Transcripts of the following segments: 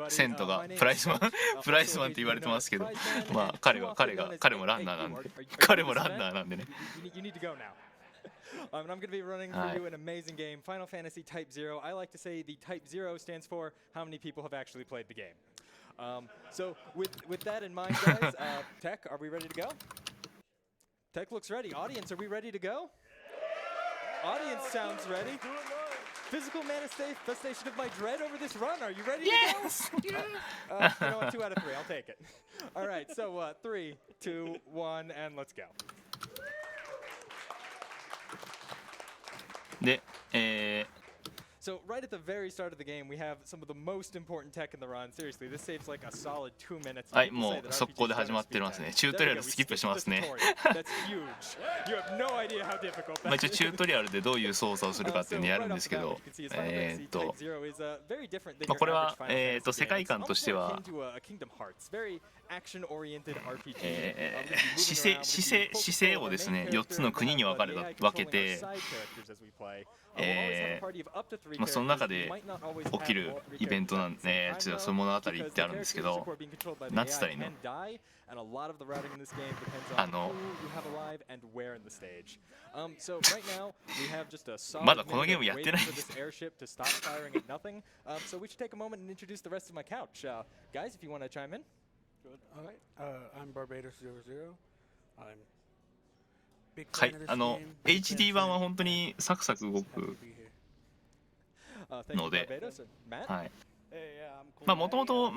セントがプライスマンプライスマンって言われてますけど、まあ彼もランナーなんで、彼もランナーなんでね。And I'm going to be running for you an amazing game, Final Fantasy Type 0. I like to say the Type 0 stands for how many people have actually played the game. So with that in mind, guys, Tech, are we ready to go? Tech looks ready. Audience, are we ready to go? Audience sounds ready. Physical manifestation of my dread over this run. Are you ready to go? You know what? 2 out of 3. I'll take it. All right. So 3, 2, 1, and let's go. で、So right at the very start of the game, we have some of the most important tech in the run. Seriously, this saves like a solid 2 minutes. はい、もう速攻で始まってますね。チュートリアルスキップしますね。まあ一応チュートリアルでどういう操作をするかっていうのをやるんですけど、まあこれは世界観としては姿勢をですね4つの国に分けて、まあその中で起きるイベントなんで、そういう物語ってあるんですけど、なんつったらいいの？まだこのゲームやってないんです。HD 版は本当にサクサク動くので、はい。まあもともと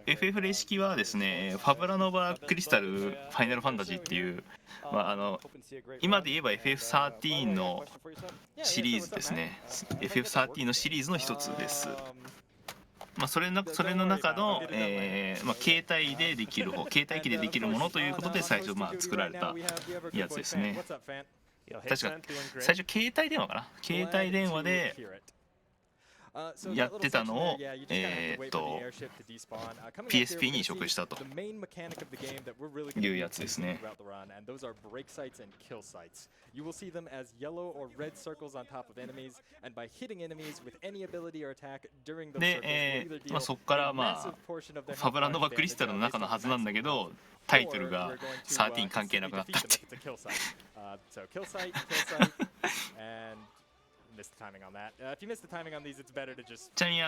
FF 零式はですね、ファブラノバクリスタルファイナルファンタジーっていう、まあ今で言えば FF13 のシリーズですね。FF13 のシリーズの一つです。まあそれの中のまあ携帯でできる携帯機でできるものということで最初まあ作られたやつですね。確か最初携帯電話かな、携帯電話でやってたのをPSP に移植したというやつですね。で、まあそこからまあファブラノバクリスタルの中のはずなんだけど、タイトルが13関係なくなったって。ちなみに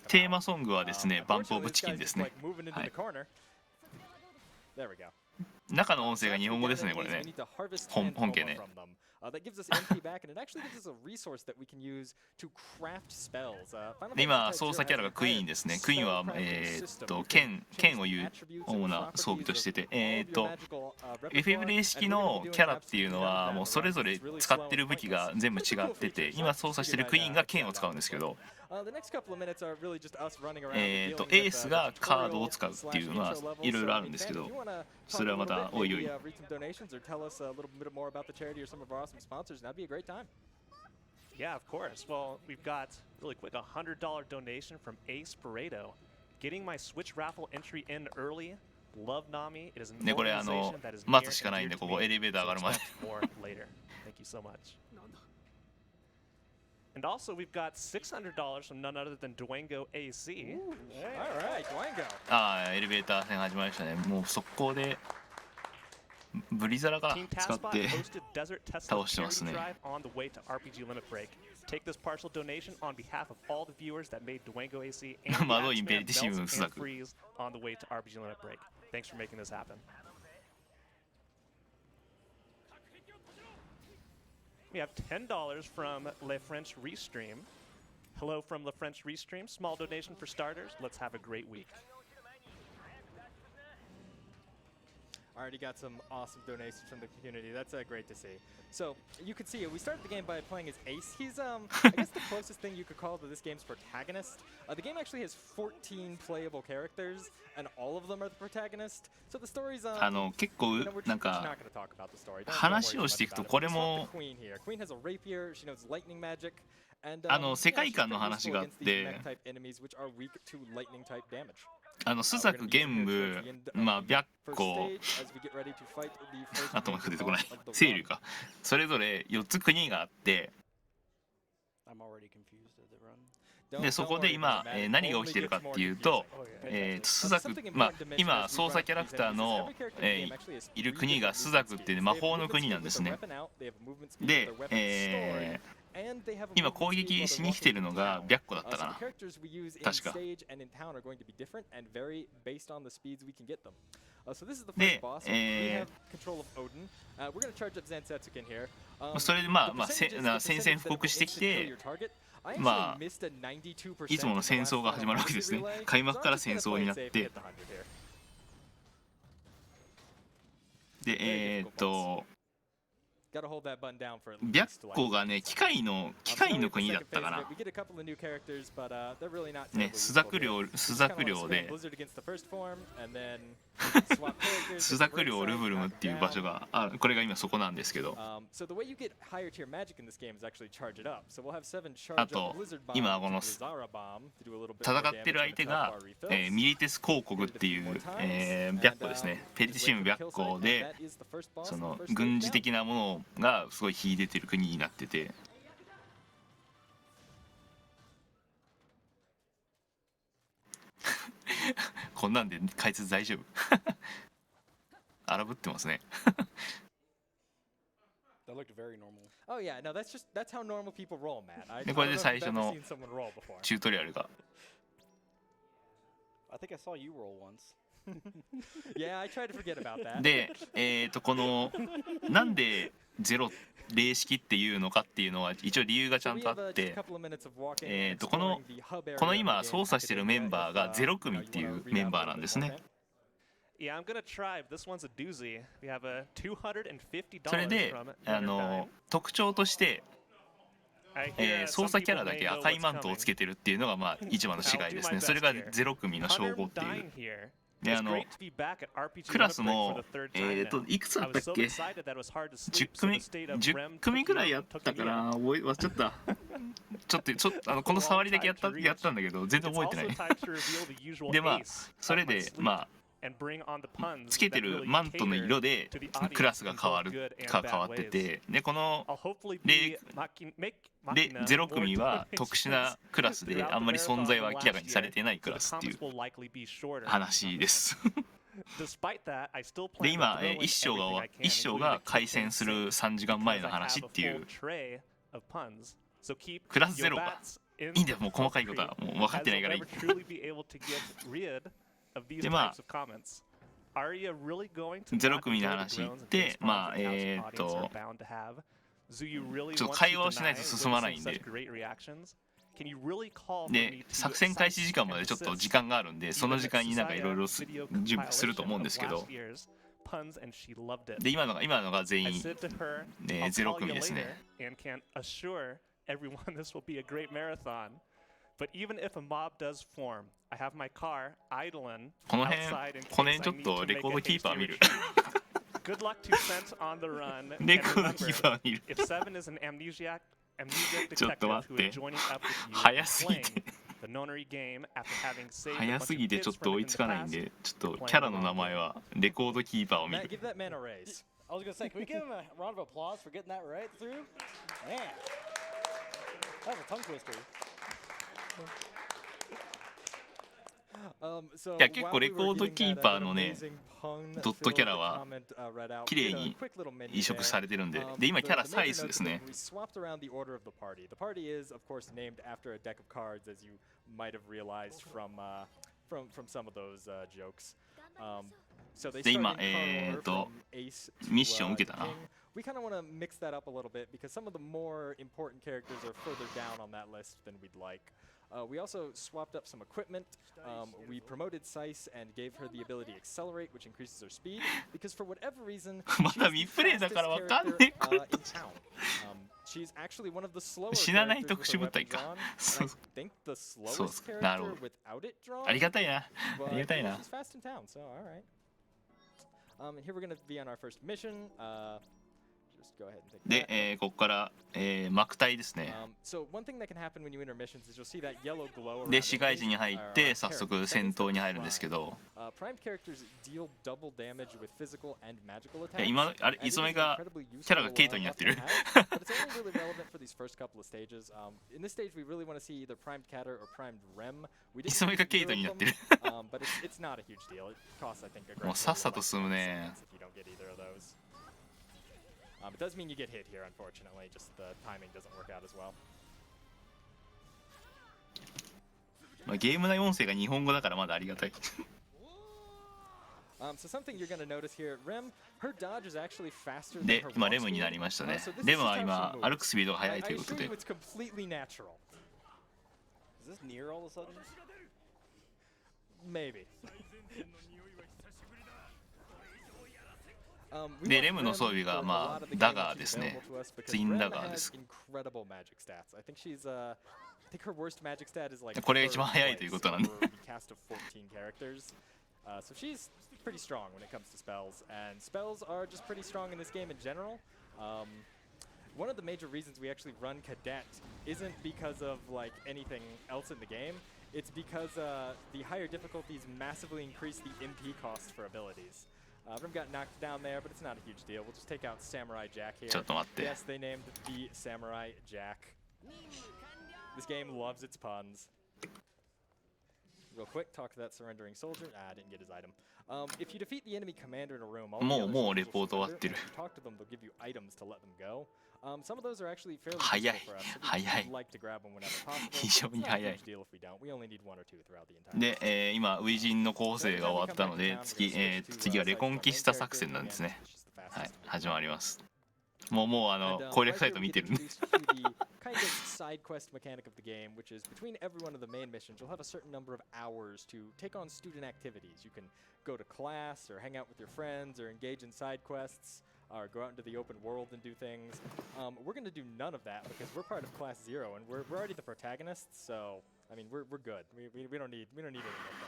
テーマソングはですね、バンプオブチキンですね。はい、中の音声が日本語ですね、これね。本家ね。で今操作キャラがクイーンですね。クイーンは剣を言う主な装備としてて、FF 零式のキャラっていうのはもうそれぞれ使ってる武器が全部違ってて、今操作してるクイーンが剣を使うんですけど、エースがカードを使うっていうのはいろいろあるんですけど、それはまたおいおい。Yeah, of course. Well, we've got really quick $100 donation from Ace Pareto. Getting my Switch raffle entry in early. Love Nami. It is an organization that is near and dear to me. More later. Thank you so much. And also, we've got $600 from none other than Dwango AC. All right, Dwango. エレベーター戦始まりましたね。もう速攻でブリザラが使って倒してますね。窓インペリティシムスザク。We have $10 from Le French Restream. Hello from Le French Restream. Small donation for starters. Let's have a great week. Already got some awesome donations from the community. That's great to see. So you could see we started the game by playing as Ace. He's I guess the closest thing you could call to this game's protagonist. The game actually has 14 playable characters, and all of them are the protagonist. So the story's 結構なんか話をしていくとこれも世界観の話があって。スザク、ゲンブ、まあ白虎、あとも出てこない、清流か、それぞれ4つ国があって、でそこで今、何が起きてるかっていうと、スザク、今操作キャラクターの、いる国がスザクっていう魔法の国なんですね。で、今攻撃しに来てるのが白虎だったかな、確か。で、それで宣戦布告してきて、いつもの戦争が始まるわけですね。開幕から戦争になって、で白虎がね、機械の国だったかな。ね、スザク領でスザク領ルブルムっていう場所がこれが今そこなんですけど、あと今この戦ってる相手が、ミリテス公国っていう、白虎ですね。ペリティシウム白虎で、その軍事的なものがすごい秀でてる国になってて、こんなんで解説大丈夫？荒ぶってますね。でこれで最初のチュートリアルがで、このなんで零式っていうのかっていうのは一応理由がちゃんとあって、この今操作してるメンバーが0組っていうメンバーなんですね。それで特徴として操作キャラだけ赤いマントをつけてるっていうのが一番の違いですね。それが0組の称号っていう。でクラスもいくつあったっけ、10組ぐらいやったから忘れちゃった。ちょっとこの触りだけやったんだけど全然覚えてない。でそれでつけてるマントの色でクラスが変わってて、でこの0組は特殊なクラスであんまり存在は明らかにされてないクラスっていう話です。で今1章が開戦する3時間前の話っていう。クラス0かいいんだよ、もう細かいことはもう分かってないからいい。で0組の話ってちょっと会話をしないと進まないんで、作戦開始時間までちょっと時間があるんで、その時間になんかいろいろ準備すると思うんですけど、で今のが全員、0組ですね。この辺ちょっとレコードキーパー見る。レコードキーパー見る。ちょっと待って、早すぎてちょっと追いつかないんで、ちょっとキャラの名前はレコードキーパーを見る。いや結構レコードキーパーのねドットキャラは綺麗に移植されてるんで、今キャラサイズですね。で今ミッション受けたな。We kind of want to mix that up a little bit because some of the more important characters are further down on that list than we'd like. We also swapped up some equipment. We promoted Sice and gave her the ability to accelerate, which increases her speed. Because for whatever reason, she's the fastest character in town. She's actually one of the slower characters with her weapon drawn. I think the slowest character without it drawn. But she's fast in town, so all right. And here we're going to be on our first mission. で、ここから、幕隊ですね。で市街地に入って早速戦闘に入るんですけど、今あれ磯目がキャラがケイトになってる。磯目がケイトになってる。もうさっさと進むね。It does mean you get hit here, unfortunately. Just the timing doesn't work out as well. まあゲーム内音声が日本語だからまだありがたい。So something you're going to notice here, Rem, her dodge is actually faster than で her 今 walk レムにな speed. りましたね。 So this レ is ム just は how 今 she 歩くスピードが速いと I いうこと assume で。 it's completely natural. Is this near all of a sudden? Maybe. でレムの装備がまあダガーですね。ツインダガーです。これが一番速いということなんで。So she's pretty strong when it comes to spells, and spells are just pretty strong in this game in general. One of the major reasons we actually run Cadet isn't because of like anything else in the game. It's because the higher difficulties massively increase the MP cost for abilities. Rim got knocked down there, but it's not a huge deal. We'll just take out Samurai Jack here. ちょっと待って。 Yes, they named the Samurai Jack. This game loves its puns. Real quick, talk to that surrendering soldier. Ah, didn't get his item. If you defeat the enemy commander in a room, all the other soldiers will surrender. If you talk to them, they'll give you items to let them go. Some of those are actually fairly useful for us. So we'd like to grab them whenever possible. 非常に速い。 It's not a huge deal if we don't. We only need one or two throughout the entire. で、今初陣の構成が終わったので次はレコンキスタ作戦なんですね。はい、始まります。もう攻略サイト見てるんで。Kind of side quest mechanic of the game, which is between every one of the main missions, you'll have a certain number of hours to take on student activities. You can go to class or hang out with your friends or engage in side quests or go out into the open world and do things. We're going to do none of that because we're part of Class 0 and we're already the protagonists, so I mean we're good. We don't need any more things.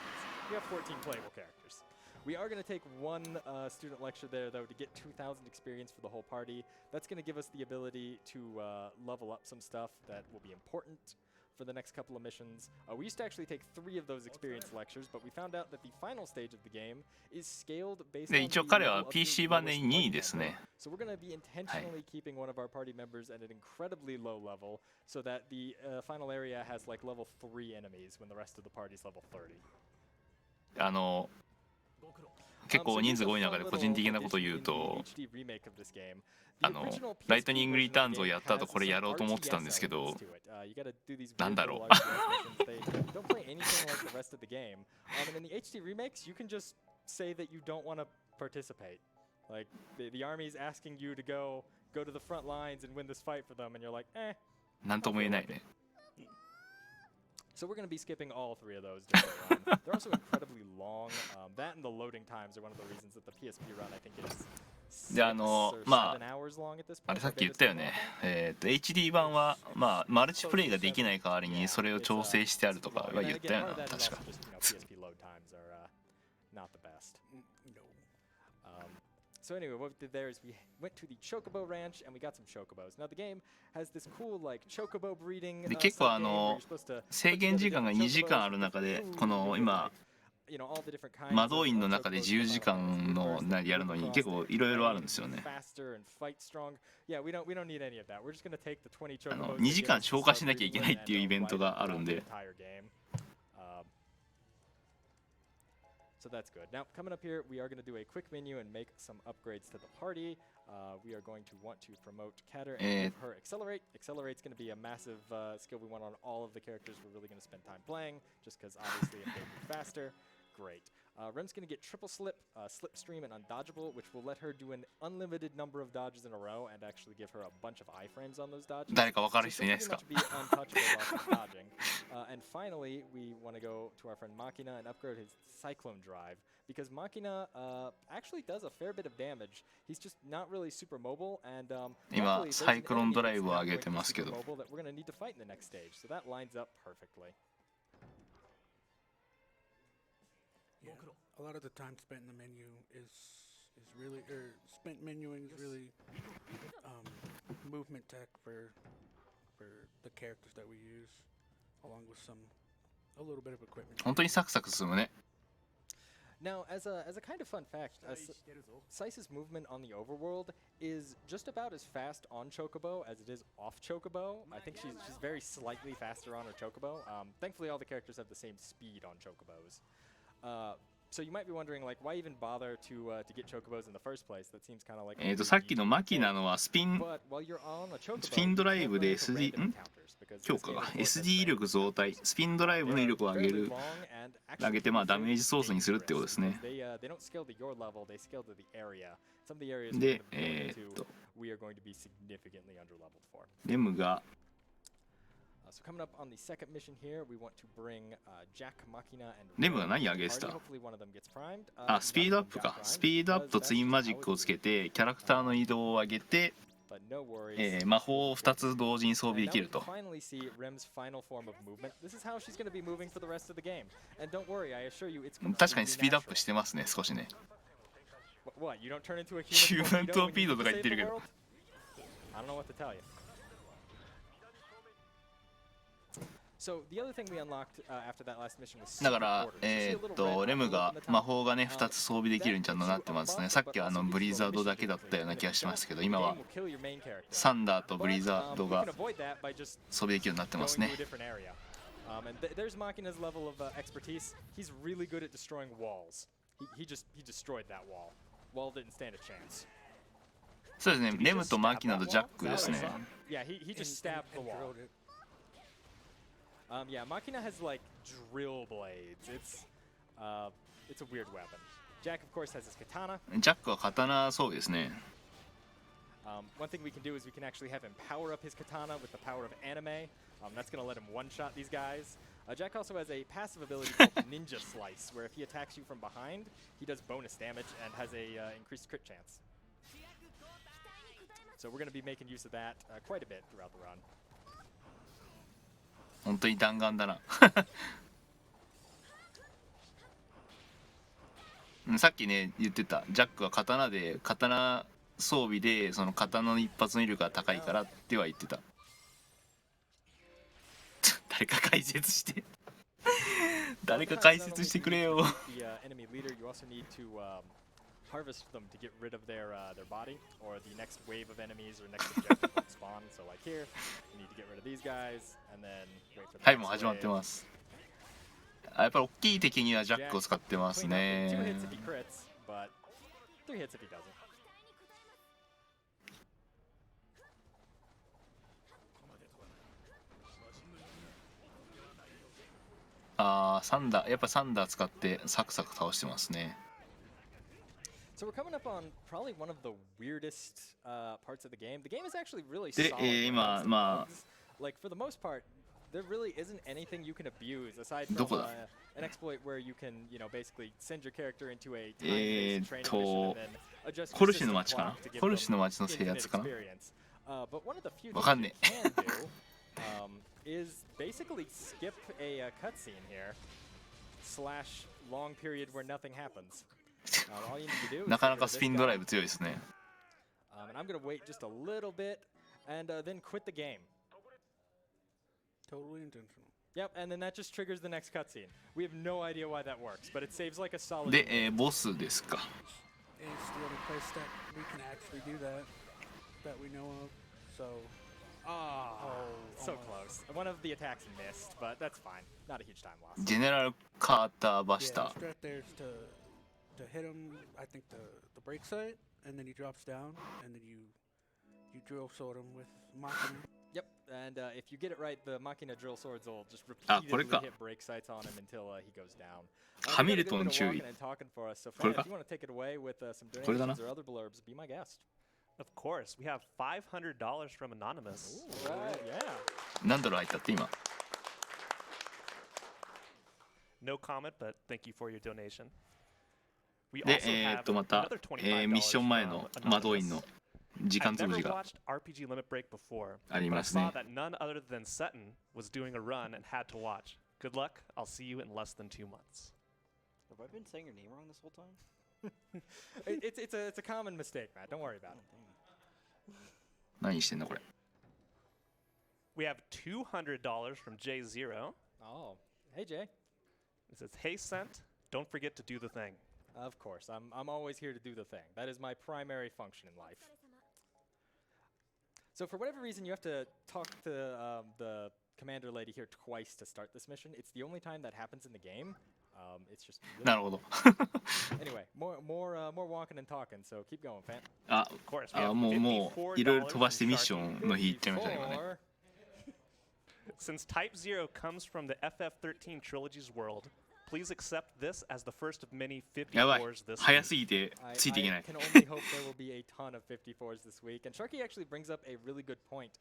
We have 14 playable characters. We are going to take one student lecture there, though, to get 2,000 experience for the whole party. That's going to give us the ability to level up some stuff that will be important for the next couple of missions. We used to actually take 3 of those experience lectures, but we found out that the final stage of the game is scaled based on the level of your PC 版で2位ですね。 So we're going to be intentionally keeping one of our party members at an incredibly low level so that the final area has like level 3 enemies when the rest of the party's level 30. 結構人数が多い中で個人的なことを言うとライトニングリターンズをやった後これやろうと思ってたんですけどなんだろうLike the army is asking you to go to the front lines and win this fight for them, and you're like, eh. なんとも言えないね。 So we're going to be skipping all 3 of those during the run. They're also incredibly long. That and the loading times are one of the reasons that the PSP run, I think, is で6 or 7 hours long at this point. あれさっき言ったよね。HD 版はまあマルチプレイができない代わりにそれを調整してあるとかは言ったよな確か。 PSP load times are not the best. So anyway, what we did there is we went to the Chocobo Ranch and we got some Chocobos. Now the game has this cool like Chocobo breeding. で結構制限時間が2時間ある中でこの今魔導院の中で自由時間のやるのに結構いろいろあるんですよね。2時間消化しなきゃいけないっていうイベントがあるんで。 So that's good. Now, coming up here, we are going to do a quick menu and make some upgrades to the party. We are going to want to promote Catter and give her Accelerate. Accelerate's going to be a massive skill we want on all of the characters we're really going to spend time playing, just because obviously it made me faster. Great. Rem's going to get Triple Slip, Slipstream, and Undodgeable, which will let her do an unlimited number of dodges in a row and actually give her a bunch of iframes on those dodges. 誰か分かる人いないですか? So she'll pretty much be untouchable while she's dodging. And finally, we want to go to our friend Machina and upgrade his Cyclone Drive, because Machina actually does a fair bit of damage. He's just not really super mobile, and 今サイクロンドライブを上げてますけど。 that we're going to need to fight in the next stage. So that lines up perfectly. Yeah. A lot of the time spent in the menu is really, or sprint menuing is really movement tech for the characters that we use, along with a little bit of equipment. 本当にサクサク進むね。 Now, as a kind of fun fact, Saisa's movement on the overworld is just about as fast on Chocobo as it is off Chocobo. I think she's very slightly faster on her Chocobo. Thankfully, all the characters have the same speed on Chocobos. So you might be wondering, like, why even bother to get Chocobos in the first place? That seems kind of like. さっきのマキナのはスピンドライブで SD 強化が SD 威力増大スピンドライブの威力を上げてまあダメージソースにするってことですね。でレムがレムが何上げてた？あ、スピードアップか。スピードアップとツインマジックをつけてキャラクターの移動を上げて魔法を2つ同時に装備できると。確かにスピードアップしてますね、少しね。ヒューマントーピードとか言ってるけど。だからレムが魔法がね2つ装備できるようにちゃんとなってますね。さっきはブリザードだけだったような気がしますけど、今はサンダーとブリザードが装備できるようになってますね。そうですね、レムとマキナとジャックですね。Yeah, Machina has like drill blades. It's a weird weapon. Jack, of course, has his katana. ジャックは刀装備ですね。One thing we can do is we can actually have him power up his katana with the power of anime. That's going to let him one-shot these guys. Jack also has a passive ability called Ninja Slice, where if he attacks you from behind, he does bonus damage and has a increased crit chance. So we're going to be making use of that quite a bit throughout the run. 本当に弾丸だなさっきね言ってたジャックは刀装備でその刀の一発の威力が高いからっては言ってた誰か解説して誰か解説してくれよharvest them to get rid of their body or the next wave of enemies or next objective will spawn. So like here, you need to get rid of these guys and then wait for the はい、もう始まってます。やっぱり大きい敵にはジャックを使ってますね。2 hits if he crits, but 3 hits if he doesn't. サンダー、やっぱサンダー使ってサクサク倒してますね。So we're coming up on probably one of the weirdest parts of the game. The game is actually really solid. Like for the most part, there really isn't anything you can abuse aside from an exploit where you can, you know, basically send your character into a time-based training mission and then adjust your system clock to give them infinite experience. But one of the few things you can do is basically skip a cutscene here / long period where nothing happens. なかなかスピンドライブ強いですね。And I'm gonna wait just a little bit and then quit the game. Totally intentional. Yep, and then that just triggers the next cutscene. We have no idea why that works, but it saves like a solid. で、ボスですか。It's the only place that we can actually do that we know of. So. So close. One of the attacks missed, but that's fine. Not a huge time loss. ジェネラルカーターバスター。Yeah, right there's to hit him, I think the break site, and then he drops down, and then you drill sword him with Machina. Yep, and if you get it right, the Machina drill swords will just repeatedly hit break sites on him until he goes down. ハミルトン注意。これか。If you want to take it away with some donations or other blurbs, be my guest. Of course, we have $500 from Anonymous. Ooh, right, yeah. 何ドル入ったって今。No comment, but thank you for your donation. で、また、ミッション前の魔導院の時間潰しがありますね。None other than Sutton was doing a run and had to watch. Good luck. I'll see you in less than 2 months. Have I been saying your name wrong this whole time? It's a common mistake, Matt. Don't worry about it. 何してんのこれ。 We have $200 from J0. Oh, hey Jay. It says, "Hey Cent, don't forget to do the thing." Of course, I'm always here to do the thing. That is my primary function in life. So for whatever reason, you have to talk to the commander lady here twice to start this mission. It's the only time that happens in the game. It's just なるほど。 anyway, more walking and talking. So keep going, fan. あ、 Of course, we あ have もういろいろ飛ばしてミッショ$54 ンの日行っちゃいましたね今ね。 4. Since Type 0 comes from the FF13 trilogy's world, please accept this as the first of many やばい 54s this 早 week. すぎて I ついていけない can only hope there will be a ton of 54s this week. And Sharky actually brings up a really good point.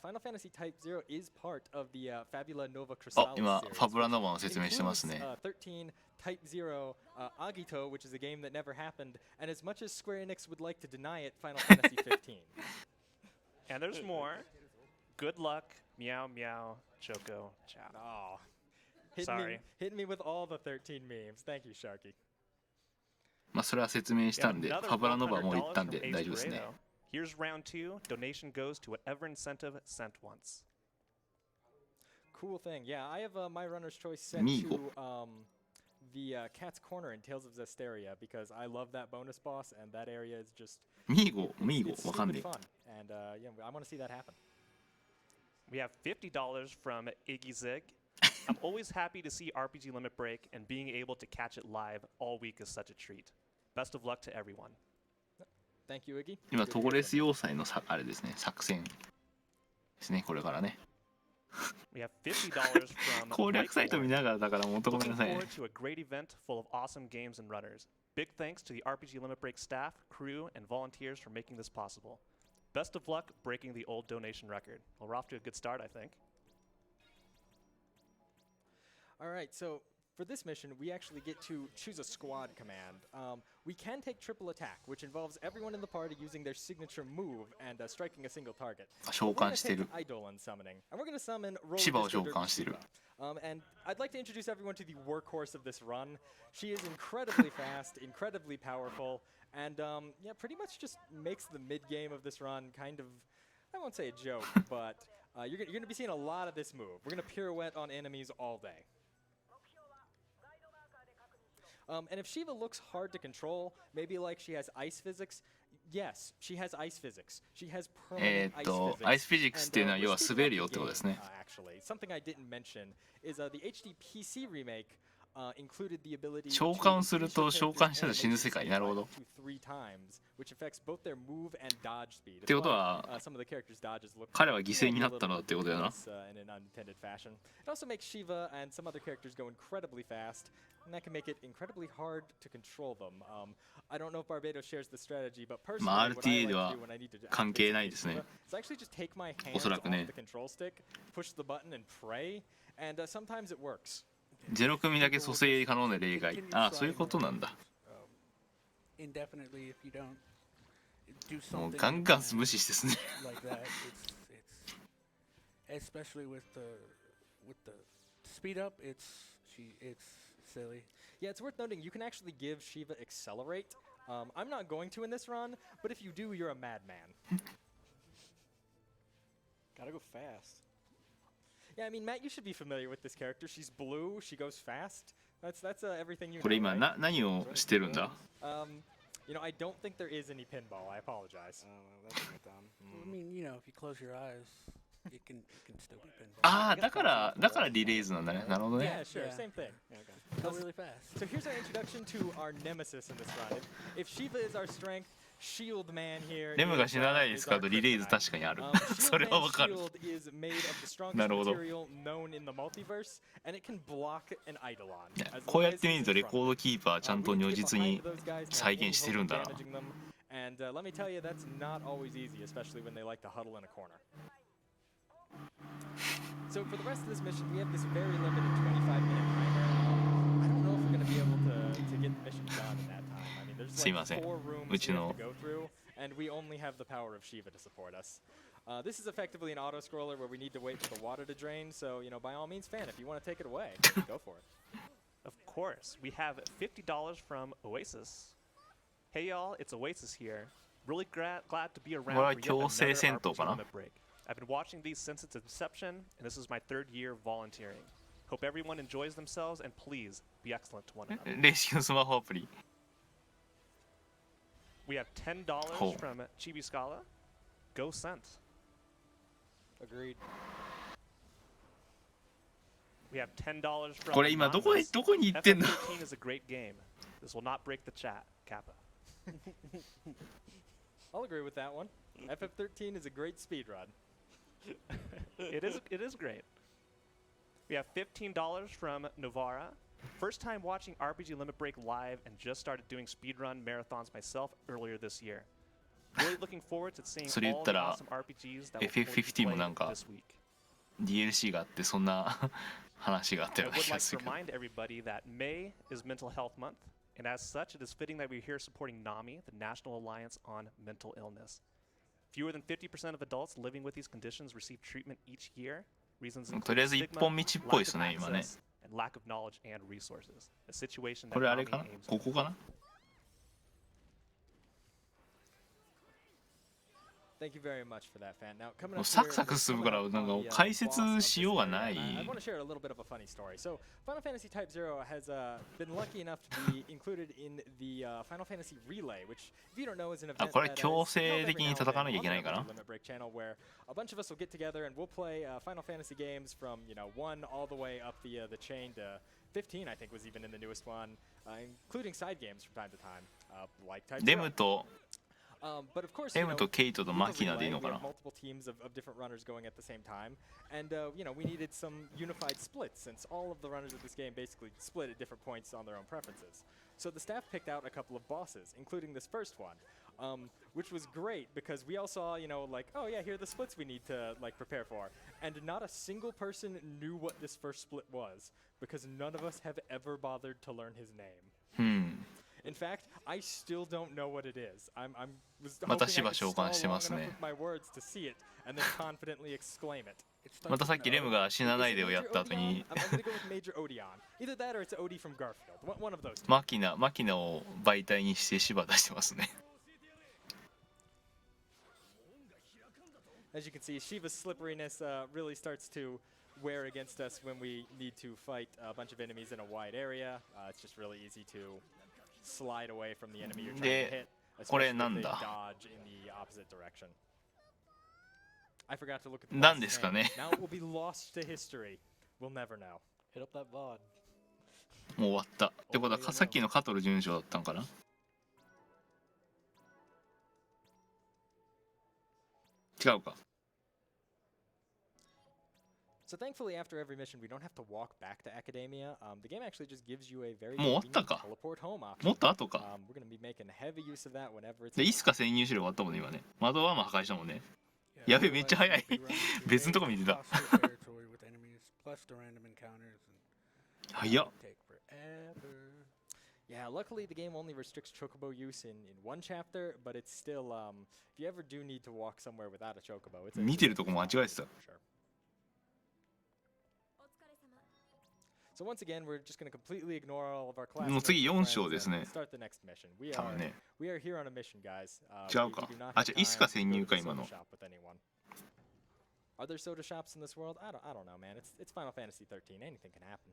Final Fantasy Type 0 is part of the Fabula Nova あ Chrysalis 今 series, ファブラ which ノバの説明してますね includes, 13 Type 0 Agito, which is a game that never happened. And as much as Square Enix would like to deny it, Final Fantasy 15. And there's more. Good luck, meow meow, Choco, ciao. Oh, Sorry. hitting me with all the 13 memes. Thank you, Sharky. まあそれは説明し We た have んでフ another ァブラノバはもう行ったん $100 で from 大丈夫ですね Ace Pareto. Here's round 2. Donation goes to whatever incentive sent once. Cool thing. Yeah, I have my runner's choice set Migo. to the Cat's Corner in Tales of Zestiria because I love that bonus boss and that area is just ミーゴ it's わかんね stupid fun. And yeah, I want to see that happen. We have $50 from Iggy Zig. I'm always happy to see RPG Limit Break, and being able to catch it live all week is such a treat. Best of luck to everyone. Thank you, Iggy. 今 Good ト to ゴ hear レ from ス要塞のさあれですね作戦ですねこれからね We have $50 from 攻略サイト Mike 見 Moore. ながらだから本当ごめん Looking なさいね forward to a great event full of awesome games and runners. Big thanks to the RPG Limit Break staff, crew, and volunteers for making this possible. Best of luck breaking the old donation record. Well, we're off to a good start, I think. All right, so for this mission, we actually get to choose a squad command. We can take triple attack, which involves everyone in the party using their signature move and striking a single target. 召 We're going 喚 to して take る Eidolon summoning, and we're going to summon Roller シバを Disco 召 Derby 喚してる Shiva. And I'd like to introduce everyone to the workhorse of this run. She is incredibly fast, incredibly powerful, and yeah, pretty much just makes the mid-game of this run kind of, I won't say a joke, but you're going to be seeing a lot of this move. We're going to pirouette on enemies all day. And if Shiva looks hard to control, maybe like she has ice physics, yes, she has ice physics. She has permanent ice physics. アイスフィジックスっていうのは And, 要 we're は speeding 滑る up よっ the てことですね game, actually. Something I didn't mention is the HD PC remake included the ability 召 to 喚する increase と your 召 character's 喚したら死ぬ animation 世界 speed なる by ほど up to 3 times, which affects both their move and dodge speed. ってことは Some of the characters' dodges look 彼は犠牲になったのだってことだよな in an unintended fashion. It also makes Shiva and some other characters go incredibly fast, and that can make it incredibly hard to control them. I don't know if Barbados shares the strategy, but personally, まあ what I RTA で like は to do when I need to 関係ないですね Shiva is actually just take my hands おそらくね off the control stick, push the button, and pray. And sometimes it works. 0組だけ蘇生可能な例外あそういうことなんだ Indefinitely if you don't do もう something ガンガン無視してですね like that. It's especially with the speed up. It's silly. Yeah, it's worth noting you can actually give Shiva accelerate. I'm not going to in this run, but if you do, you're a madman. Gotta go fast. Yeah, I mean, Matt, you should be familiar with this character. She's blue. She goes fast. That's everything you これ know, 今 right? 何をしてるんだ You know, I don't think there is any pinball. I apologize. That's not dumb. I mean, you know, if you close your eyes, it can still be pinball. ああだからリレーズなんだねなるほど Yeah, ね sure, Yeah. same thing. Go really fast. So here's our introduction to our nemesis in this run. If Shiva is our strength, Shield Man here レムが is, 死なないで is 使 our うとリレーズ kryptonite. 確かにある Shield それはわ Man's かる shield is made of the strongest なるほど material known in the multiverse, and it can block an Eidolon. いや as こう long や as って見 he's ると in レ front. コードキーパーちゃんと We need 如 to get 実 behind に those guys and 再 have 現 any してる hope ん of だな damaging them. And let me tell you, that's not always easy, especially when they like to huddle in a corner. So for the rest of this mission, we have this very limited 25-minute timer. I don't know if we're going to be able to get the mission done in that time. I mean, there's すい like ません 4 rooms うち we の have to go through, and we only have the power of Shiva to support us. This is effectively an auto-scroller where we need to wait for the water to drain, so, you know, by all means, fan, if you want to take it away, go for it. Of course, we have $50 from Oasis. Hey y'all, it's Oasis here. Really glad to be こ around れは for yet 強制 another 戦闘 RPG かな。 limit break. I've been watching these since its inception, and this is my third year volunteering. Hope everyone enjoys themselves, and please be excellent to one another. 霊式のスマホアプリ。 We have $10 Oh. from Chibi Scala. Go sent. Agreed. We have $10 from これ今どこに Anonymous. 行ってんの？ FF13 is a great game. This will not break the chat, Kappa. I'll agree with that one. FF13 is a great speedrun. It is great. We have $15 from Novara. First time watching RPG Limit Break live and just started doing speedrun marathons myself earlier this year. Really looking forward to seeing それ言 all った the ら awesome RPGs that will FF15 も be なん played か this week. DLC があってそんな話があったよ I うな would 気が like す to るけど。 remind everybody that May is Mental Health Month, and as such, it is fitting that we're here supporting NAMI, the National Alliance on Mental Illness. Fewer than 50% of adults living with these conditions receive treatment each year. Reasons とりあえ include ず一 stigma, 本道っぽい lack です of ね今ね。 access, and lack of knowledge and resources. A situation こ that れあれ NAMI かな？ aims ここかな？ Thank you very much for that, fan. Now, coming もう up サ here, クサク we're 進む coming から up なん on か the, 解 boss 説 of this しようが area, な and い。 I want to share a little bit of a funny story. So, Final Fantasy Type 0 has been lucky enough to be included in the Final Fantasy Relay, which, if you don't know, is an あ event これ that is 強 held 制 every 的に now 戦 and わな then きゃい on けない the かな。 Limit Break channel, where a bunch of us will get together and we'll play Final Fantasy games from 1 all the way up the chain to 15. I think was even in the newest one, including side games from time to time, like Type レ 0. ムと But of course, レムとケイトと with マ the キナでいい relay, の we か have な。 multiple teams of different runners going at the same time, and we needed some unified splits since all of the runners of this game basically split at different points on their own preferences. So the staff picked out a couple of bosses, including this first one, which was great because we all saw, like, oh yeah, here are the splits we need to like prepare for, and not a single person knew what this first split was because none of us have ever bothered to learn his name. うん。 In fact, I still don't know what it is. I was また hoping し I ば could 召 stall 喚して long ます enough ね。 with my words to see it and then confidently exclaim it. It starts またさっ with き an レム O. が死なないでを Is や it った後 Major に Odeon? I'm gonna go with Major Odeon. Either that or it's Odie from Garfield. One of those two. マキナを媒体にしてシバ出してますね。 As you can see, Shiva's slipperiness really starts to wear against us when we need to fight a bunch of enemies in a wide area. It's just really easy to slide away from the enemy you're trying to で hit, これ especially な if ん they だ？ dodge in the opposite direction. I forgot to look at the なん boss's ですか name. ね。 Now it will be lost to history. We'll never know. Hit up that VOD. もう終わった。ってことはさっきのカトル準将だったんかな。 違うか。 So thankfully, after every mission, we don't have to walk back to Academia. The game actually just gives you a very もう終わったか。 teleport home も option. っと後か。 We're going to be making heavy use of that whenever it's でいつか潜入しろ終わったもんね今ね。窓はもう破壊したもんね。 Yeah, やべえめっちゃ早い。 otherwise you'll be running into 別のとこ見てた。 hostile territory with enemies, plus the random encounters, and 早っ。 take forever. Yeah, luckily the game only restricts chocobo use in one chapter, but it's still if you ever do need to walk somewhere without a chocobo, it's a 見てるとこ間違えてた。 for sure. So once again, we're just going to completely ignore all of our classes. もう次4章ですね。 Start the next mission. We 多分 are ね。 we are here on a mission, guys. 違うか。あ、じゃあいつか潜入か今の。 Are there soda shops in this world? I don't know, man. It's Final Fantasy 13. Anything can happen.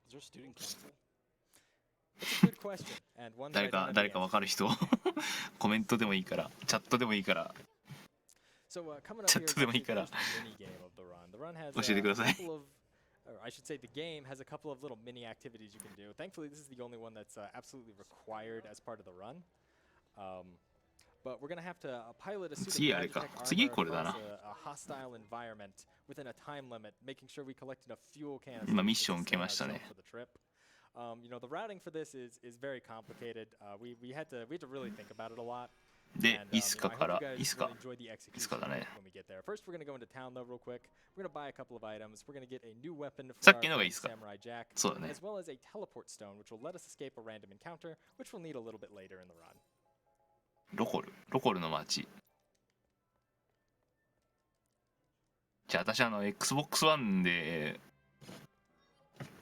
Is there a student council? It's a good question, and one that I 誰 don't か know 誰 the か answer 分かる人コメントでもいいからチャットでもいいから So coming up チャ here ッ is トでもいい actually から the first mini game of the run. The run has 教えてください。 a couple of, or I should say, the game has a couple of little mini activities you can do. Thankfully, this is the only one that's absolutely required as part of the run. But we're gonna have to pilot a suit of 次あれか。 Magitech 次 armor これだな。 across a hostile environment within a time limit, making sure we collect enough fuel cans. 今ミッション受けましたね。 for the trip. The routing for this is very complicated. We had to really think about it a lot. で And, イスカ I か hope ら you guys イスカ really enjoy the イ execution スカだね。 when we get there. First, we're going to go into town though real quick. We're going to buy a couple of items. We're going to get a new weapon さ for っき our のがいい friend っすか。 Samurai Jack, そうだね。 as well as a teleport stone, which will let us escape a random encounter, which we'll need a little bit later in the run. ロコルの街。じゃあ私Xbox One で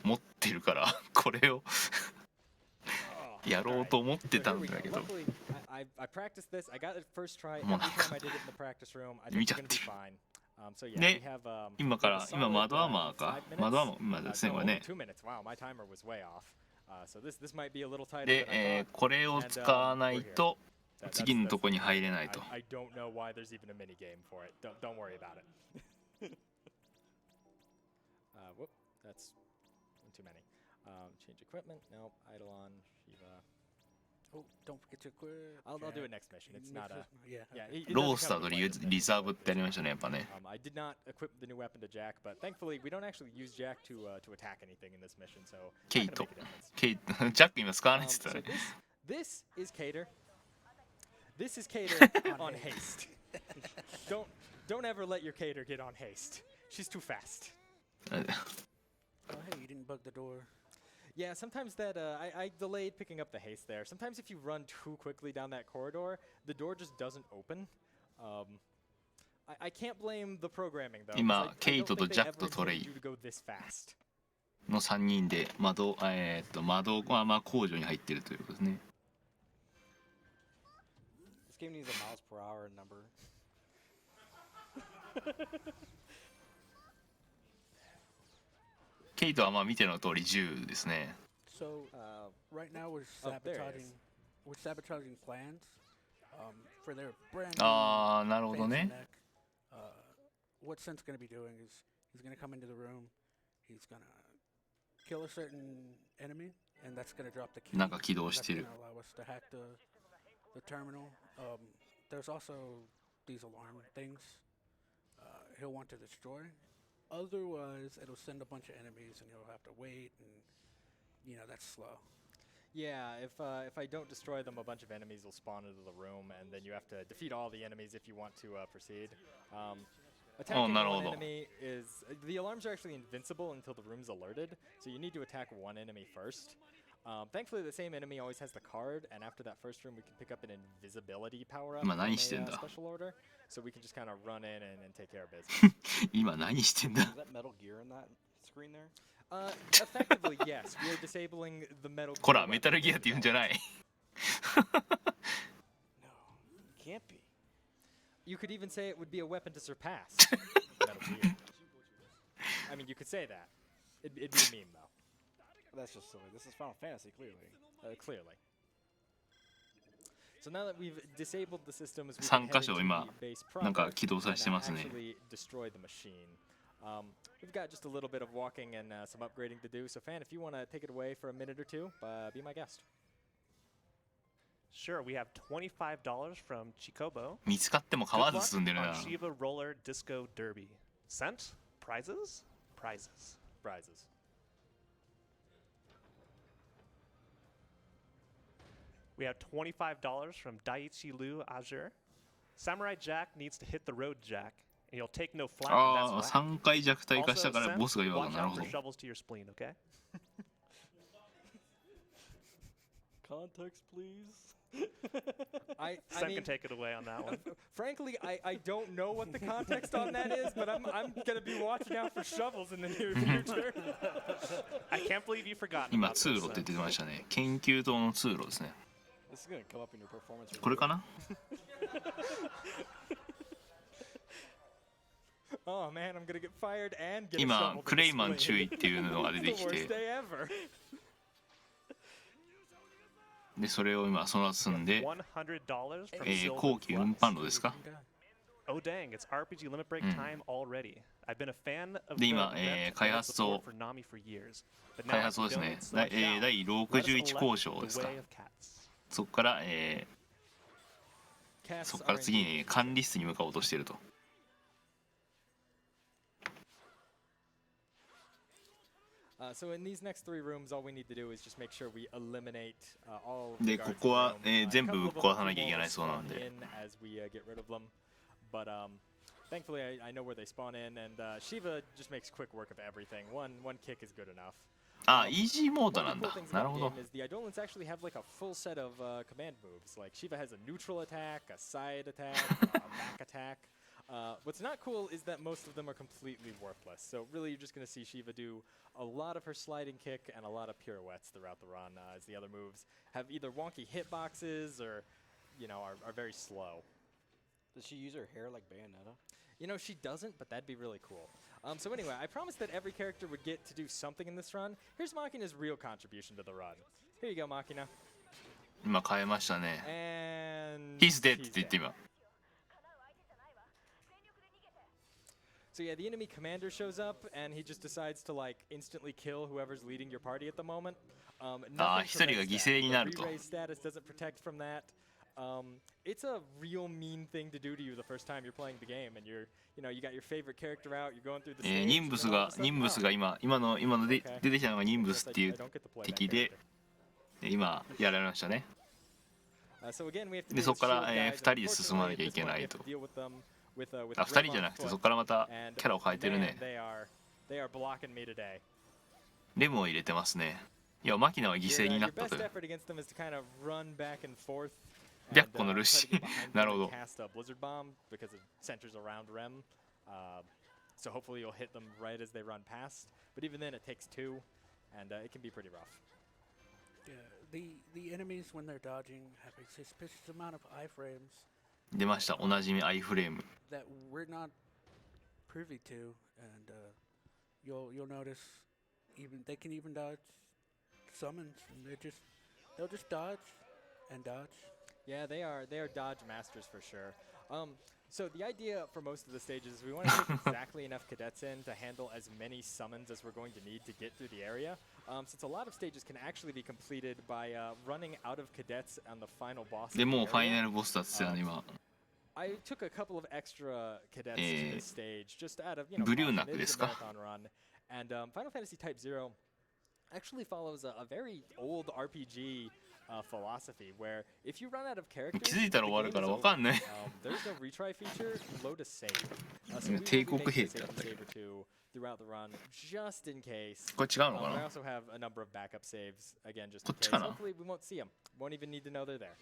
持ってるからこれをやろうと思ってたんだけど。見ちゃってる。で、今窓アーマーか。窓アーマーですね、これね。で、これを使わないと次のとこに入れないと。Change equipment. Nope. Idle on Shiva. Oh, don't forget to equip. I'll do it next mission. It's not a. Yeah. Yeah. ロースターとリザーブってありましたね、やっぱね。I did not equip the new weapon to Jack, but thankfully we don't actually use Jack to attack anything in this mission. So. ケイト。ジャック今使わないって言ったね。This is Cater. This is Cater on haste. Don't ever let your Cater get on haste. She's too fast. Oh, hey, you didn't bug the door. Yeah, sometimes that I delayed picking up the haste there. Sometimes if you run too quickly down that corridor, the door just doesn't open. I can't blame the programming though. 今ケイトとジャックとトレイの3人で窓アーマー工場に入ってるということですね。This game needs a miles per hour number. ケイトはまあ見ての通り10ですね。So right now we're sabotaging plans for their brand new ああ、なるほどね。What Sen's going to be doing is he's going to come into the room, he's going to kill a certain enemy, and that's going to drop the key. なんか起動してる。 That's going to allow us to hack the terminal. There's also these alarm things he'll want to destroy. Otherwise, it'll send a bunch of enemies, and you'll have to wait, and that's slow. Yeah, if I don't destroy them, a bunch of enemies will spawn into the room, and then you have to defeat all the enemies if you want to proceed. Attacking one enemy is the alarms are actually invincible until the room's alerted, so you need to attack one enemy first. Thankfully, the same enemy always has the card, and after that first room, we can pick up an invisibility power-up from a special order, so we can just kind of run in and take care of business. 今何してんだ Is that Metal Gear in that screen there? Effectively, yes. We are disabling the Metal Gear. こら、メタルギアって言うんじゃない。No, it can't be. You could even say it would be a weapon to surpass Metal Gear. I mean, you could say that. It'd be a meme, though. That's just silly. This is Final Fantasy, clearly. Clearly. So now that we've disabled the systems, we 3 can 箇 head 所 into 今 the base なんか proper 起動させて and ますね。 actually destroy the machine. We've got just a little bit of walking and some upgrading to do. So, Fan, if you want to take it away for a minute or two, be my guest. Sure, we have $25 from Chikobo. 見つかっても買わず進んでる On な。 Shiva Roller Disco Derby. Cent? Prizes? Prizes. Prizes. We have $25 from Daiichi Lu Azure. Samurai Jack needs to hit the road, Jack. And you'll take no flack. ああ、3回弱体化した Also, から Sen, ボスが弱く watch なる out ほ for ど。 shovels to your spleen, okay? Context, please. I Sen mean, can take it away on that one. frankly, I don't know what the context on that is, but I'm gonna be watching out for shovels in the near future. I can't believe you forgot. 今通路って言ってましたね。研究棟の通路ですね。 This is gonna come up in your performance. これかな Oh man, I'm gonna get fired and get 今 a shovel. クレイマン注意っていうのが出て The き worst て、 day ever. でそれを今その積んで、 $100 from 後期運搬路ですか Oh dang, it's RPG limit break time already. I've been a fan of で今、 the event 開発と support for Nami for years. But now 開発をです if ね you don't select 第 out, let us 61 elect 交渉です the か way of cats. そこから、 Cats そこから are 次 indeed に管理室に向かおうとしていると。 So in these next 3 rooms, all we need to do is just make sure we eliminate all of で the こ guards こは in the room. 全部 A ぶっ couple 壊 of さなきゃいけない them そうなん spawn で。 in as we get rid of them, but thankfully I know where they spawn in, and Shiva just makes quick work of everything. One kick is good enough. あ、イージーモード One な of ん the だ cool things。なる about ほ the ど game。is the Eidolons actually have like a full set of command moves. Like Shiva has a neutral attack, a side attack, a back attack. What's not cool is that most of them are completely worthless. So really, you're just going to see Shiva do a lot of her sliding kick and a lot of pirouettes throughout the run, as the other moves have either wonky hitboxes or, you know, are very slow. Does she use her hair like Bayonetta? You know, she doesn't, but that'd be really cool. So anyway, I promised that every character would get to do something in this run. Here's Machina's real contribution to the run. Here you go, Machina. 今変えましたね。 And He's dead って言って今。 So yeah, the enemy commander shows up, and he just decides to like instantly kill whoever's leading your party at the moment. Nothing 一人が犠牲になると。 The re-raise status doesn't protect from that. It's a real mean thing to do to you the first time you're playing the game, and you know, you got your favorite character out, you're going through the stage. ニンブスが今ので出てきたのがニンブスっていう敵で、今やられましたね。でそこから2人で進まなきゃいけないと。2人じゃなくてそこからまたキャラを変えてるね。レムを入れてますね。いやマキナは犠牲になったという。白虎のルシなるほど。So hopefully you'll hit them right as they run past. But even then, it takes two, and it can be pretty rough. Yeah, the enemies when they're dodging have a suspicious amount of iframes. 出ましたおなじみアイフレーム。 That we're not privy to, and you'll notice even they can even dodge summons, and they'll just dodge and dodge. Yeah, they are dodge masters for sure. So the idea for most of the stages is we want to take exactly enough cadets in to handle as many summons as we're going to need to get through the area. Since a lot of stages can actually be completed by running out of cadets on the final boss. でもうファイナルボスだって言ってたの今。 I took a couple of extra cadets to this stage just out of, you know, ブリューナックですか? marathon run. And Final Fantasy Type 0 actually follows a very old RPG philosophy where if you run out of characters, 気づいたら終わるからわかんない。 there's no retry feature, load a save. So we 帝国 will 兵 make っ a てあったけ save ど。 or two throughout the run just in case. これ違うのか I な? also have a number of backup saves again just in こっち case. かな? Hopefully we won't see them. Won't even need to know they're there.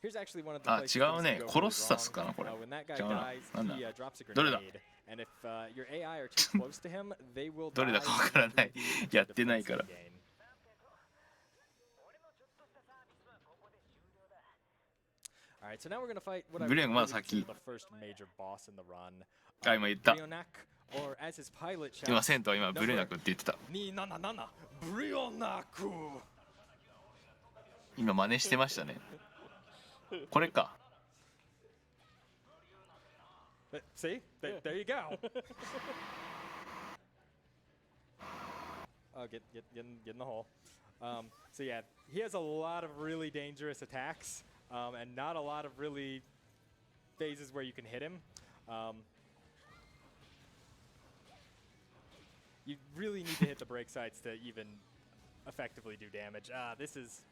Here's actually one of the あ、 places 違う things ね。 can go コロ really ッサスかなこれ。 when that guy 違うな。 dies, なんだ? he drops a どれだ? grenade. And if your AI are too close to him, they will どれ die だかわからない。やってないから。 Alright, so now we're gonna fight what I ブリューナ really がまだ先。 consider the first major boss in the run. あ、今言った。 Brionac, or as his pilot 今 shouts, セントは今ブリューナクって言ってた。 277 Brionaku! 今真似してましたね。これか。 See? There you go. Oh, get in the hole. So yeah, he has a lot of really dangerous attacks, and not a lot of really phases where you can hit him. You really need to hit the break sites to even effectively do damage. This is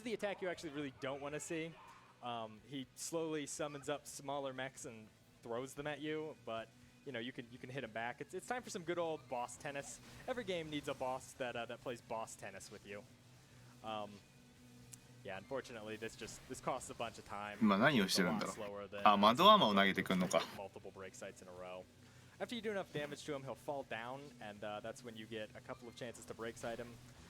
the attack you actually really don't want to see. He slowly summons up smaller mechs and throws them at you, but you know you can hit him back. It's time for some good old boss tennis. Every game needs a boss that plays boss tennis with you. Yeah, unfortunately, this costs a bunch of time. 今何をしてるんだろう。あ、窓アーマーを投げてくんのか。 Multiple break sites in a row. After you do enough damage to him, he'll fall down, and that's when you get a couple of chances to break site him.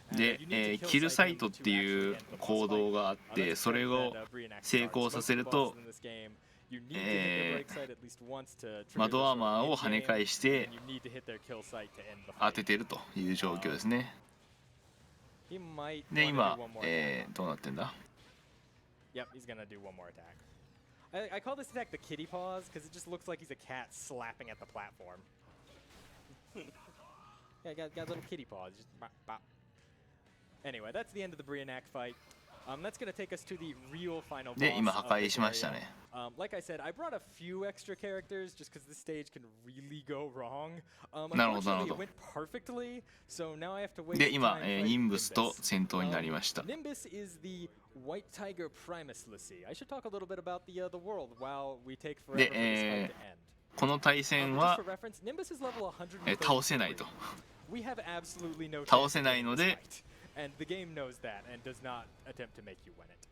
で、キルサイトっていう行動があって、それを成功させると、窓アーマーを跳ね返して当ててるという状況ですね。で、今、どうなってんだ? Yep, he's gonna do one more attack. I call this attack the kitty paws because it just looks like he's a cat slapping at the platform. Yeah, got little kitty paws. Just bop, bop. Anyway, that's the end of the Brionac fight. That's going to take us to the real final boss. で、今破壊しましたね。 Like I said, I brought a few extra characters just because this stage can really go wrong. なるほど、なる Unfortunately, ほ it ど。 went perfectly, so now I have to wait. で、今、 time ニン fighting ブスと Nimbus. 戦闘になりました。 Nimbus is the White Tiger Primus Lassie. I should talk a little bit about the world while we take forever for this fight to end. この対戦 Just は for reference, Nimbus is level 133. 倒せないと。 We have absolutely no 倒せないので and the game knows that and does not attempt to make you win it.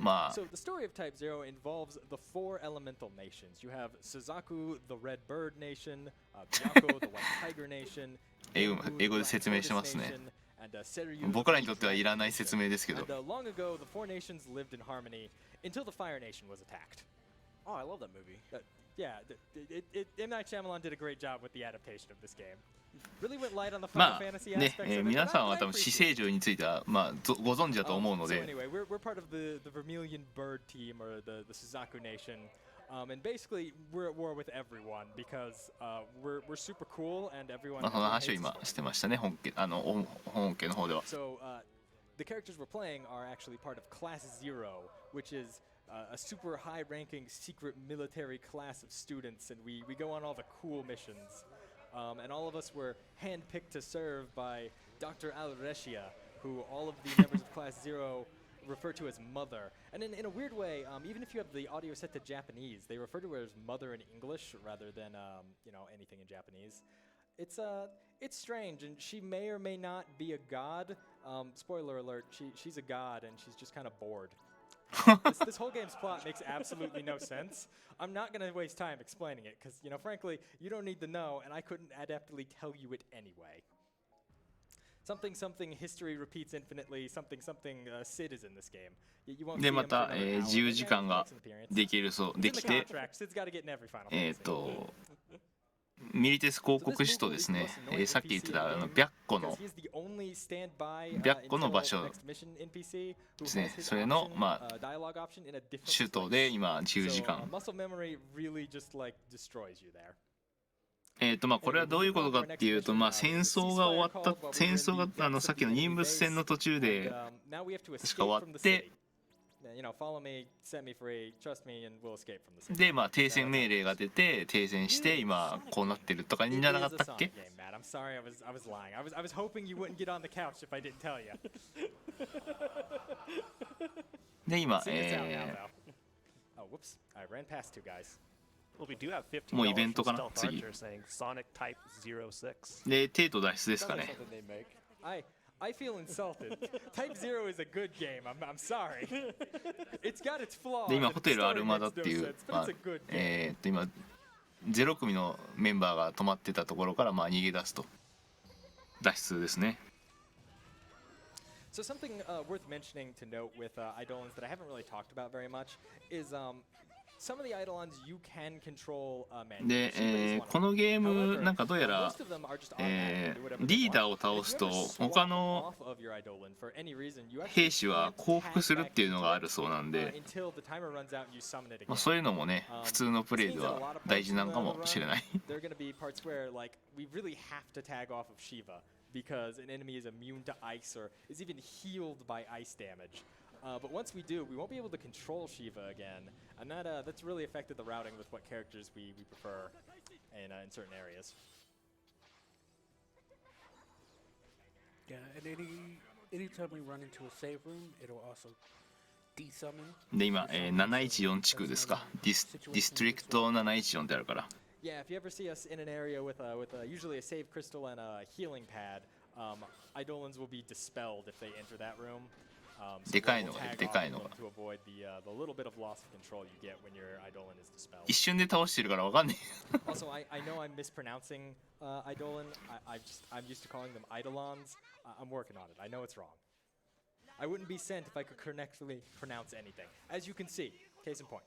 まあ So the story of Type 0 involves the 4 elemental nations. You have Suzaku, the Red Bird Nation, Byako, the White Tiger Nation, 英語 Gengu, 英語 the で Black 説明してま Tortoise すね。 Nation, and Seryu, 僕らに the とってはいらない Dragon 説 Nation. 明ですけど And long ago, the 4 nations lived in harmony until the Fire Nation was attacked. Oh, I love that movie. Yeah, M. Night Shyamalan did a great job with the adaptation of this game. Really went light on the ま Final あ Fantasy ね aspects of it, 皆 but さんは I 多分死 appreciate 生 it. 獣についてはまあご存知だと思うの So で anyway, we're part of the Vermilion Bird team or the Suzaku Nation, and basically we're at war with everyone because we're super cool and everyone. まあその everyone 話を hates 今 us. してましたね本家の方では。 So the characters we're playing are actually part of Class 0, which is a super high-ranking secret military class of students, and we go on all the cool missions. And all of us were handpicked to serve by Dr. Al-Reshia, who all of the members of Class 0 refer to as Mother. And in a weird way, even if you have the audio set to Japanese, they refer to her as Mother in English rather than anything in Japanese. It's strange, and she may or may not be a god. Spoiler alert: she's a god, and she's just kind of bored. This whole game's plot makes absolutely no sense. I'm not going to waste time explaining it because, frankly, you don't need to know, and I couldn't adeptly tell you it anyway. Something history repeats infinitely. Something Sid is in this game. You won't で see ま him for た another hour, 自由時 but 間 yeah, が he makes an appearance. できるそう It's で in the きて contract. Sid's got to get in every Final Fantasy. ミリテス広告使とですね、さっき言ってた白虎の場所ですね、それのまあ首都で今自由時間。まあこれはどういうことかっていうと、まあ戦争が終わった戦争がさっきの任物戦の途中でしか終わって。でまあ停戦命令が出て停戦して今こうなってるとかじゃなかったっけ？で今もうイベントかな次。でテイト脱出ですかね。I feel insulted. Type 0 is a good game. I'm sorry. It's got its flaws. で今ホテルアルマダっていう、今0組のメンバーが泊まってたところからまあ逃げ出すと脱出ですね。So something worth mentioning to note with Eidolons that I haven't really talked about very much is some of the Eidolons you can control manually. で、このゲームなんかどうやら、リーダーを倒すと他の兵士は降伏するっていうのがあるそうなんで、まあ、そういうのもね普通のプレイでは大事なのかもしれない。Because an enemy is immune to ice or is even healed by ice damage. But once we do, we won't be able to control Shiva again, and that's really affected the routing with what characters we prefer in certain areas. Yeah, and anytime we run into a save room, it'll also desummon. で今、714地区ですか。ディストリクト714ってあるから。Yeah, if you ever see us in an area with usually a save crystal and a healing pad, Eidolons will be dispelled if they enter that room. So でかいのがでかいのが。to avoid the little bit of loss of control you get when your Eidolon is dispelled. 一瞬で倒してるからわかんねえ。Also, I know I'm mispronouncing Eidolon. I'm used to calling them Eidolons. I'm working on it. I know it's wrong. I wouldn't be sent if I could correctly pronounce anything. As you can see, case in point.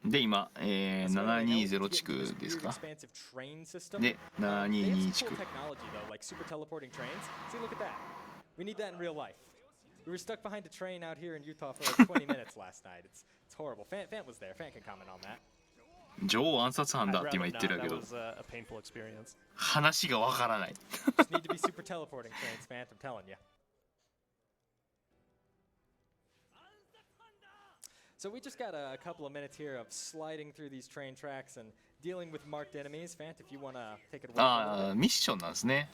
で今、720地区ですか。で722地区。We need that in real life. We were stuck behind a train out here in Utah for like 20 minutes last night. It's horrible. Fant was there. Fant can comment on that. 女王暗殺犯だって今言ってるけど、話がわからない。Just need to be super teleporting trains, Fant. I'm telling you. So we just got a couple of minutes here of sliding through these train tracks and dealing with marked enemies. Fant, if you want to take it away. ああ、ミッションなんですね。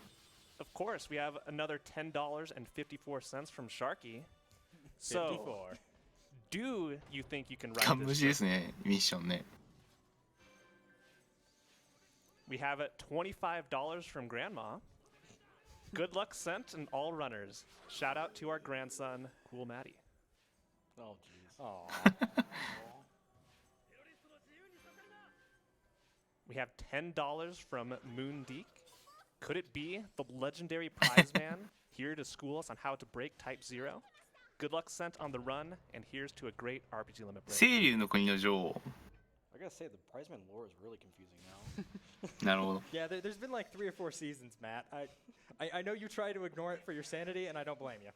Of course, we have another $10.54 from Sharky. So, do you think you can ガ ride ン無 this 視で ship? すね、ミッションね。We have it $25 from Grandma. Good luck sent and all runners. Shout out to our grandson, Cool Matty. Oh, jeez. Aw. We have $10 from Moondeek. Could it be the legendary prize man here to school us on how to break Type 0? Good luck sent on the run, and here's to a great RPG limit break. 清流の国の女王 I gotta say, the Prizeman lore is really confusing now. なるほど Yeah, there's been like 3 or 4 seasons, Matt. I know you try to ignore it for your sanity, and I don't blame you.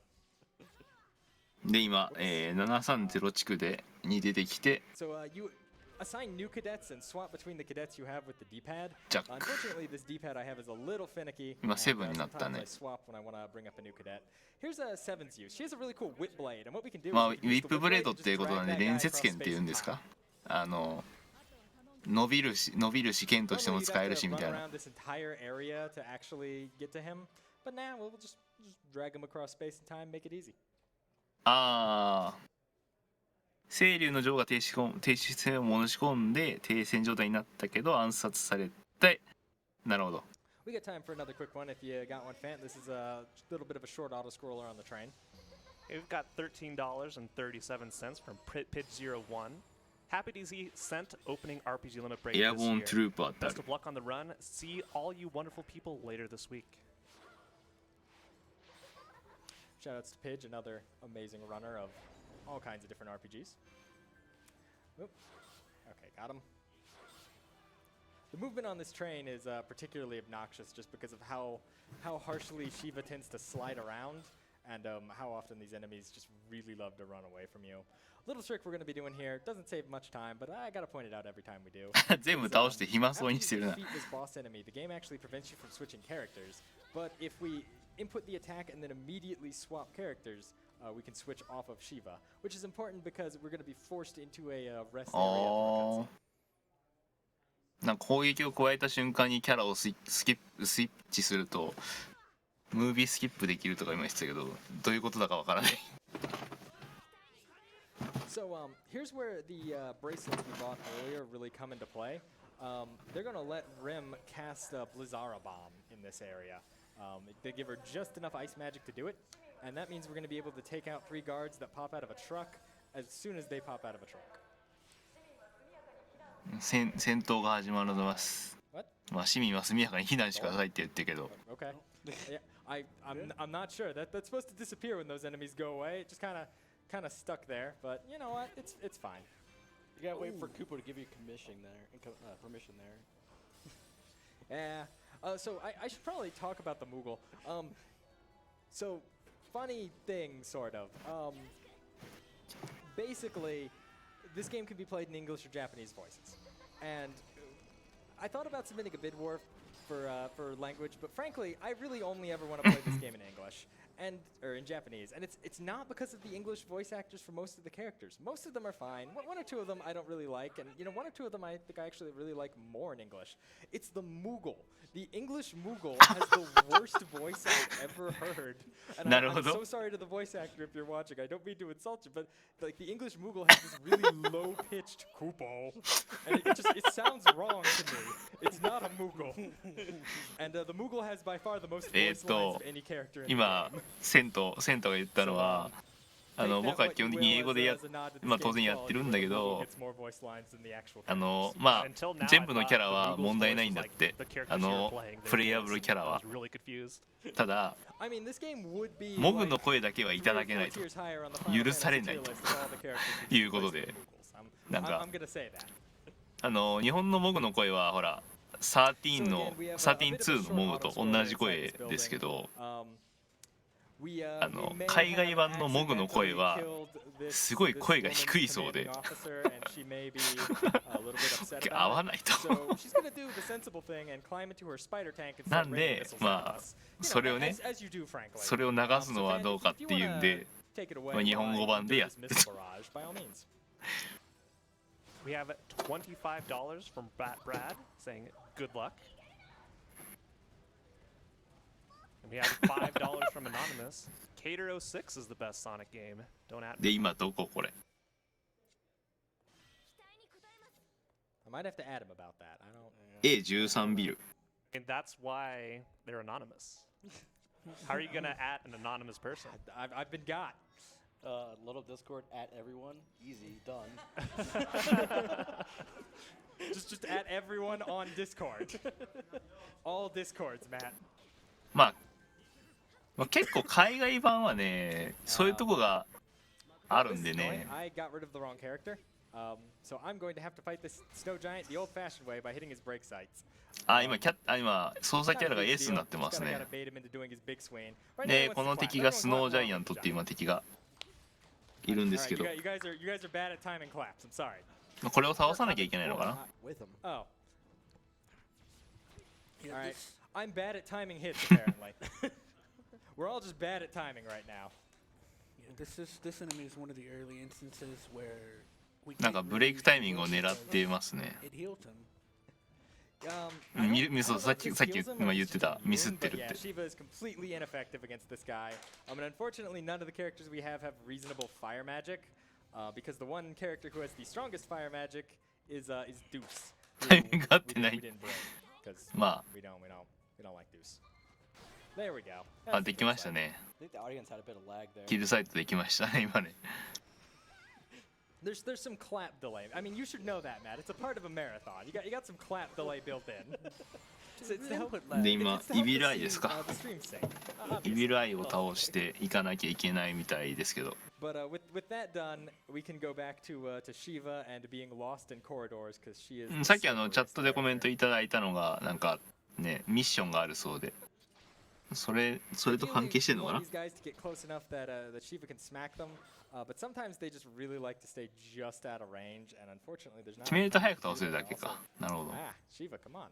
で今、730地区でに出てきて So you assign new cadets and swap between the cadets you have with the D-pad. Jack. Unfortunately, this D-pad I have is a little finicky. 今 and, 7になったね sometimes I swap when I want to bring up a new cadet. Here's a 7's use. She has a really cool whip blade, and what we can do まあウ is we can ィ use ッ the プ whip ブレー blade ド to っていう just ことなん drag で that guy 連接 across 剣ってい space うん and です time. か伸びるし剣としても Normally, you'd 使え have るし to み run たいな around this entire area to actually get to him, but now we'll just drag him across space and time, make it easy. ああ清流の女王が停止線を申し込んで停戦状態になったけど暗殺されてなるほど We got time for another quick one if you got one, Fant. This is a little bit of a short auto scroller on the train. We've got $13.37 from Pid01. Happy to see sent opening RPG limit break エア this ボーン year. トゥルーパーってあ Best る of luck on the run. See all you wonderful people later this week. Shoutouts to Pidge, another amazing runner of all kinds of different RPGs. Oop. Okay, got him. The movement on this train is particularly obnoxious just because of how harshly Shiva tends to slide around and how often these enemies just really love to run away from you. Little trick we're going to be doing here doesn't save much time, but I got to point it out every time we do. 全部倒して暇そうにしてるな After you defeat this boss enemy, the game actually prevents you from switching characters. But if we input the attack and then immediately swap characters, we can switch off of Shiva, which is important because we're going to be forced into a rest あ area for a ー cutscene. なんか攻撃を加えた瞬間にキャラをスイッチするとムービースキップできるとか言いましたけどどういうことだかわからない So here's where the bracelets we bought earlier really come into play. They're going to let Rim cast a Blizzara Bomb in this area. They give her just enough ice magic to do it, and that means we're going to be able to take out 3 guards that pop out of a truck as soon as they pop out of a truck. 戦闘が始まるのます。 What? まあ市民は速やかに避難してくださいって言ってるけど Okay. Yeah, I'm not sure. That's supposed to disappear when those enemies go away. It just kind of stuck there, but you know what? It's fine. You gotta wait for Koopa to give you permission there. Yeah. So I should probably talk about the Moogle. So funny thing, sort of. Basically, this game can be played in English or Japanese voices, and I thought about submitting a bid war for language, but frankly, I really only ever want to play this game in English or in Japanese, and it's not because of the English voice actors for most of the characters. Most of them are fine. One or two of them I don't really like, and you know, 1 or 2 of them I think I actually really like more in English. It's the Moogle. The English Moogle has the worst voice I've ever heard. And I'm so sorry to the voice actor if you're watching. I don't mean to insult you, but like the English Moogle has this really low-pitched Koopo, and it sounds wrong to me. It's not a Moogle. And the Moogle has by far the most voice lines of any character in the 今 game. セントが言ったのは僕は基本的に英語でまあ当然やってるんだけどまあ全部のキャラは問題ないんだってプレイヤブルキャラはただモグの声だけはいただけないと許されないということでなんか日本のモグの声はほら13の13-2のモグと同じ声ですけど海外版のモグの声はすごい声が低いそうで合わないとなんでまあそれをねそれを流すのはどうかっていうんで、まあ、日本語版でやってたWe have $25 from Brad saying good luck. And we have $5 from Anonymous. Cater 06 is the best Sonic game. Don't at me. で今どここれ I might have to add him about that. I don't. A13 ビル And that's why they're anonymous. How are you gonna at an anonymous person? I've been got. Little Discord at everyone. Easy, done. just at everyone on Discord. All Discords, Matt. まあ結構海外版はねそういうとこがあるんでね。 I got rid of the wrong character. So I'm going to have to fight this snow giant the old-fashioned way by hitting his break sights. 今操作キャラがエースになってますね。でこの敵がスノージャイアントっていう敵がいるんですけど、 You guys are bad at timing claps. I'm sorry. これを倒さなきゃいけないのかな。 Oh. All right. I'm bad at timing hits apparently. We're all just bad at timing right now. Yeah, this enemy is one of the early instances where we なんかブレイクタイミングを狙ってますね。 it healed him. さっき今言ってたミスってるって。 Shiva is completely ineffective against this guy. And unfortunately, none of the characters we have reasonable fire magic, because the one character who has the strongest fire magic is Deuce. タイミング合ってない。 まあ we don't like Deuce. There we go. あできましたね。 I think the audience had a bit of lag there. キルサイトできましたね今ね。 There's some clap delay. I mean, you should know that, Matt. It's a part of a marathon. You got some clap delay built in. It's to help it. で今イビルアイですか。 The stream sync. イビルアイを倒していかなきゃいけないみたいですけど。 But with that done, we can go back to Shiva and being lost in corridors because she is. さっきチャットでコメントいただいたのがなんかねミッションがあるそうで。 それと関係してんのかな。 But sometimes they just really like to stay just out of range, and unfortunately, there's not. 決めると早く倒せるだけか。なるほど。 Shiva, come on.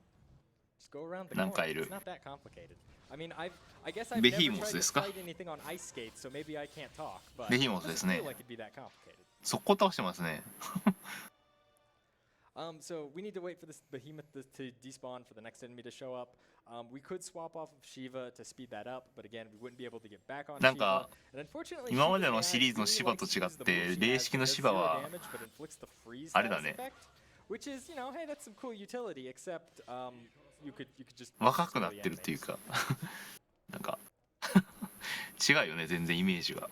Just go around the なんかい corner. る。 It's not that complicated. I mean, I guess I've ベ never ヒーモ tried スです to か。 fight anything on ice skates, so maybe I can't talk. But ベヒーモスですね。 I feel like it'd be that complicated. 速攻倒してますね。 So we need to wait for this behemoth to despawn for the next enemy to show up. We could swap off of Shiva to speed that up, but again, we wouldn't be able to get back on なん Shiva. か And unfortunately, 今までのシリーズのシバと違って霊式のシバはあれだね。 Which is, you know, hey, that's some cool utility, except you could just 若くなってるっていうかなんか違うよね全然イメージが。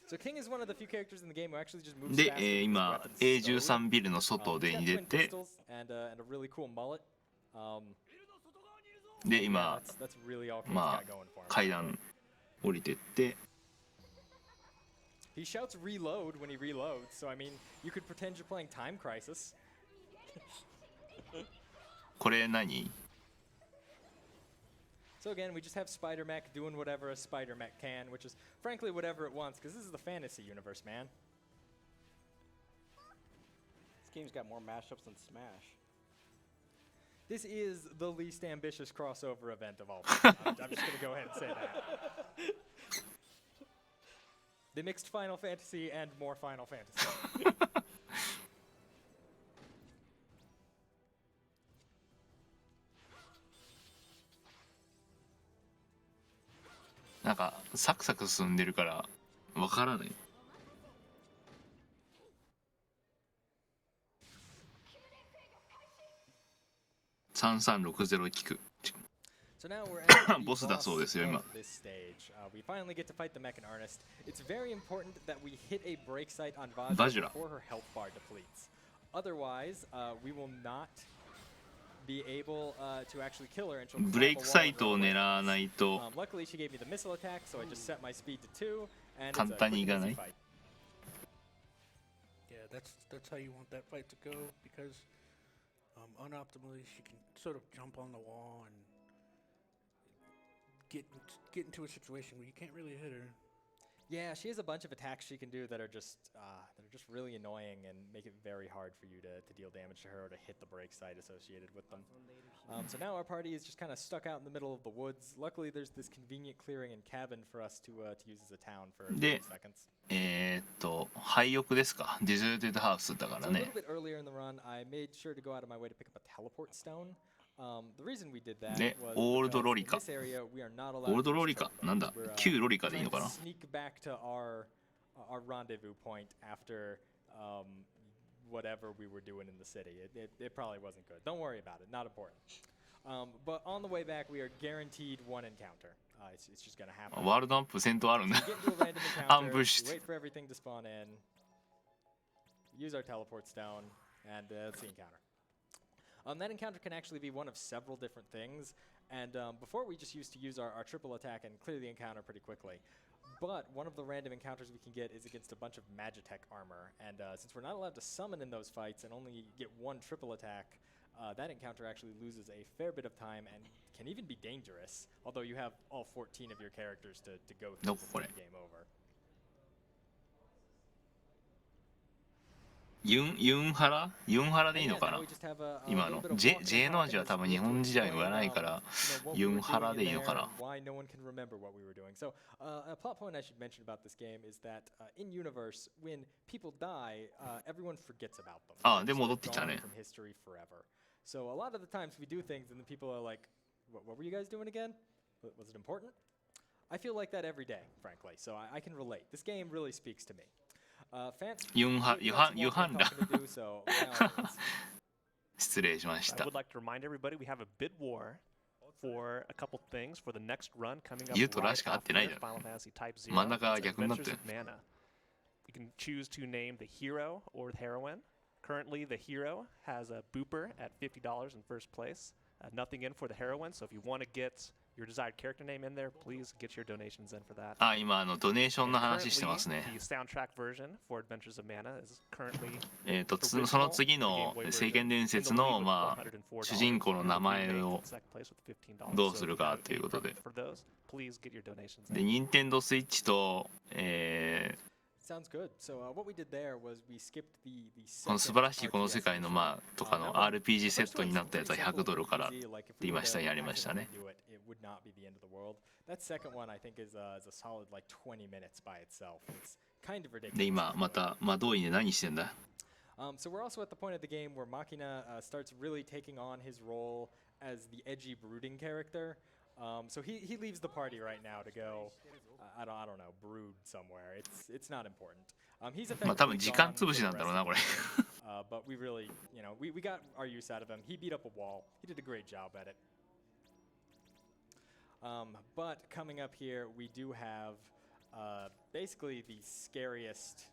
So King is one of the few characters in the game who actually just moves で fast with his 今 weapons A13 ビルの外 slowly. で He's に got 出 twin て pistols and a really cool mullet. で今 That's really all King's ま got going あ for him. 階段降りてって He shouts reload when he reloads, so I mean, you could pretend you're playing Time Crisis. これ何 So again, we just have Spider-Mech doing whatever a Spider-Mech can, which is frankly whatever it wants, because this is the fantasy universe, man. This game's got more mashups than Smash. This is the least ambitious crossover event of all time. I'm just going to go ahead and say that. They mixed Final Fantasy and more Final Fantasy. なんかサクサク進んでるからわからない。3360聞く。 So now we're at the ボスだそうですよ今。 of this stage. We finally get to fight the mech in earnest. It's very important that we hit a break sight on Vajra before her health bar depletes. Otherwise, we will not be able to actually kill her. And she'll ブレイクサイトを狙わないと luckily, she gave me the missile attack, so I just set my speed to 2, and 簡単にいかない。 it's a quick and easy fight. Yeah, that's how you want that fight to go because unoptimally she can sort of jump on the wall and get into a situation where you can't really hit her. Yeah, she has a bunch of attacks she can do that are just really annoying and make it very hard for you to deal damage to her or to hit the break site associated with them. So now our party is just kind of stuck out in the middle of the woods. Luckily, there's this convenient clearing and cabin for us to use as a town for で 30 seconds. 廃屋ですか。デザーテッドハウスだか So ら a ね little。bit earlier in the run, I made sure to go out of my way to pick up a teleport stone. The reason we did that で was オールドロリ because カ in this area we are not オ allowed ールド to ロ use リカ teleports. なんだ We're, 旧ロリカでいい trying のか to な。 sneak back to our rendezvous point after whatever we were doing in the city. It probably wasn't good. Don't worry about it. Not important. But on the way back, we are guaranteed one encounter. It's just gonna happen. ワールドアップ戦闘あるんだ You get into a random encounter, Ambushed. we wait for everything to spawn in, use our teleport stone, and that's the encounter. That encounter can actually be one of several different things, and before we just used to use our triple attack and clear the encounter pretty quickly. But one of the random encounters we can get is against a bunch of Magitech armor, and since we're not allowed to summon in those fights and only get one triple attack, that encounter actually loses a fair bit of time and can even be dangerous, although you have all 14 of your characters to go through before the game over. ユンハラでいいのかな今の J の味は多分日本時代のがないからユンハラでいいのかな Why no one can remember what we were doing. So a plot point I should mention about this game is that in universe, when people die, everyone forgets about them. あで戻ってきたね From history forever. So a lot of the times we do things and the people are like, what were you guys doing again? Was it important? I feel like that every day, frankly. So I can relate. This game really speaks to me. ユンハラ失礼しました I would like to remind everybody we have a bid war for a couple things for the next run coming up. ユトラしか合ってないじゃん Final Fantasy Type 0. 真ん中が逆になってる Mana. You can choose to name the hero or the heroine. Currently, the hero has a booper at $50 in first place. Nothing in for the heroine, so if you want to get your desired character name in there, please get your donations in for that. あ今ドネーションの話してますね The soundtrack version for Adventures of Mana is currently その次の聖剣伝説のまあ主人公の名前をどうするかということでで任天堂スイッチとSounds good. So what we did there was we skipped the この素晴らしいこの世界のまあとかの RPG セットになったやつは$100からって今下にありましたね would not be the end of the world. That second one I think is a solid like 20 minutes by itself. It's kind of ridiculous. で今またまあどういね何してんだ So we're also at the point of the game where Machina starts really taking on his role as the edgy brooding character. So he leaves the party right now to go I don't know brood somewhere. It's not important. He's まあ多分時間潰しなんだろうなこれ but we really, you know, we got our use out of him. He beat up a wall. He did a great job at it. But coming up here, we do have basically the scariest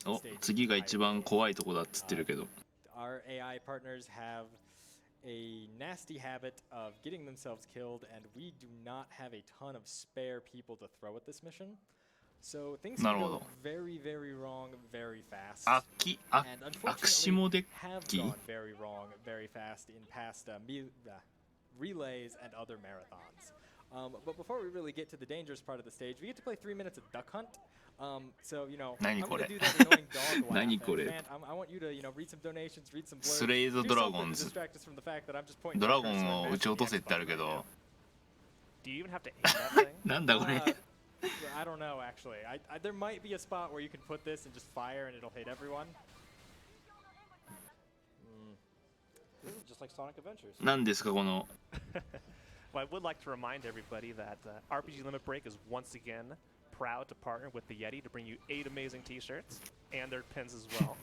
お次が一番怖いとこだっつってるけど Our AI partners have a nasty habit of getting themselves killed, and we do not have a ton of spare people to throw at this mission. So things can go very, very wrong very fast. And unfortunately, have gone very wrong very fast in past relays and other marathons. But before we really get to the dangerous part of the stage, we get to play 3 minutes of Duck Hunt. So, you know, I'm going to do that annoying dog laugh. Man, I want you to, you know, read some donations, read some blurbs. スレイドドラゴン Do ズ something to distract us from the fact that I'm just pointing ド to ラ the ゴ cursor ンを and 撃ち落とせってあるけど Do you even have to aim that thing? なんだこれ I don't know, actually. There might be a spot where you can put this and just fire and it'll hit everyone. This is just like Sonic Adventures. 何ですかこの Well, I would like to remind everybody that RPG Limit Break is once again proud to partner with the Yeti to bring you 8 amazing t-shirts and their pins as well.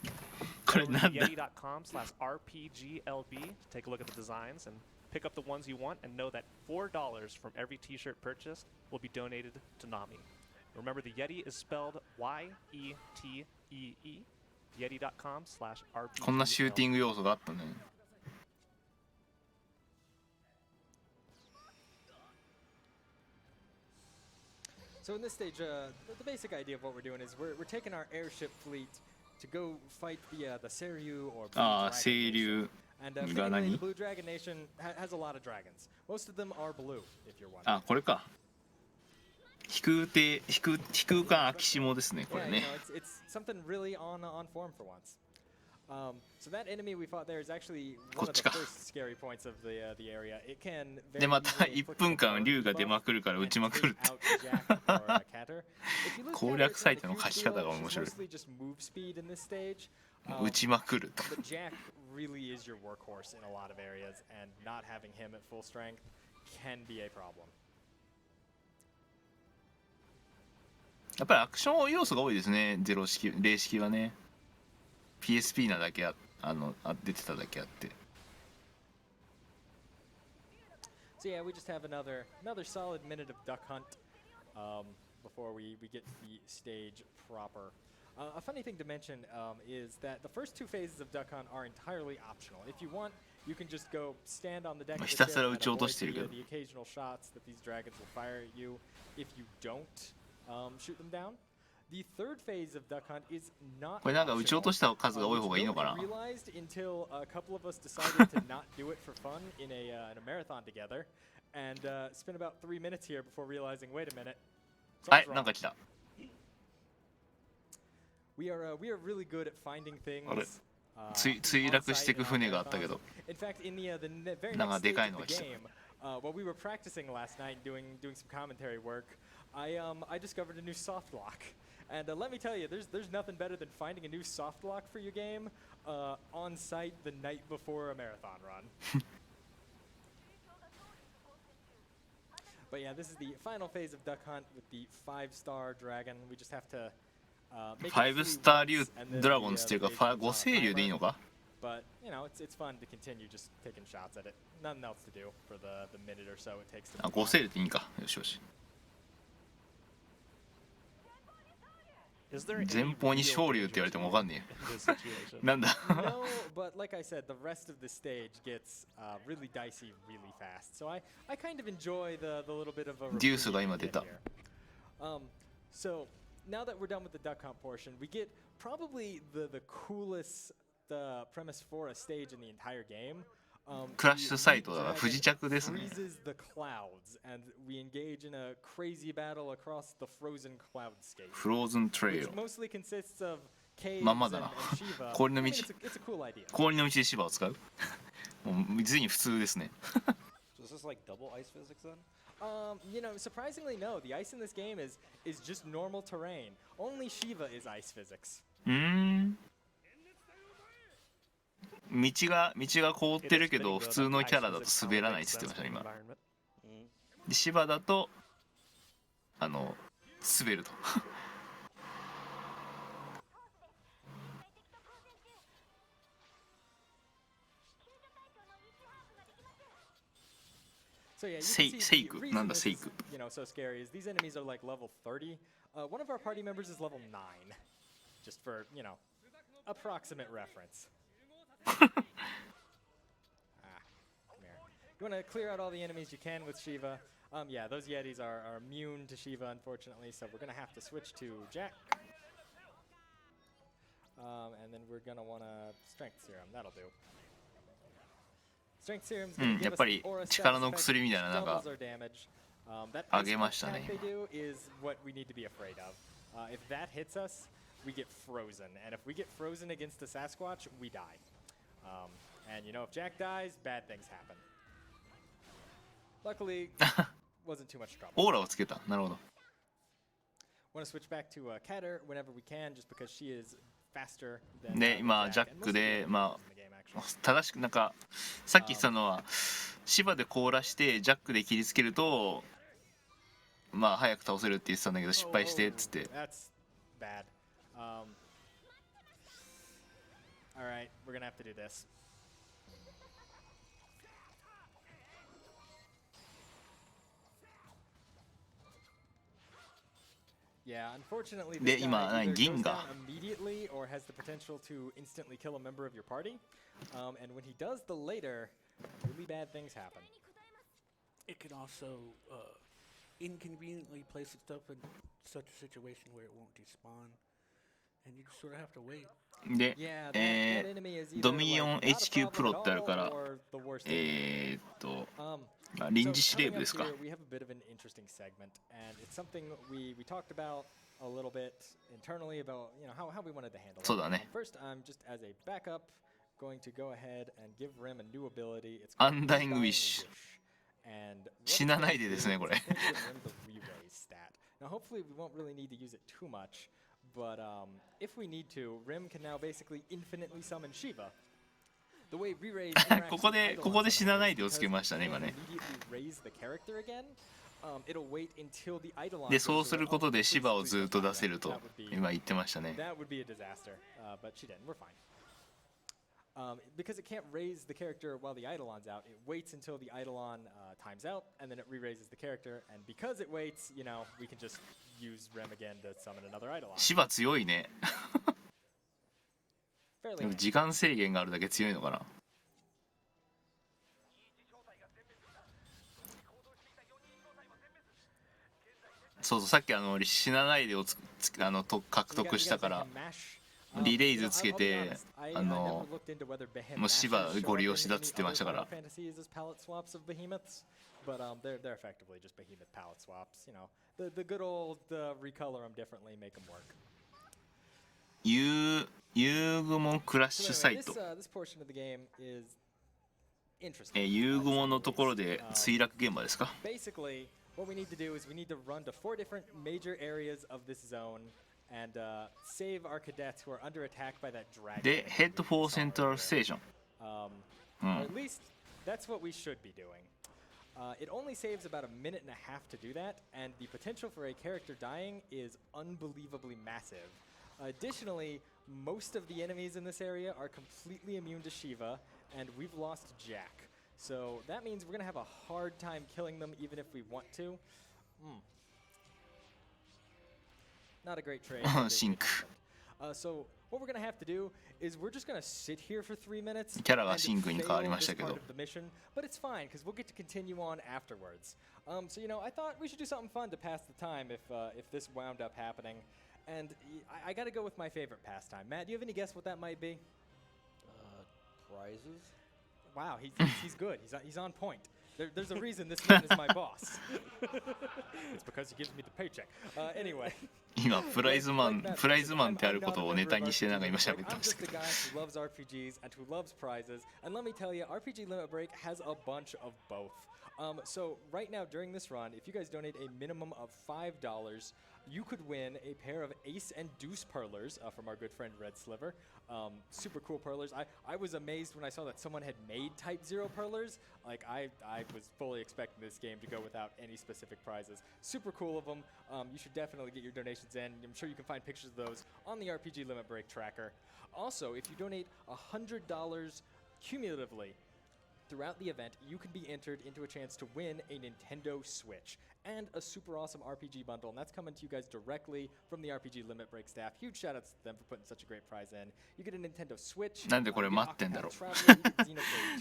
これなんだ Yeti.com/RPGLB to take a look at the designs and pick up the ones you want and know that $4 from every t-shirt purchased will be donated to Nami. Remember, the Yeti is spelled Y-E-T-E-E. Yeti.com/RPGLB. こんなシューティング要素があったね So in this stage, the basic idea of what we're doing is we're taking our airship fleet to go fight the Seiryu or Blue ああ Dragon 清流 And が fittingly, 何 the Blue Dragon Nation has a lot of dragons. Most of them are blue, if you're wondering. あこれか飛空艦秋下ですねこれ Yeah, ね you know, it's something really on form for once. So that enemy we fought there is actually one of the first scary points of the area. It can でまた1分間竜が出まくるから撃ちまくるって攻略サイトの書き方が面白い撃ちまくると But Jack really is your workhorse in a lot of areas, and not having him at full strength can be a problem. やっぱりアクション要素が多いですね零式はね PSP なだけ出てただけあって So yeah, we just have another solid minute of Duck Hunt before we get to the stage proper. A funny thing to mention is that the first 2 phases of Duck Hunt are entirely optional. If you want, you can just go stand on the deck of the ship and avoid the occasional shots that these dragons will fire at you if you don't shoot them down. The third phase of Duck Hunt is not これなんか撃ち落とした数が多い方がいいのかな。 realized until a couple of us decided to not do it for fun in a marathon together and spent about 3 minutes here before realizing, wait a minute. はい、なんか来た。 We are really good at finding things. 墜落していく船があったけど。 In fact, in the very なんか next で stage かいの of が the 来た。 game, while we were practicing last night, doing some commentary work, I discovered a new soft lock. And let me tell you, there's nothing better than finding a new soft lock for your game on site the night before a marathon run. But yeah, this is the final phase of Duck Hunt with the 5-star dragon. We just have to make it 5スター竜ドラゴンっていうか5星竜でいいのか。 But you know, it's fun to continue just taking shots at it. Nothing else to do for the minute or so it takes to. あ、5星竜っていいんか。よしよし。 前方に昇竜って言われてもわかんねえ。なんだ。 No, but like I said, the rest of the stage gets really dicey really fast. So I kind of enjoy the little bit of a デュースが今出た。 So now that we're done with the Duck Hunt portion, we get probably the coolest premise for a stage in the entire game. クラッシュサイトだから不時着ですね。 freezes the clouds and we engage in a crazy battle across the frozen cloudscape. フローズントレイル。 Which mostly consists of caves まんまだな。 and Shiva. 氷の道。 It's a cool idea. 氷の道で芝を使う。もう実に普通ですね。 So is this like double ice physics then? You know, surprisingly, no. The ice in this game is just normal terrain. Only Shiva is ice physics. 道が凍ってるけど普通のキャラだと滑らないっつってました今。で芝だと滑ると。So yeah, セイクなんだセイク。 You know, so scary is these enemies are like level 30. One of our party members is level 9. Just for, you know, approximate reference. Come here. You want to clear out all the enemies you can with Shiva. Yeah, those Yetis are immune to Shiva, unfortunately, so we're going to have to switch to Jack. And then we're going to want to Strength Serum. That'll do. Strength Serum's going to give us an aura status effect, doubles our damage. That ice attack they do is what we need to be afraid of. If that hits us, we get frozen. And if we get frozen against the Sasquatch, we die. And you know, if Jack dies, bad things happen. Luckily, wasn't too much trouble. オーラをつけた。なるほど。 Want to switch back to Kater whenever we can, just because she is faster than. で今ジャックで正しくなんかさっき言ったのは芝で凍らしてジャックで切りつけると早く倒せるって言ってたんだけど失敗してっつって。 That's bad. All right, we're gonna have to do this. Yeah, unfortunately, this guy either goes down immediately or has the potential to instantly kill a member of your party. And when he does the later, really bad things happen. It can also inconveniently place itself in such a situation where it won't despawn, and you just sort of have to wait. で、ドミニオン HQ プロってあるから臨時司令部ですか。 We have a bit of an interesting segment, and it's something we talked about a little bit internally about how we wanted to handle it. そうだね。 First, I'm just as a backup going to go ahead and give Rim a new ability. It's Undying Wish. 死なないでですねこれ。 Now, hopefully, we won't really need to use it too much. But if we need to, Rim can now basically infinitely summon Shiva. The way re-raise ここで死なないでをつけましたね今ね。でそうすることでシバをずっと出せると今言ってましたね。Because it can't raise the character while the Eidolon's out, it waits until the Eidolon times out, and then it re-raises the character. And because it waits, you know, we can just use Rem again to summon another Eidolon. シバ強いね。 Fairly でも handy. 時間制限があるだけ強いのかな。そうそう、さっき死なないでをと獲得したから、リレイズつけてもうシバゴリ押しだっつってましたから。 But they're effectively just behemoth palette swaps. You know, the good old recolor them differently, make them work. 遊具門クラッシュサイト。 This portion of the game is interesting. 遊具門のところで墜落現場ですか。 Basically, what we need to do is we need to run to 4 different major areas of this zone and save our cadets who are under attack by that dragon. で、Head for Central Station。 Or at least that's what we should be doing. It only saves about a minute and a half to do that, and the potential for a character dying is unbelievably massive. Additionally, most of the enemies in this area are completely immune to Shiva, and we've lost Jack. So that means we're going to have a hard time killing them even if we want to. Not a great trade. Sync. So what we're going to have to do is we're just going to sit here for 3 minutes キャラがシンクに変わりましたけど。 part of the mission, but it's fine because we'll get to continue on afterwards. So you know, I thought we should do something fun to pass the time if this wound up happening. And I got to go with my favorite pastime. Matt, do you have any guess what that might be? Prizes? Wow, he's good. He's on point. There's a reason this man is my boss. It's because he gives me the paycheck. Anyway. 今プライズマンってあることをネタにしてなんか今喋ってましたけど。 I'm just the guy who loves RPGs and who loves prizes. And let me tell you, RPG Limit Break has a bunch of both. So right now during this run, if you guys donate a minimum of $5, you could win a pair of Ace and Deuce Perlers from our good friend Red Sliver. Super cool Perlers. I was amazed when I saw that someone had made Type 0 Perlers. Like, I was fully expecting this game to go without any specific prizes. Super cool of them. You should definitely get your donations in. I'm sure you can find pictures of those on the RPG Limit Break tracker. Also, if you donate $100 cumulatively throughout the event, you can be entered into a chance to win a Nintendo Switch and a super awesome RPG bundle, and that's coming to you guys directly from the RPG Limit Break staff. Huge shout outs to them for putting such a great prize in. You get a Nintendo Switch. なんでこれ待ってんだろう。 You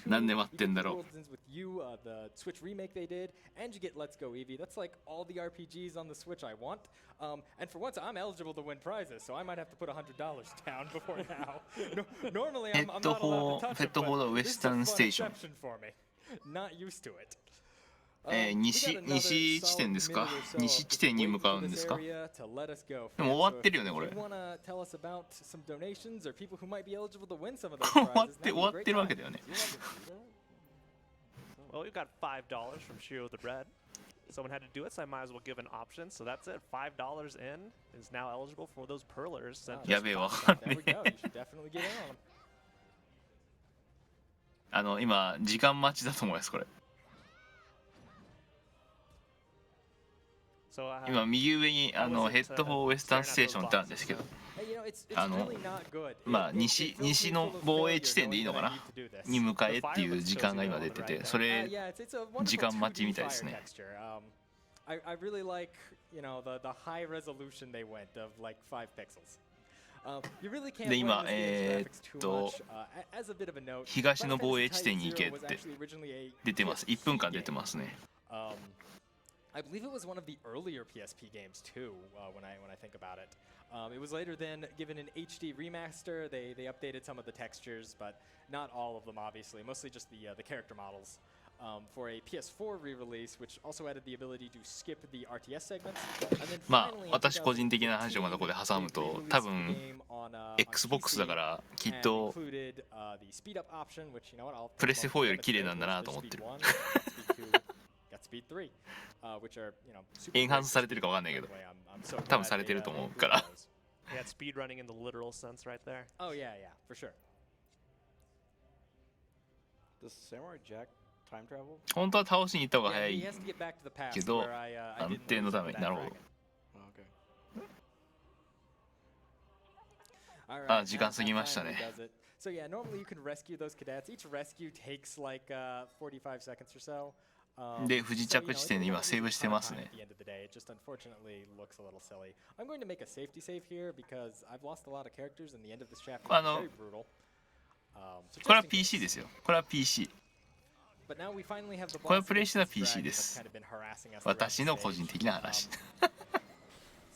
なんで待ってんだろう。 Worlds Ends with You, the Switch remake they did, and you get Let's Go Eevee. That's like all the RPGs on the Switch I want. And for once, I'm eligible to win prizes, so I might have to put $100 down before now. Normally, I'm not allowed to touch it, but this is a fun exception for me. Not used to it. 西地点ですか。西地点に向かうんですか。でも終わってるよねこれ。終わってるわけだよね。 Well, we've got $5 from Shiro the Red. Someone had to do it, so I might as well give an option. So that's it. $5 in is now eligible for those Perlers. やべえわかんねえ。今時間待ちだと思いますこれ。 今右上にヘッドフォーウェスタンステーションってあるんですけど、まあ西の防衛地点でいいのかなに向かえっていう時間が今出てて、それ時間待ちみたいですね。 I really like, you know, the high resolution they went of like 5 pixels. You really can't で今 as a bit of a note, 東の防衛地点に行けって出てます。1分間出てますね。 I believe it was one of the earlier PSP games too. When I think about it, it was later then given an HD remaster. They updated some of the textures, but not all of them, obviously. Mostly just the character models. For a PS4 re-release, which also added the ability to skip the RTS segments. まあ私個人的な話をまだここで挟むと、多分 Xbox だからきっとプレステ4より綺麗なんだなと思ってる。エンハンスされてるかわかんないけど、多分されてると思うから。Yeah, speed running in the literal sense right there. Oh yeah, for sure. Does Samurai Jack time travel? 本当は倒しに行った方が早い He has to get back to the past けど、 where I 安 didn't 定の lose ため that になるほ dragon. ど。 Oh, okay. あ、時間過ぎましたね。So yeah, normally you can rescue those cadets. Each rescue takes like 45 seconds or so. で不時着地点で今セーブしてますね。 At the end of the day, it just unfortunately looks a little silly. I'm going to make a safety save here because I've lost a lot of characters and the end of this chapter is very brutal. これは PC ですよ。これは PC。 But now we finally have the これは boss プレイしてた against this PC dragon で that's す。 kind of been harassing us throughout 私 the の個人 stage. 的な話。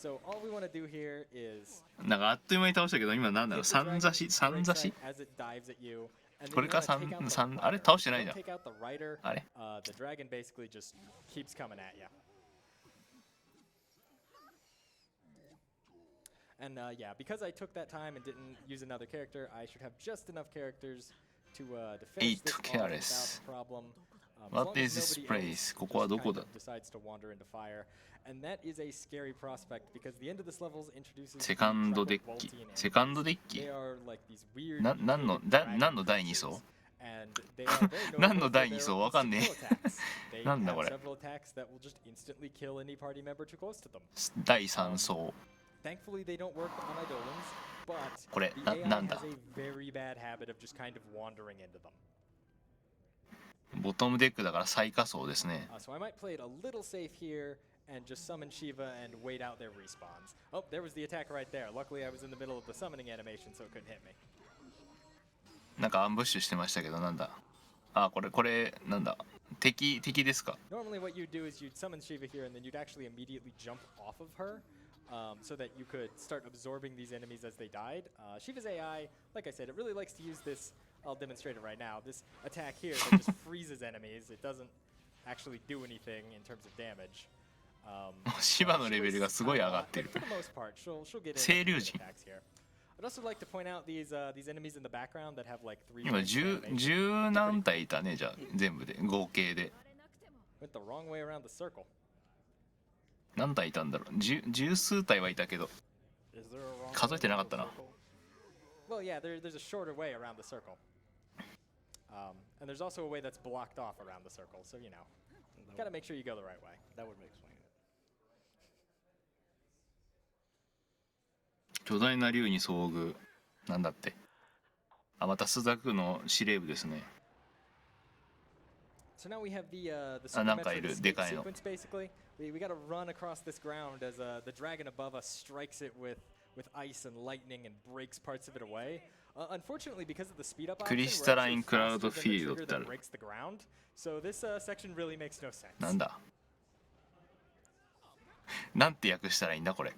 So all we want to do here is なんかあっという間に倒したけど今なんだろう、三差し三差し。 as it dives at you. And then これ you か wanna take out the 三 rider. あれ倒してない Don't じゃん。 take out the rider. あれ The dragon basically just keeps coming at you. And yeah, because I took that time and didn't use another character, I should have just enough characters to finish Eight this all careless. without problem. What is this place? ここはどこだ? Decides to wander into fire, and that is a scary prospect because the end of this level introduces セカンドデッキ。セカンドデッキ They are like these weird 何の第2層 and they are very 何の notable 第 for 2 their 層わかんね physical attacks. They なんだ have これ several attacks that will just instantly kill any party member too close to them. 第3層 Thankfully, they don't work on Eidolons, but これ the AI なんだ has a very bad habit of just kind of wandering into them. ボトムデックだから最下層ですね。 So I might play it a little safe here and just summon Shiva and wait out their respawns. Oh, there was the attack right there. Luckily, I was in the middle of the summoning animation, so it couldn't hit me. なんかアンブッシュしてましたけどなんだ。あ、これなんだ。敵ですか。 Normally, what you'd do is you'd summon Shiva here, and then you'd actually immediately jump off of her. So that you could start absorbing these enemies as they died. Shiva's AI, like I said, it really likes to use this. I'll demonstrate it right now. This attack here that just freezes enemies. It doesn't actually do anything in terms of damage. シバのレベルがすごい上がってる。 For the most part, she'll get 清流人。 attacks here. I'd also like to point out these enemies in the background that have like 3. 今10何体いたねじゃあ全部で合計で。 Went the wrong way around the circle. 何体いたんだろう。十数体はいたけど数えてなかったな。 Well, yeah, there's a shorter way around the circle. And there's also a way that's blocked off around the circle, so you know, gotta make sure you go the right way. That would make swing it. 巨大な竜に遭遇。なんだって。あ、またスザクの司令部ですね。 So now we have the あ、なんかいる。 supermetric でかいの。 sequence basically. We gotta run across this ground as the dragon above us strikes it with ice and lightning and breaks parts of it away. Unfortunately, because of the speed up option, クリスタラインクラウド we're フ actually ィールド faster っ than てあ the る。 trigger that breaks the ground. So this section really makes no sense. なんだ。なんて訳したらいいんだこれ。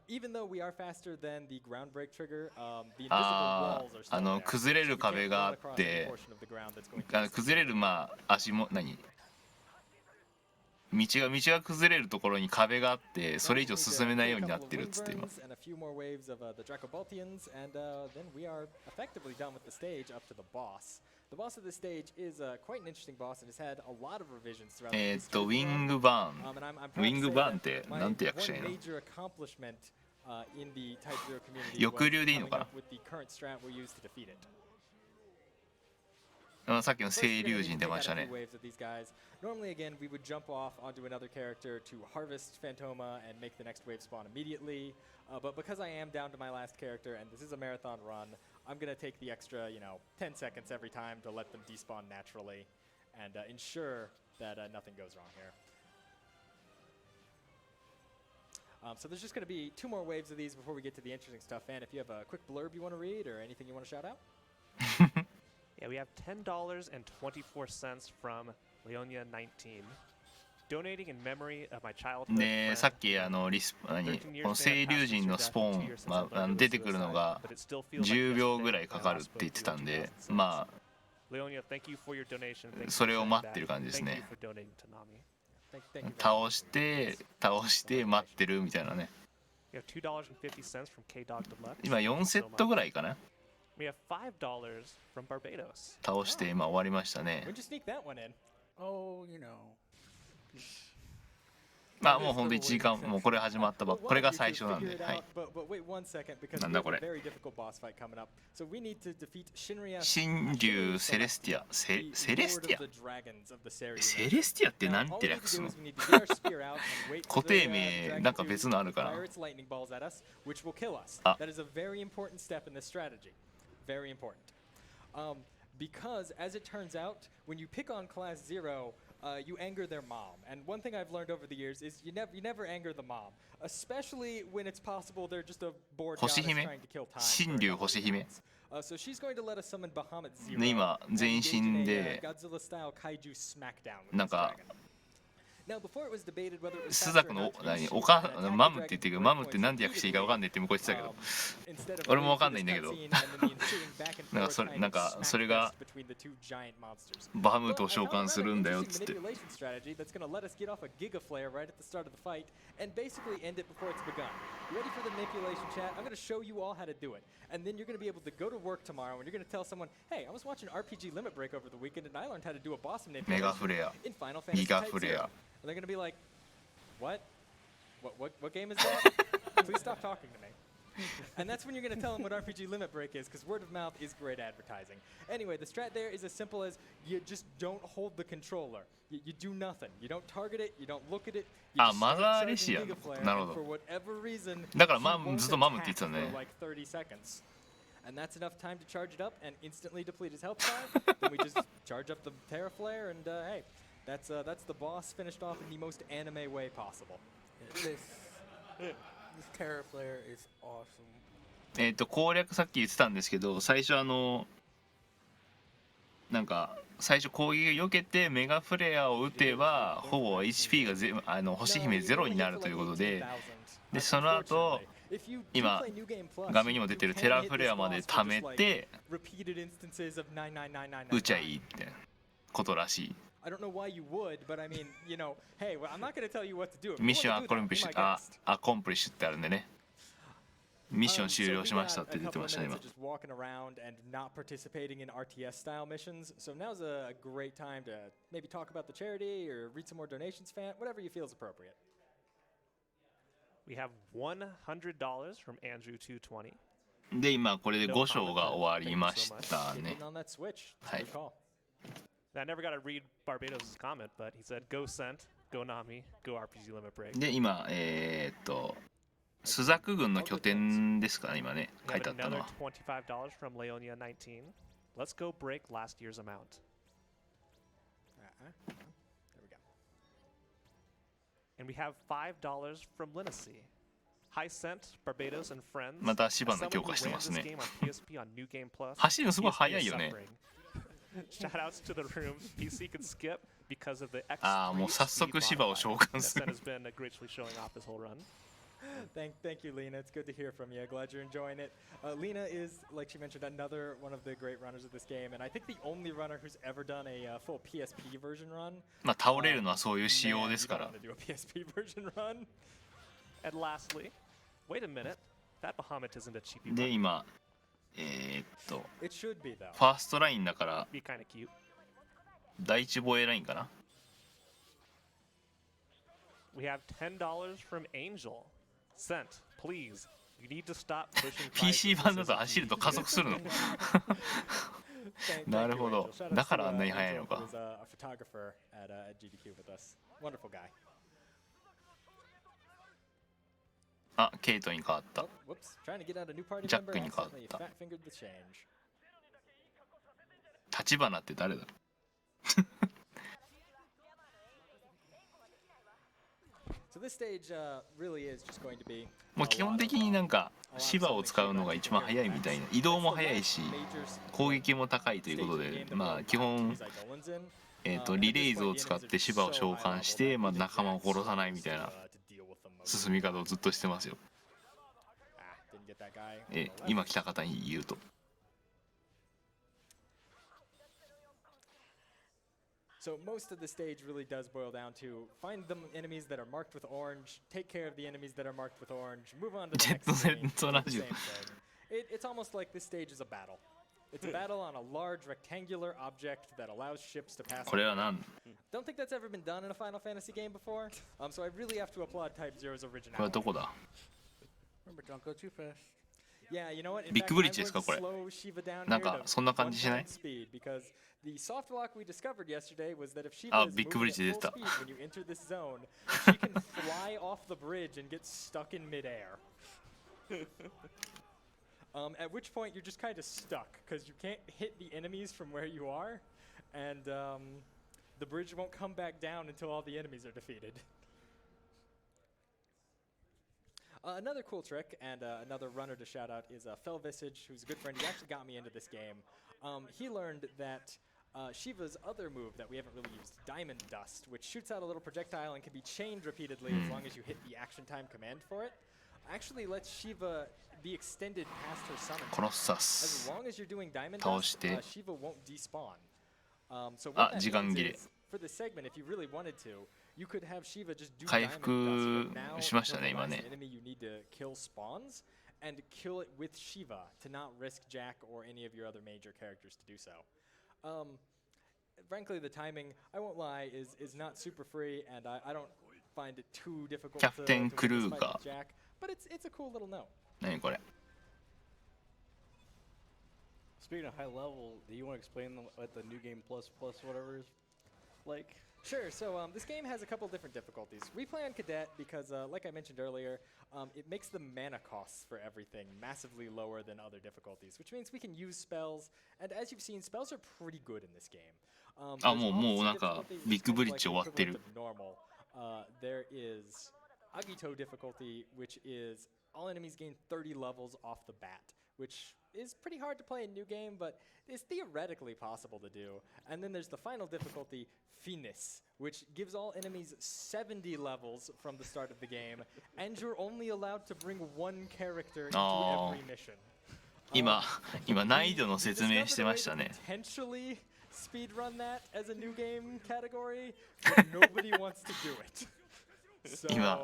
Even though we are faster than the ground break trigger, the invisible あ walls are あ、still there. 崩れる So we can't 壁があ run っ across て any portion of the ground that's going to 崩れるまあ足も何道が崩れるところに壁があってそれ以上進めないようになってるっつって今。 and a few more waves of the Dracobaltians, and then we are effectively done with the stage up to the boss. The boss of this stage is quite an interesting boss and has had a lot of revisions throughout the history of the ウィ game. ングバーン。 And I'm ウ proud ィ to ング say バーンっ that て my なんて one 訳したらいいの major accomplishment in the Type 0 community 抑留でいいの was かな coming up with the current strat we use to defeat it. さっきの First, 清 we're 流 gonna 人 need 出 to ま take した out a ね few。waves of these guys. Normally, again, we would jump off onto another character to harvest Phantoma and make the next wave spawn immediately. But because I am down to my last character and this is a marathon run, I'm going to take the extra, 10 seconds every time to let them despawn naturally and ensure that nothing goes wrong here. So there's just going to be 2 more waves of these before we get to the interesting stuff. And if you have a quick blurb you want to read or anything you want to shout out? Yeah, we have $10.24 from Leonia19. Donating in memory of my childhood ねえ、さっきリスこの清流人のスポーン、まあ、出てくるのが10秒ぐらいかかるって言ってたんで、まあそれを待ってる感じですね。倒して待ってるみたいなね。今4セットぐらいかな。 We have $5 from Barbados. 倒して今終わりましたね。 When'd you sneak that one in? Oh, you know. まあもうほんと1時間もうこれ始まったばっかこれが最初なんで、はい。 But wait 1 second because なん we だ have こ a れ。 very difficult boss fight coming up. So we need to defeat Shinria. 神竜セレスティア、セレスティア。セレスティアってなんて略すの？固定名なんか別のあるかな。あ、very important. Because as it turns out, when you pick on Class 0, you anger their mom. And one thing I've learned over the years is you never anger the mom, especially when it's possible they're just a bored goddess trying to kill time. 神竜星姫 So she's going to let us summon Bahamut Zero. ね、今全身で Godzilla style kaiju smackdown. なんか Now, before it was debated whether it was スザクのマムって言ってるけど、マムって何て訳していいか分かんないって向こう言ってたけど、俺も分かんないんだけどなんかそれがバハムートを召喚するんだよっつって。And basically end it before it's begun. You ready for the manipulation, chat? I'm going to show you all how to do it. And then you're going to be able to go to work tomorrow and you're going to tell someone, hey, I was watching RPG Limit Break over the weekend and I learned how to do a boss manipulation in Final Fantasy Type 0. And they're going to be like, what? What game is that? Please stop talking to me. And that's when you're going to tell them what RPG Limit Break is, because word of mouth is great advertising. Anyway, the strat there is as simple as you just don't hold the controller. You do nothing. You don't target it, you don't look at it. You just start charging Giga Flare, and for whatever reason, だからずっとマムって言ってた for ね。 like 30 seconds. And that's enough time to charge it up and instantly deplete his health bar. Then we just charge up the Terra Flare, and hey, that's the boss finished off in the most anime way possible. This Terra Flare is awesome. 攻略さっき言ってたんですけど、最初なんか最初攻撃を避けてメガフレアを撃てばほぼ HP が星姫ゼロになるということで、その後今画面にも出てるテラフレアまで貯めて撃ちゃいいってことらしい。I don't know why you would, but I mean, you know, hey, I'm not going to tell you what to do. ミッションアコンプリッシュってあるんでね。ミッション終了しましたって出てましたね今。 Just walking around and not participating in RTS style missions. So now's a great time to maybe talk about the charity or read some more donations, fan, whatever you feel is appropriate. We have $100 from Andrew220. で今これで5章が終わりましたね。 On that switch. はい。 I never got to read Barbados' comment, but he said, "Go Cent, go Nami, go RPG Limit Break." で今スザク軍の拠点ですかね今ね書いてあったのは。 $25 from Leonia19. Let's go break last year's amount. There we go. And we have $5 from Linacy. Hi Cent, Barbados and friends. また芝の強化してますね。 PSP on New Game Plus. 走るのすごい速いよね。 Shoutouts to the room. PC can skip because of the X3 ああもう早速芝を召喚する。 That has been gracefully showing off this whole run. Thank you, Lena. It's good to hear from you. Glad you're enjoying it. Lena is, like she mentioned, another one of the great runners of this game, and I think the only runner who's ever done a full PSP version run. まあ倒れるのはそういう仕様ですから。 Man, you don't want to do a PSP version run. And lastly, wait a minute. That Bahamut isn't a cheapy で run. 今It should be though. ファーストラインだから Be kind of cute. 第一防衛ラインかな。 We have $10 from Angel. Cent, please. You need to stop pushing. PC 版だと走ると加速するの。なるほど。だからあんなに速いのか。あ、ケイトに変わった。ジャックに変わった。立花って誰だ。もう基本的になんか芝を使うのが一番速いみたいな。移動も速いし攻撃も高いということで、まあ基本リレイズを使って芝を召喚して、まあ、仲間を殺さないみたいな進み方をずっとしてますよ。今来た方に言うと。So most of the stage really does boil down to find the enemies that are marked with orange, take care of the enemies that are marked with orange, move on to the next scene, do the same thing. It's almost like this stage is a battle. It's a battle on a large rectangular object that allows ships to pass. これは何？ Don't think that's ever been done in a Final Fantasy game before. So I really have to applaud Type Zero's originality. これはどこだ？ Remember, don't go too fast. Yeah, you know what? ビッグブリッジですかこれ？なんかそんな感じしない？ The soft lock we discovered yesterday was that if Shiva is moving at full speed when you enter this zone, she can fly off the bridge and get stuck in midair. At which point you're just kind of stuck because you can't hit the enemies from where you are, and the bridge won't come back down until all the enemies are defeated. Another cool trick and another runner to shout out is Fel Visage, who's a good friend. He actually got me into this game. He learned that Shiva's other move that we haven't really used, Diamond Dust, which shoots out a little projectile and can be chained repeatedly as long as you hit the action time command for it, actually lets Shiva be extended past her summon. As long as you're doing Diamond Dust, Shiva won't despawn. So what that means is, for this segment, if you really wanted to, you could have Shiva just do Diamond Dust, but now the last enemy you need to kill spawns, and kill it with Shiva to not risk Jack or any of your other major characters to do so. Frankly, the timing, I won't lie, is not super free, and I don't find it too difficult to win this fight with Jack, but it's a cool little note. 何これ Speaking of high level, do you want to explain what the new game plus whatever is like? Sure, so this game has a couple different difficulties. We play on Cadet because, like I mentioned earlier, it makes the mana costs for everything massively lower than other difficulties, which means we can use spells, and as you've seen, spells are pretty good in this game. もうなんかビッグブリッジ終わってる。 There is Agito difficulty, which is all enemies gain 30 levels off the bat, which is pretty hard to play in new game, but is theoretically possible to do. And then there's the final difficulty, Finis, which gives all enemies 70 levels from the start of the game, and you're only allowed to bring one character into every mission. 今難易度の説明してましたね。 Potentially speedrun that as a new game category, but nobody wants to do it. 今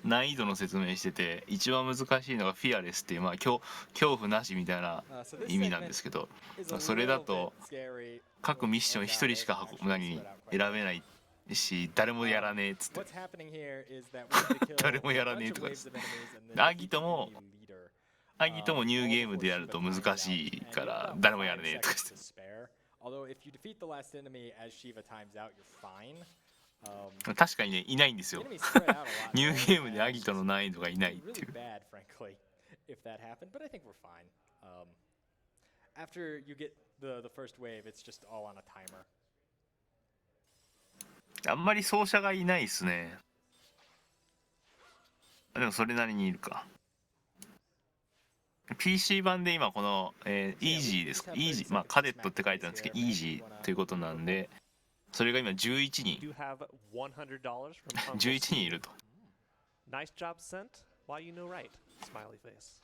難易度の説明してて、一番難しいのがフィアレスっていう、まあ恐怖なしみたいな意味なんですけど、それだと各ミッション1人しか選べないし、誰もやらねえっつって、誰もやらねえとかです。アギトもニューゲームでやると難しいから誰もやらねえとかして。 確かにね、いないんですよ。ニューゲームでアギトの難易度がいないっていう。あんまり走者がいないですね。でもそれなりにいるか。PC 版で今この、イージーですか。イージー、まあカデットって書いてあるんですけど、イージーということなんで。 それが今11人11人いると。 Nice job sent. Why you know right? Smiley face.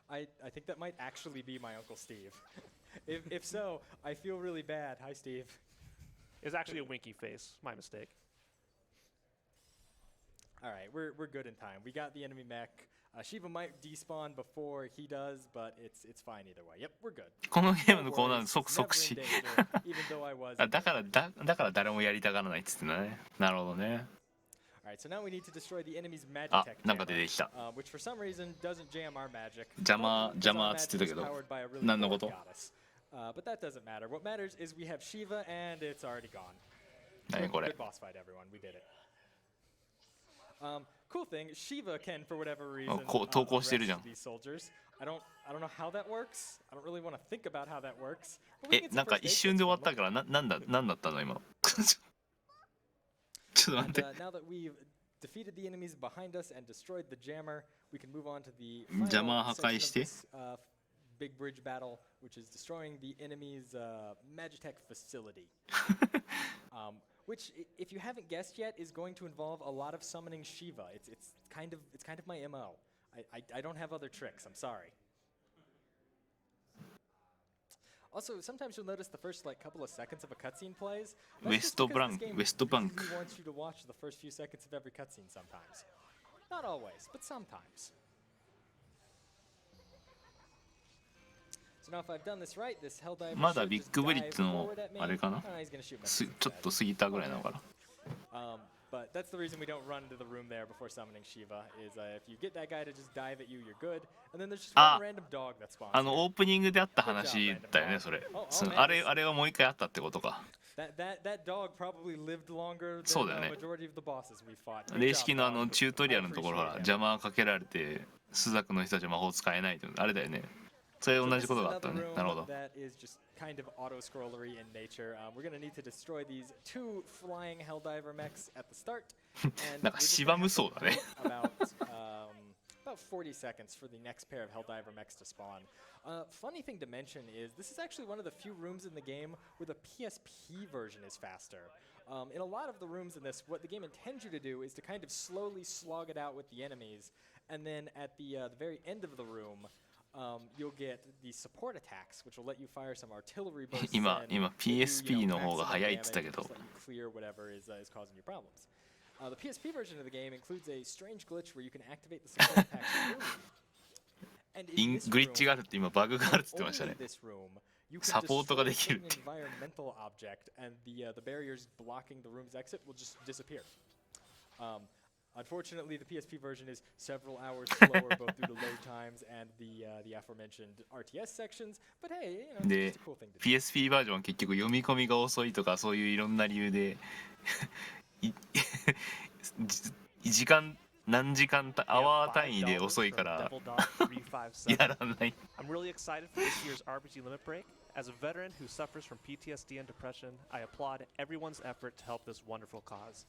I think that might actually be my Uncle Steve. If so, I feel really bad. Hi, Steve. It's actually a winky face. My mistake. All right, we're good in time. We got the enemy mech. Shiva might despawn before he does, but it's fine either way. Yep, we're good. このゲームのコーナー即死。だから誰もやりたがらないっつってね。なるほどね。Alright, so now we need to destroy the enemy's magic あ、 tech なんか出てきた。 which for some reason doesn't jam our magic. 邪魔っつってたけど、何のこと？ But that doesn't matter. What matters is we have Shiva and it's already gone. 何これ？ Good boss fight, everyone. We did it. Cool thing, Shiva can, for whatever reason, arrest these soldiers. I don't know how that works. I don't really want to think about how that works. なんか一瞬で終わったからなんだったの今。ちょっと待って。 Now that we've defeated the enemies behind us and destroyed the jammer, we can move on to the 邪魔破壊して。 big bridge battle, which is destroying the enemy's Magitech facility. Which, if you haven't guessed yet, is going to involve a lot of summoning Shiva. It's kind of my MO. I don't have other tricks. I'm sorry. Also, sometimes you'll notice the first couple of seconds of a cutscene plays. West Bank. He wants you to watch the first few seconds of every cutscene sometimes. Not always, but sometimes. So now if I've done this right, this Helldiver まだビッグブリッツのあれかな。ちょっと過ぎたぐらいなのかな。But that's the reason we don't run into the room there before summoning Shiva. Is if you get that guy to just dive at you, you're good. And then there's just one random dog that spawns. オープニングであった話だよね、それ。あれはもう一回あったってことか。That dog probably lived longer than そうだよ the ね。 majority of the bosses we fought. 零式のチュートリアルのところは邪魔かけられて、スザクの人たちは魔法使えないってあれだよね。それ同じことがあったね。なるほど。Kind of auto-scrollery in nature. We're gonna need to destroy these 2 flying Helldiver mechs at the start. なんか芝無双だね。About 40 seconds for the next pair of Helldiver mechs to spawn. Funny thing to mention is this is actually one of the few rooms in the game where the PSP version is faster. In a lot of the rooms in this, what the game intends you to do is to kind of slowly slog it out with the enemies, and then at the very end of the room, you'll get the support attacks, which will let you fire some artillery bursts. 今 PSP の方が早いって言ったけど。Clear whatever is causing you problems. The PSP version of the game includes a strange glitch where you can activate the support attacks early. グリッチがあるって今バグがあるって言ってましたね。サポートができるっていう。Environmental object, and the barriers blocking the room's exit will just disappear. Unfortunately, the PSP version is several hours slower, both due to load times and the aforementioned RTS sections. But hey, you know, it's a cool thing to do. PSP バージョンは結局読み込みが遅いとかそういういろんな理由で時間何時間アワー単位で遅いからやらない。I'm really excited for this year's RPG Limit Break. As a veteran who suffers from PTSD and depression, I applaud everyone's effort to help this wonderful cause.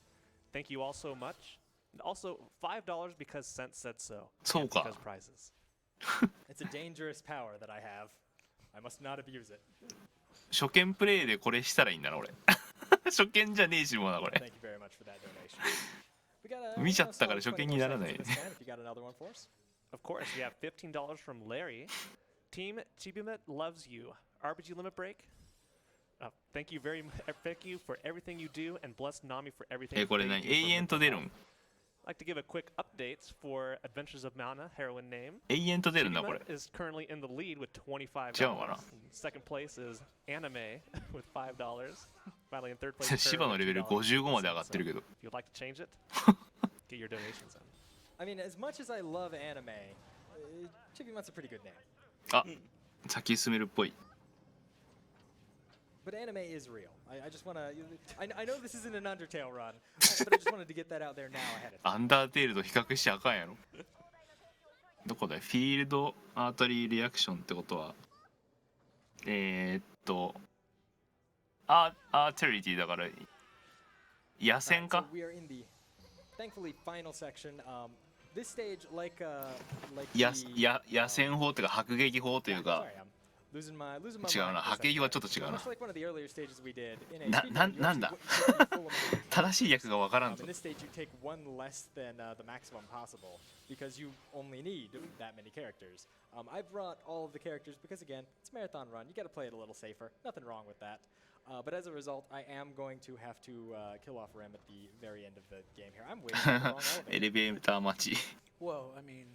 Thank you all so much. And also $5 because Sent said so. そうか。Because prizes. It's a dangerous power that I have. I must not abuse it. 初見プレイでこれしたらいいんだな俺。初見じゃねえしもうなこれ。Thank you very much for that donation. 見ちゃったから初見にならない。Of course, we have $15 from Larry. Team Chibumet loves you. RPG Limit Break. Thank you for everything you do, and bless Nami for everything. これ何？永遠と出るん？ I'd like to give a quick update for Adventures of Mana, heroine name. 永遠と出るんだこれ。is currently in the lead with $25. 違うかな。Second place is Anime with $5. Finally in third place. 芝のレベル55まで上がってるけど。If you'd like to change it, get your donations in. I mean, as much as I love anime, Chibimat's a pretty good name. あ、先進めるっぽい。But anime is real. I just want to. I know this isn't an Undertale run, but I just wanted to get that out there now ahead of time. アンダーテールと比較しちゃあかんやろ。どこだよ？フィールドアータリーリアクションってことは、アーテリティだから野戦か？ We are in the thankfully final section. This stage, like 野戦法っていうか迫撃法というか。違うな、迫撃はちょっと違うな。なんだ正しい役がわからんぞ。I brought all of the characters because again, it's a marathon run. You got to play it a little safer. Nothing wrong with that. But as a result, I am going to have to kill off Rem at the very end of the game here. I'm waiting for the wrong elevator. エレベーター待ち。Well, I mean.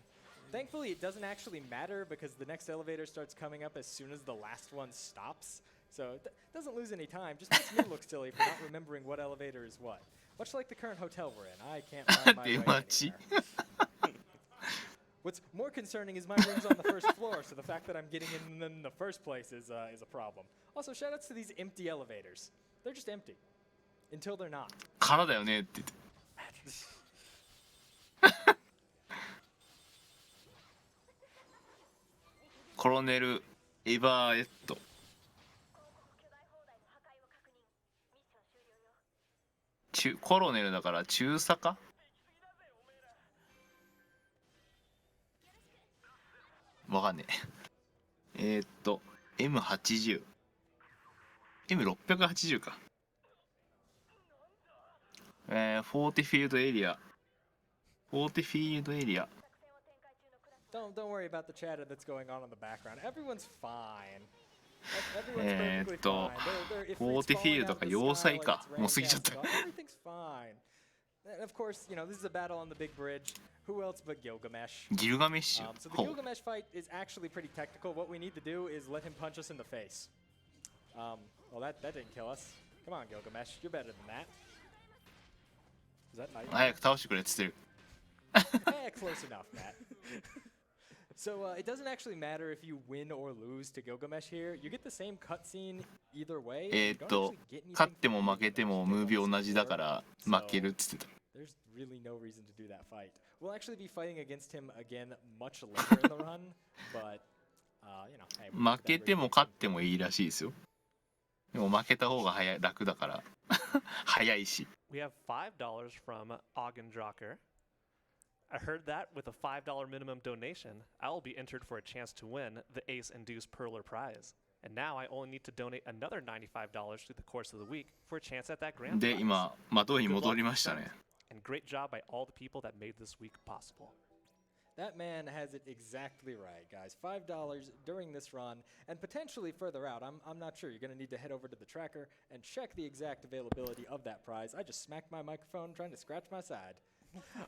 Thankfully, it doesn't actually matter because the next elevator starts coming up as soon as the last one stops. So it doesn't lose any time. Just makes me look silly for not remembering what elevator is what. Much like the current hotel we're in. I can't find my way anywhere. What's more concerning is my room's on the first floor, so the fact that I'm getting in the first place is a problem. Also, shoutouts to these empty elevators. They're just empty. Until they're not. 空だよねって言って。コロネル・エバーエット。コロネルだから中佐か？わかんねえ。M80。M680 か。フォーティフィールドエリア。フォーティフィールドエリア。Don't worry about the chatter that's going on in the background. Everyone's fine. フォーティフィールドか要塞か。もう過ぎちゃった。Everything's fine. And of course, you know, this is a battle on the big bridge. Who else but Gilgamesh? ギルガメッシュ。So the Gilgamesh fight is actually pretty technical. What we need to do is let him punch us in the face. Well, that didn't kill us. Come on, Gilgamesh. You're better than that. that night? 早く倒してくれっつってる。 Close enough, Matt. So it doesn't actually matter if you win or lose to Gilgamesh here. You get the same cutscene either way. You don't actually get anything 勝っても負けてもムービー同じだから負けるっつってた。 There's really no reason to do that fight. We'll actually be fighting against him again much later in the run, but you know, hey, 負けても勝ってもいいらしいですよ。でも負けた方が楽だから早いし。 We have $5 from Augendrocker. I heard that with a $5 minimum donation, I will be entered for a chance to win the Ace Induced Perler prize. And now I only need to donate another $95 through the course of the week for a chance at that grand で prize. 今的に戻りましたね。 And great job by all the people that made this week possible. That man has it exactly right, guys. $5 during this run, and potentially further out. I'm not sure. You're going to need to head over to the tracker and check the exact availability of that prize. I just smacked my microphone trying to scratch my side.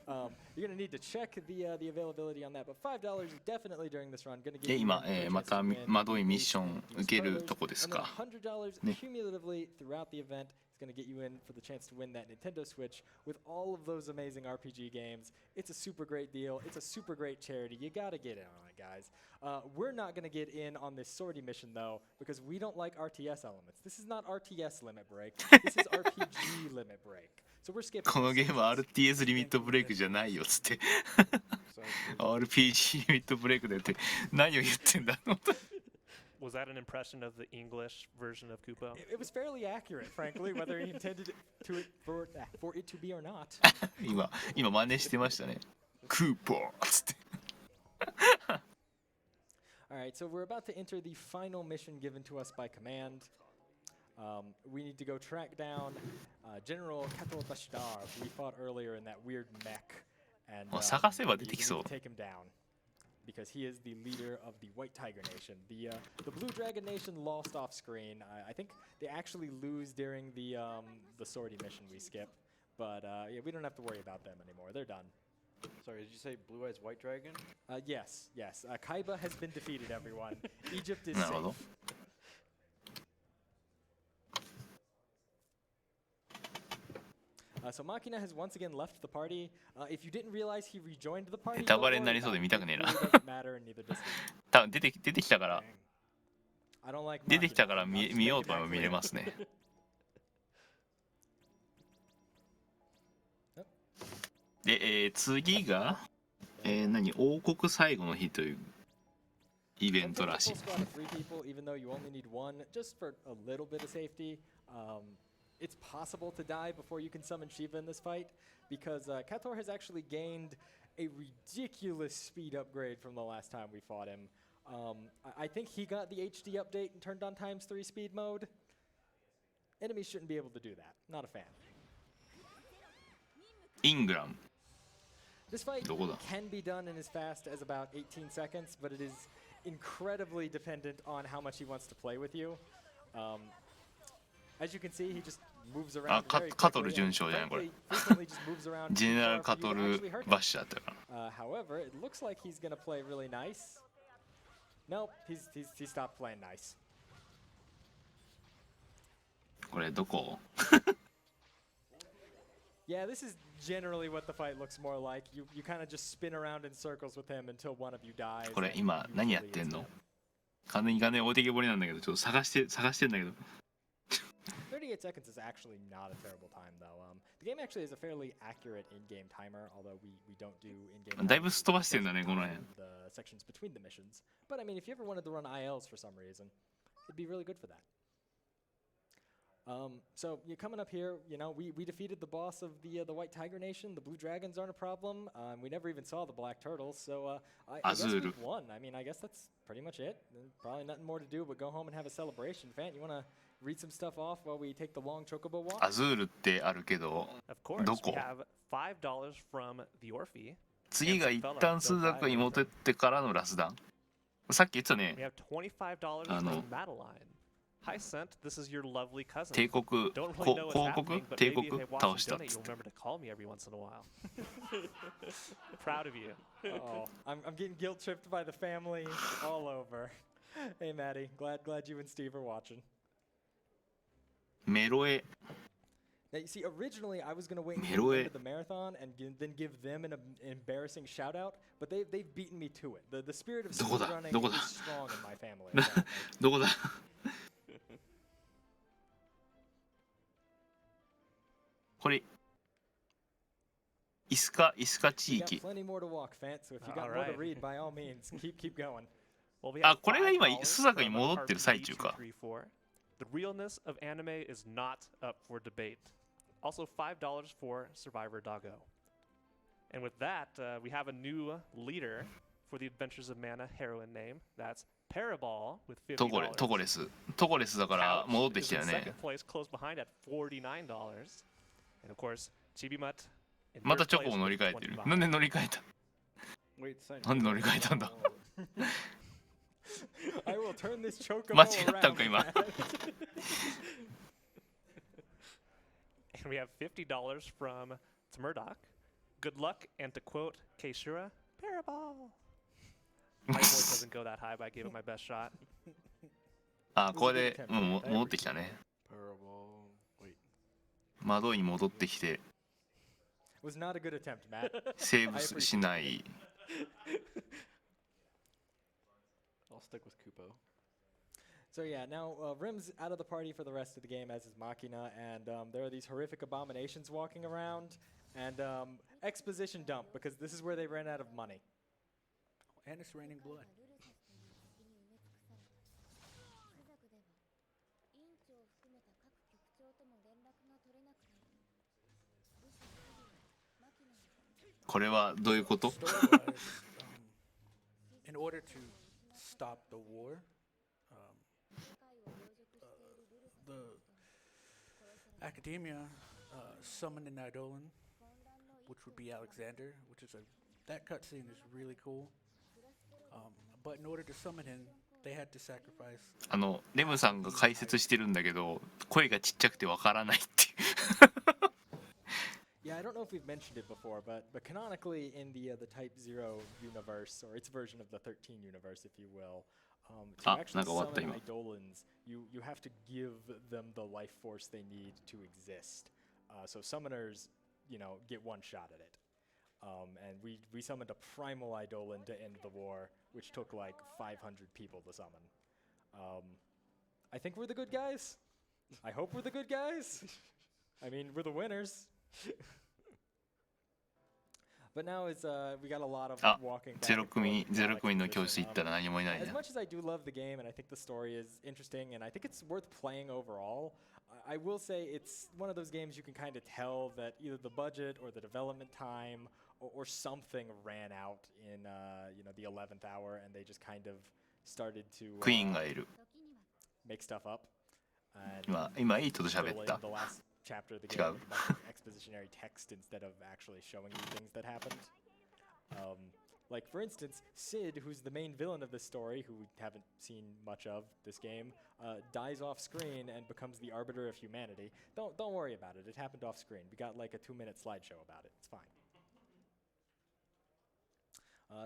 You're going to need to check the availability on that, but $5 is definitely during this run going to give で you 今 a ま chance た to win 窓井ミッショ Ace ン Induced 受ける Perlers, とこです and then か。 $100 ね。 cumulatively throughout the event is going to get you in for the chance to win that Nintendo Switch with all of those amazing RPG games. It's a super great deal. It's a super great charity. You got to get in on it, guys. We're not going to get in on this sortie mission, though, because we don't like RTS elements. This is not RTS Limit Break. This is RPG Limit Break. So we're skipping. このゲームは RTS リミットブレイクじゃないよっつって。RPG リミットブレイクだよって何を言ってんだろう。 Was that an impression of the English version of Kupo? It was fairly accurate, frankly, whether he intended for it to be or not. 今真似してましたね。クーポーっつって。 All right, so we're about to enter the final mission given to us by command. We need to go track down General Kato Bashidar, who we fought earlier in that weird mech, and 探せば出てき we そう need to take him down because he is the leader of the White Tiger Nation. The Blue Dragon Nation lost off screen. I think they actually lose during the sortie mission we skip, but yeah, we don't have to worry about them anymore. They're done. Sorry, did you say Blue Eyes White Dragon? Yes. Kaiba has been defeated, everyone. Egypt is なるほど。 safe. So Makina has once again left the party. If you didn't realize he rejoined the party, ネタ don't バレに worry なりそうで about 見 it. たくねえ It な。 really doesn't matter, and neither does he. 多分出てきたから I don't like 出てきた Makina. から I'll 見 just 見 make よう it と思えば that 見れ clear. ますね。で、次が、何王国最後の日というイベント Take a らし full い。 squad of 3 people, even though you only need 1, just for a little bit of safety. It's possible to die before you can summon Shiva in this fight, because Kator has actually gained a ridiculous speed upgrade from the last time we fought him. I think he got the HD update and turned on ×3 speed mode. Enemies shouldn't be able to do that. Not a fan. イングラム。 This fight どこだ？ can be done in as fast as about 18 seconds, but it is incredibly dependent on how much he wants to play with you. As you can see, he just moves around very カトル quickly 順 and 勝じゃないこれ。 frequently just moves around ジェネラ too ル far カ for ト you to ル actually hurt him. バッシャーだったから。 However, it looks like he's going to play really nice. Nope, he stopped playing nice. これどこ？ Yeah, this is generally what the fight looks more like. You kind of just spin around in circles with him until one of you dies. これ and 今何やっ usually てん it's の？ him. 金に金置いてけぼりなんだけどちょっと探してんだけど。 38 seconds is actually not a terrible time, though. The game actually has a fairly accurate in-game timer, although we don't do in-game. だいぶすっ飛ばしてんだねこの辺。 The sections between the missions. But I mean, if you ever wanted to run ILs for some reason, it'd be really good for that. So you're coming up here. You know, we defeated the boss of the White Tiger Nation. The Blue Dragons aren't a problem. We never even saw the Black Turtles, so I guess Azul. we've won. I mean, I guess that's pretty much it. Probably nothing more to do but go home and have a celebration. Fant, you wanna read some stuff off while we take the long chocobo walk? アズールってあるけど Of course, ど we こ？ have $5 from the Orphe. 次が一旦数学に持ってってからのラスダン。さっき言ってた We ね。 have $25 Ah, no. from Madeline. Hi, Sent. This is your lovely cousin. 帝国 Don't really know what's 広 happening, 告 but 帝 maybe 国 if they watch 倒 and したっ donate, つ you'll って。 remember to call me every once in a while. Proud of you. Oh, I'm getting guilt tripped by the family all over. Hey, Maddie. Glad you and Steve are watching. メロエ。Now, you see, originally I was going to wait Meroe. until the end of the marathon and then give them an embarrassing shout out, but they've beaten me to it. The spirit of speedrunning is strong in my family. どこだこれイスカ地 You got 域 plenty more to walk, Fant, so if you got more to read, by all means, keep going. Well, we あ have これが今 $5須坂に from 戻ってる最中か RPGLB2019. The realness of anime is not up for debate. Also $5 for Survivor Doggo. And with that, we have a new leader for the Adventures of Mana heroine name. That's Parabol with $50. トコレスだから戻ってきたよ Couch is in ね second place, close behind at $49. And of course, Chibimut in また third チョコ place を乗り with 換えてる $25. なんで乗り換えた Wait, sign. なんで乗り換えたんだ I will turn this chocobo 間違ったん around. か今 And we have $50 from Murdoch. Good luck, and to quote Keishura, Parabol. My voice doesn't go that high, but I gave it my best shot. あこれでもう戻ってきたね Parable. Wait. 窓に戻ってきて Was not a good attempt, Matt. セーブしない I'll stick with Kupo. So yeah, now Rim's out of the party for the rest of the game, as is Machina, and there are these horrific abominations walking around, and exposition dump, because this is where they ran out of money. And it's raining blood. Story-wise, これはどういうこと Story-wise, in order to stop the war, the academia summoned an Eidolon, which would be Alexander, which is that cutscene is really cool. But in order to summon him, they had to sacrifice. レムさんが解説してるんだけど声がちっちゃくてわからないって Yeah, I don't know if we've mentioned it before, but canonically in the Type 0 universe, or its version of the 13 universe, if you will, to actually summon Eidolons, you have to give them the life force they need to exist. So summoners, get one shot at it. And we summoned a primal Eidolon to end the war, which took like 500 people to summon. I think we're the good guys. I hope we're the good guys. I mean, we're the winners. But now it's we got a lot of walking back 0 組の教室行ったら何もいない As ね much as I do love the game and I think the story is interesting and I think it's worth playing overall, I will say it's one of those games you can kind of tell that either the budget or the development time or something ran out in the 11th hour and they just kind of started to クイーンがいる make stuff up. 今8と喋っ fill in た the last chapter of the 違 game う with a bunch of expositionary text instead of actually showing you things that happened. Like for instance, Sid, who's the main villain of this story, who we haven't seen much of this game, dies off screen and becomes the arbiter of humanity. Don't worry about it. It happened off screen. We got like a 2-minute slideshow about it. It's fine.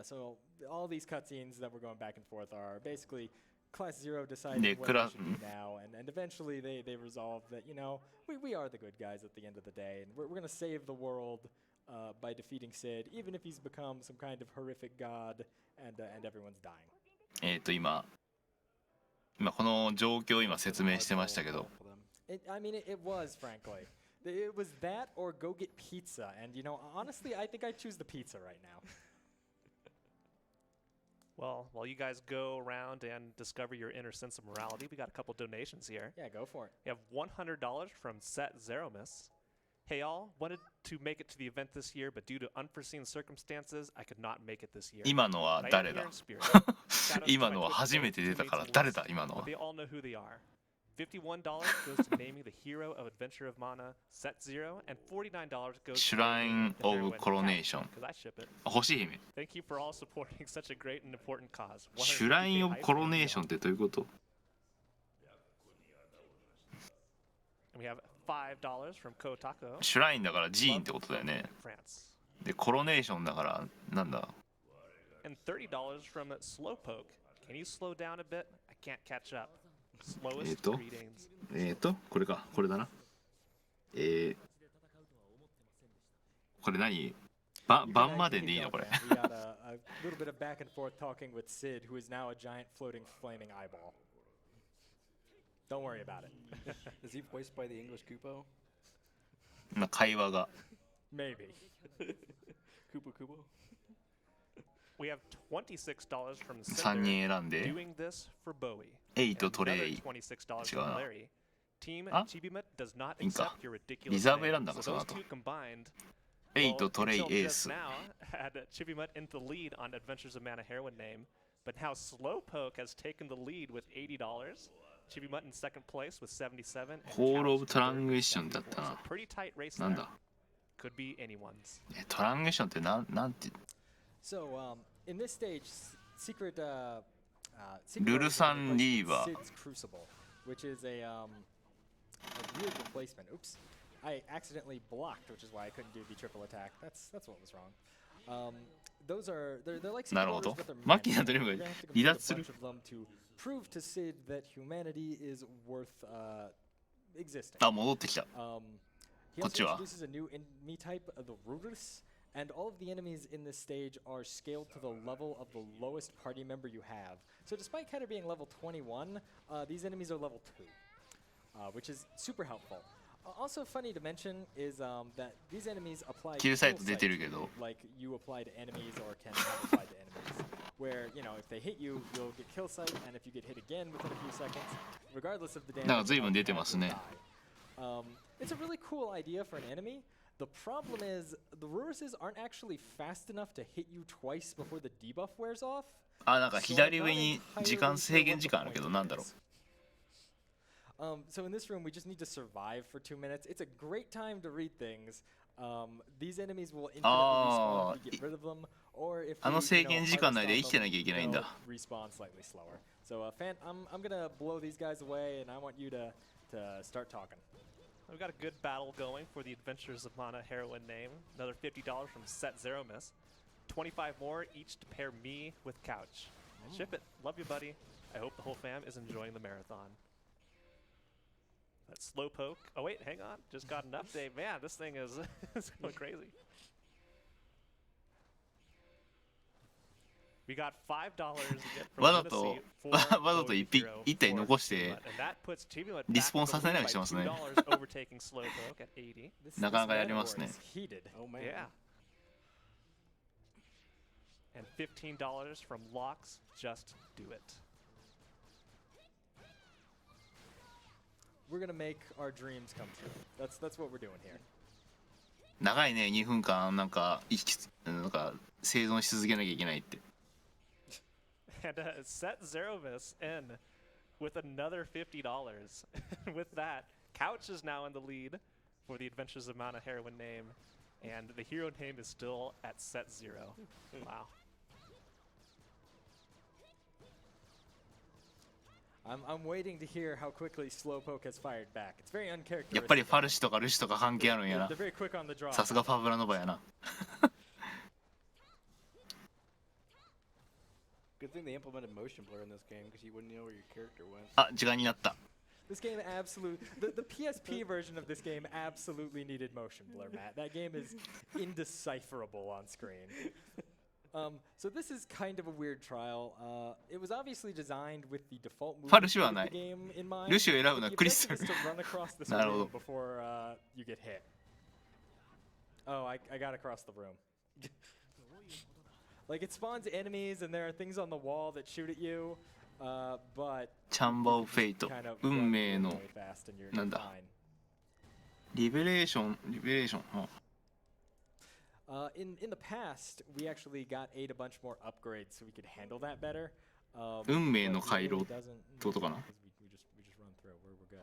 So all these cutscenes that we're going back and forth are basically Class 0 deciding what they should do now, and eventually they resolve that, we are the good guys at the end of the day, and we're going to save the world by defeating Sid, even if he's become some kind of horrific god and everyone's dying. 今この状況を今説明してましたけど I mean, it was, frankly. It was that or go get pizza, and honestly, I think I choose the pizza right now. Well, while you guys go around and discover your inner sense of morality, we got a couple donations here. Yeah, go for it. We have $100 from Set Zeromus. Hey all, wanted to make it to the event this year, but due to unforeseen circumstances, I could not make it this year. 今のは But I am 誰 here だ in spirit. Shout out to 今 my のは Twitch 初めて fans, 出たから teammates, 誰 and だ今の but は they all know who they are. $51 goes to naming the hero of Adventure of Mana, Set Zero, and $49 goes to Shrine naming the of heroine Coronation because I ship it. 星姫 Thank you for all supporting such a great and important cause. シュライン・オブ・コロネーションってどういうこと And we have $5 from Kotako. シュラインだから寺院ってことだよね France. でコロネーションだからなんだ And $30 from Slowpoke. Can you slow down a bit? I can't catch up. Slowest greetings. これかこれだなこれ何晩まででいいのこれ。 We got a little bit of back and forth talking with Sid, who is now a giant floating flaming eyeball. Don't worry about it. Is he voiced by the English Kupo? 会話が Maybe. Kupo Kupo? We have $26 from 3 Cinder 人選んで doing this for Bowie. 8とトレ Another イ $26 違うな from Larry. Team あ Chibimut does not いいんか accept your リ ridiculous ザーブ選んだ name. の So その those 後 two combined 8 well, トレイ until エー just ス now had Chibimut in the lead on Adventures of Mana Heroine name, but now Slowpoke has taken the lead with $80. Chibimut in second place with 77. and ホール・オ Couch ブ・トラ in ン third グイッ with ションだった 74. な So pretty tight race なん there. だ Could be anyone's. トラングイッションってなんて So, in this stage, secret. ルルサンリーバー Sid's Crucible, which is a weird replacement. Oops, I accidentally blocked, which is why I couldn't do the triple attack. That's what was wrong. Those are they're like なるほ secret ど orders, but they're マキ magic. ナとリ You're ム gonna が have to 離 complete a 脱する bunch of them to prove to Sid that humanity is worth existing. あ戻ってきた He こっち also は introduces a new enemy type, the Rurus, and all of the enemies in this stage are scaled to the level of the lowest party member you have. So despite Keter being level 21, these enemies are level 2, which is super helpful. Also funny to mention is that these enemies apply キルサイ kill ト出てる sight けど like you apply to enemies or can have applied to enemies. Where, you know, if they hit you, you'll get kill sight, and if you get hit again within a few seconds, regardless of the damage, なんか随分 you 出てますね die. It's a really cool idea for an enemy. The problem is the Ruruses aren't actually fast enough to hit you twice before the debuff wears off. あなんか左上に時間制限時間あるけどなんだろう So in this room, we just need to survive for 2 minutes. It's a great time to read things. These enemies will infinitely respawn if we get rid of them, or if あの we, 制限時間内で hard 生きて stop なきゃいけないん them, だ they'll respawn slightly slower. So, Fan, I'm gonna blow these guys away, and I want you to start talking. We've got a good battle going for the Adventures of Mana Heroine name. Another $50 from Set Zero Miss. 25 more each to pair me with Couch. Ship it. Love you, buddy. I hope the whole fam is enjoying the marathon. That Slowpoke. Oh wait, hang on. Just got an update. Man, this thing is it's going crazy. We got $5 to get from わざと Tennessee for わざと Bowie 1 Hero 体 for 残して Chibimut, and that puts Chibimut リスポーン back させないよう by にしてますね $2 overtaking Slowpoke at 80. This, なかなか this やりますね metaphor is heated. Oh man. Yeah. And $15 from Locks. Just do it. We're gonna make our dreams come true. That's what we're doing here. 長いね2分間なんか生存し続けなきゃいけないって And Set Zerovis in with another $50. With that, Couch is now in the lead for the Adventures of Mana Heroine name, and the hero name is still at Set Zero. Wow. I'm waiting to hear how quickly Slowpoke has fired back. It's very やっ uncharacteristic. ぱりファルシとかルシとか関係あるんやな They're very quick on the draw. さすがファブラノバやな Good thing they implemented motion blur in this game because you wouldn't know where your character went. あ時間になった This game the PSP version of this game absolutely needed motion blur, Matt. That game is indecipherable on screen. So this is kind of a weird trial. It was obviously designed with the default movement ファルシは of な the い game in mind. ルシを選ぶの But は the クリス objective タ is ル to run across the なるほど screen before you get hit. Oh, I got across the room. Like it spawns enemies and there are things on the wall that shoot at you, but チャンバオフェイト kind of 運命 run の really fast and you're なんだ fine. リベレーションうん In the past, we actually got a bunch more upgrades so we could handle that better. 運命 but の it 回廊 really っ doesn't てことかな because we just run through. We're good.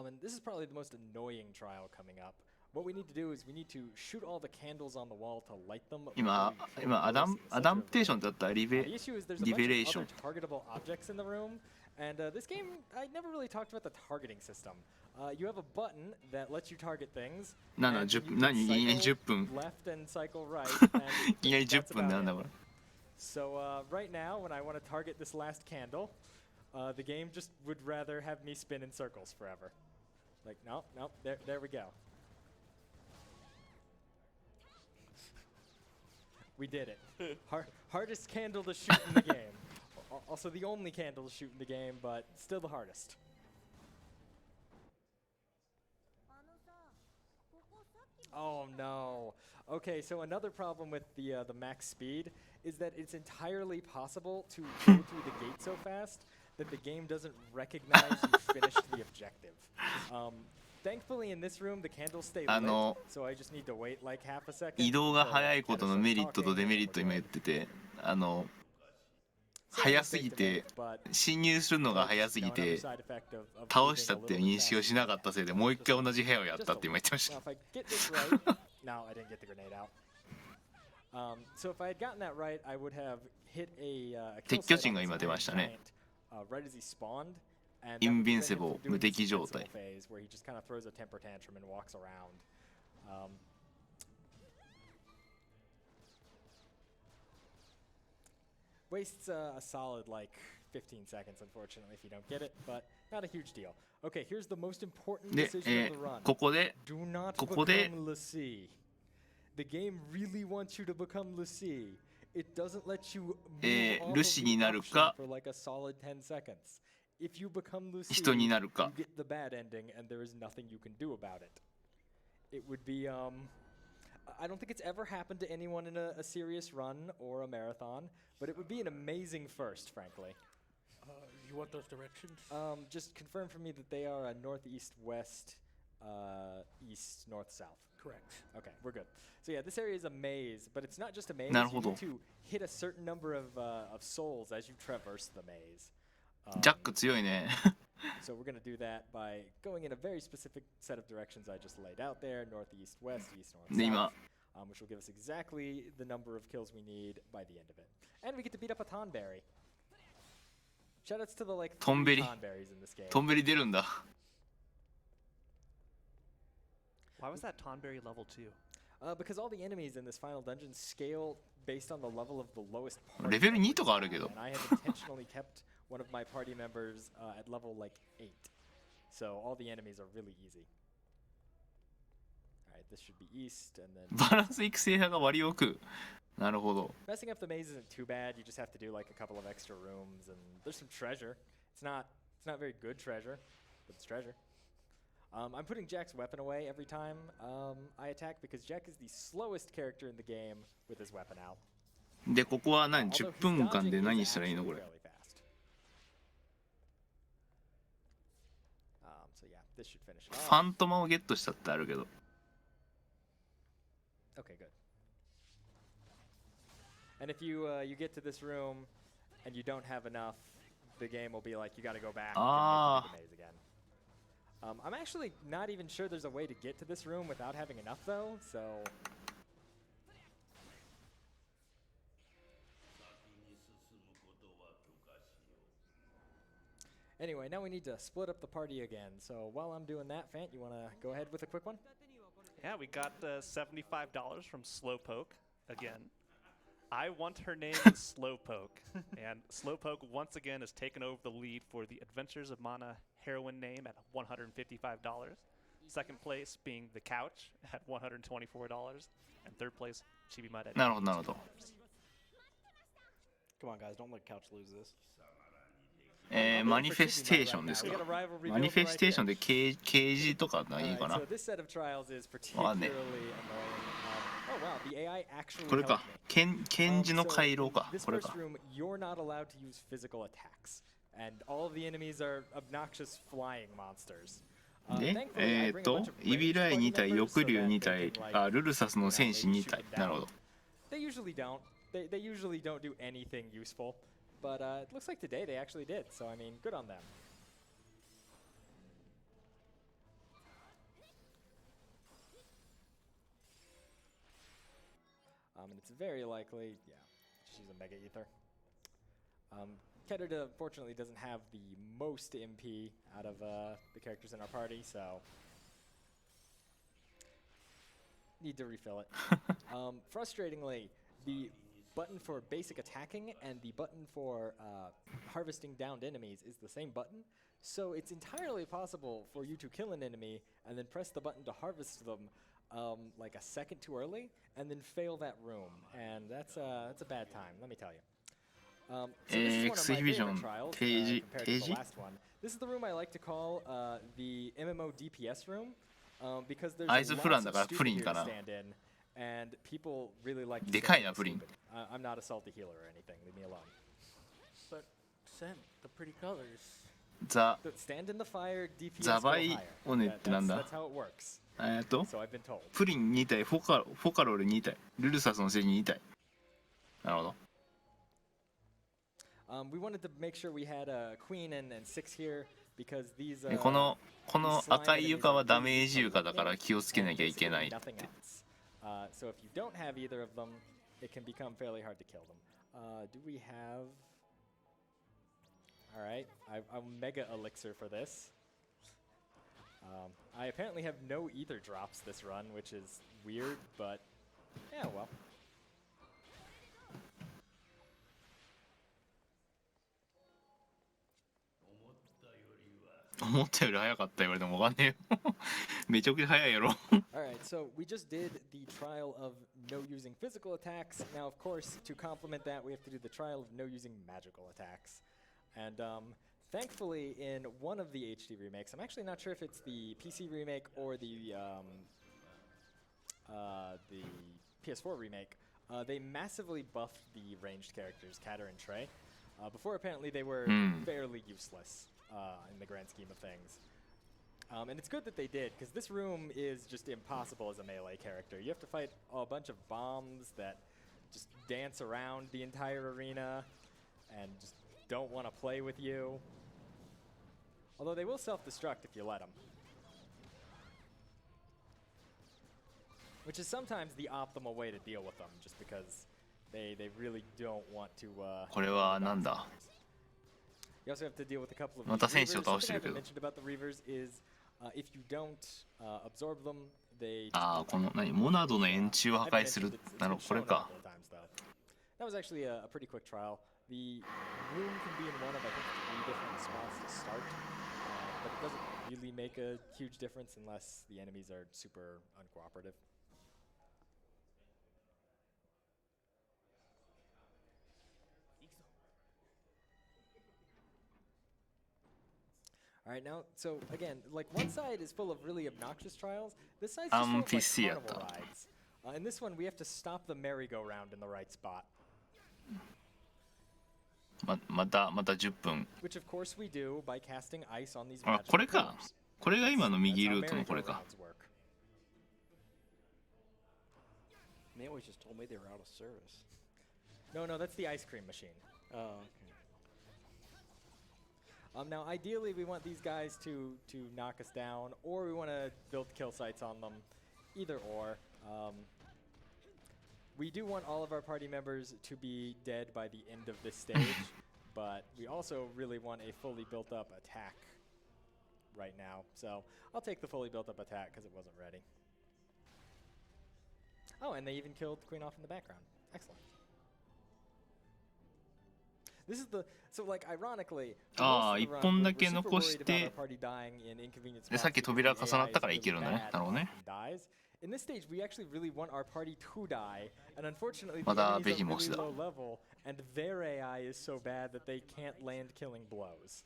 And this is probably the most annoying trial coming up. What we need to do is we need to shoot all the candles on the wall to light them. 今 before we kill アダ those ン in the アダ center ン of the テーショ room. ンだったら The issue is there's a bunch of Liberation. other targetable objects in the room, and this game, I never really talked about the targeting system. You have a button that lets you target things. なんだ and 10 you 分 can 何いきなり cycle 10分 left and cycle right. And いきなり that's 10分 about なんだ it. これ So right now, when I want to target this last candle, the game just would rather have me spin in circles forever. Like, no, no, there we go. We did it. Hardest candle to shoot in the game. Also the only candle to shoot in the game, but still the hardest. Oh no. Okay, so another problem with the max speed is that it's entirely possible to go through the gate so fast that the game doesn't recognize you finished the objective. Thankfully in this room the candles stay lit, so I just need to wait like half a second. 移動が早いことのメリットとデメリット今言ってて、早すぎて侵入するのが早すぎて倒したっていう認識をしなかったせいでもう一回同じ部屋をやったって今言ってました。No, I didn't get the grenade out. So if I had gotten that right, I would have hit a kill site on this giant, right as he spawned, and that would prevent him from doing this invincible phase where he just kind of throws a temper tantrum and walks around. Wastes a solid like 15 seconds, unfortunately, if you don't get it, but not a huge deal. Okay, here's the most important decision of the run. ここで Do not become LeSea. The game really wants you to become LeSea. It doesn't let you move off of ルシになるか for like a solid 10 seconds. If you become LeSea, 人になるか you get the bad ending, and there is nothing you can do about it. It would be I don't think it's ever happened to anyone in a serious run or a marathon, but it would be an amazing first, frankly. You want those directions? Just confirm for me that they are northeast, west, east, north, south. Correct. Okay, we're good. So yeah, this area is a maze, but it's not just a maze. なるほど。 You need to hit a certain number of souls as you traverse the maze. ジャック強いね。 So we're going to do that by going in a very specific set of directions I just laid out there, northeast, west, east, north, で south, 今 which will give us exactly the number of kills we need by the end of it. And we get to beat up a Tonberry. Shoutouts to the like トンベ 3 リ Tonberries in this game. トンベリ出るんだ。 Why was that Tonberry level 2? Because all the enemies in this final dungeon scale based on the level of the lowest party レベル2 member とかあるけど。 and I have intentionally kept one of my party members at level like 8. So all the enemies are really easy. Alright, this should be east and then バランス育成派が割を食う。なるほど。 messing up the maze isn't too bad. You just have to do like a couple of extra rooms and there's some treasure. It's not very good treasure, but it's treasure. I'm putting Jack's weapon away every time I attack because Jack is the slowest character in the game with his weapon out. でここは何 Although 10 his 分間 dodging で is 何したらいいの actually これ。 fairly fast. So yeah, this should finish it フ off. ァントマをゲットしたってあるけど。 Okay, good. And if you get to this room and you don't have enough, the game will be like you got to go back and make the maze again. I'm actually not even sure there's a way to get to this room without having enough though, so anyway, now we need to split up the party again. So while I'm doing that, Fant, you want to go ahead with a quick one? Yeah, we got $75 from Slowpoke again. I want her name is Slowpoke, and Slowpoke once again has taken over the lead for the Adventures of Mana heroine name at $155. Second place being The Couch at $124, and third place Chibimada at なるほどなるほど。 Come on, guys, don't let Couch lose this. マニフェステーションですか。マニフェステーションで刑事とかないいかな。 So this set of trials is わかん particularly ね annoying. Oh wow, the AI actually これか helped me. 検事の回廊か This これ first か。 room, you're not allowed to use physical attacks, and all of the enemies are obnoxious flying monsters. で Thankfully, I bring a bunch of イビ ranged ライ party 2体 members 翼 so 竜 that 2 they 体 can, like, あルルサスの戦士2体 shoot なるほど。 They usually don't. They usually don't do anything useful, but it looks like today they actually did. So I mean, good on them. And it's very likely, yeah, she's a Mega Ether. Ketuda, fortunately, doesn't have the most MP out of the characters in our party, so need to refill it. Frustratingly, the button for basic attacking and the button for harvesting downed enemies is the same button. So it's entirely possible for you to kill an enemy and then press the button to harvest them like a second too early and then fail that room. And that's a bad time, let me tell you. So this is one of my favorite trials compared to the last one. This is the room I like to call the MMO DPS room because there's lots of stupid here to stand in. And people really like to stupid. I'm not a salty healer or anything. Leave me alone. But Sen, the pretty colors. Stand in the fire, DPS go higher. That's how it works. So I've been told. プリン2体、フォカロル2体、ルルサスの聖人2体。なるほど。We wanted to make sure we had a queen and 6 here because these. この赤い床はダメージ床だから気をつけなきゃいけないって。So if you don't have either of them, it can become fairly hard to kill them. Do we have? All right, I'm mega elixir for this. I apparently have no ether drops this run, which is weird, but yeah, well. 思ったより早かった言われてもわかんねえよ。めちゃくちゃ早いやろ。Alright, so we just did the trial of no using physical attacks. Now, of course, to complement that, we have to do the trial of no using magical attacks. And thankfully, in one of the HD remakes, I'm actually not sure if it's the PC remake or the PS4 remake, they massively buffed the ranged characters, Katter and Trey. Before, apparently, they were fairly useless. In the grand scheme of things. And it's good that they did, because this room is just impossible as a melee character. You have to fight a bunch of bombs that just dance around the entire arena and just don't want to play with you. Although they will self-destruct if you let them. Which is sometimes the optimal way to deal with them, just because they really don't want to... これはなんだ You also have to deal with a couple of また選手を倒してる Something I けど haven't mentioned about the Reavers is if you don't absorb them, they このモナドの円柱を破壊するなるこれか That was actually a pretty quick trial. The room can be in one of I think 3 different spots to start, but it doesn't really make a huge difference unless the enemies are super uncooperative. All right, now, so again, like one side is full of really obnoxious trials. This side's just full of like carnival rides. In this one, we have to stop the merry-go-round in the right spot. また10分 Which of course we do by casting ice on these あ magical これか pillars. これが今の右 That's how ルートのこれか merry-go-rounds work. They always just told me they were out of service. No, that's the ice cream machine. Oh, okay. Now, ideally, we want these guys to knock us down, or we want to build kill sites on them. Either or. We do want all of our party members to be dead by the end of this stage, but we also really want a fully built-up attack right now. So I'll take the fully built-up attack because it wasn't ready. Oh, and they even killed the queen off in the background. Excellent. This is the so like ironically 一本だけ残してでさっき扉重なったからいけるんだねなるほどね In this stage, we actually really want our party to die, and unfortunately, the まだ enemies ベ are ヒモス really だ low level, and their AI is so bad that they can't land killing blows.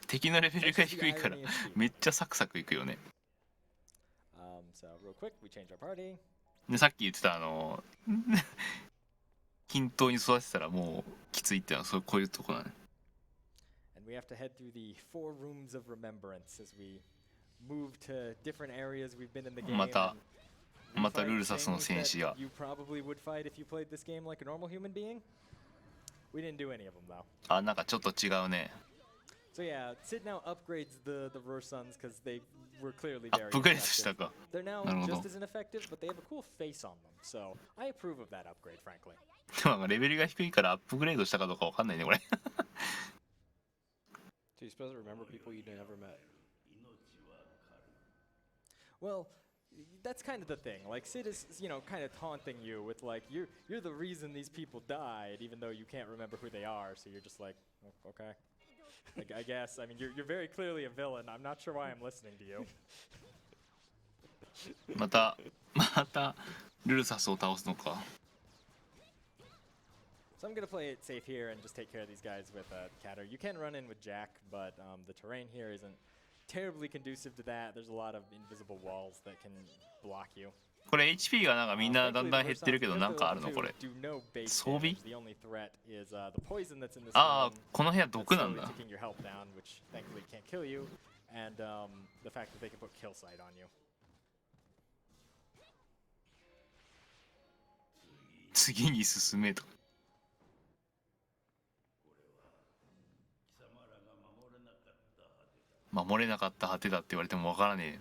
敵のレベルが低いからめっちゃサクサクいくよね So real quick, we change our party. でさっき言ってた均等に育てたらもうきついってのはこういうとこだね And we have to head through the 4 rooms of remembrance as we move to different areas we've been in the game. またルルサスの戦士が You probably would fight if you played this game like a normal human being. We didn't do any of them though. あなんかちょっと違うね So yeah, Sid now upgrades the Roar Suns because they were clearly ア very ップグレードした effective. か They're now なるほど just as ineffective, but they have a cool face on them. So I approve of that upgrade, frankly. なんかレベルが低いからアップグレードしたかどうかわかんないねこれ So you're supposed to remember people you never met. Well, that's kind of the thing. Like Sid is, you know, kind of taunting you with like you're the reason these people died, even though you can't remember who they are. So you're just like, oh, okay. Like, I guess. I mean, you're very clearly a villain. I'm not sure why I'm listening to you. またルルサスを倒すのか。 So I'm gonna play it safe here and just take care of these guys with Catter. You can run in with Jack, but the terrain here isn't terribly conducive to that. There's a lot of invisible walls that can block you. これ HP がなんかみんなだんだん減ってるけどなんかあるのこれ。装備？ああ、この部屋毒なんだ。次に進めと。守れなかった果てだって言われてもわからねえ。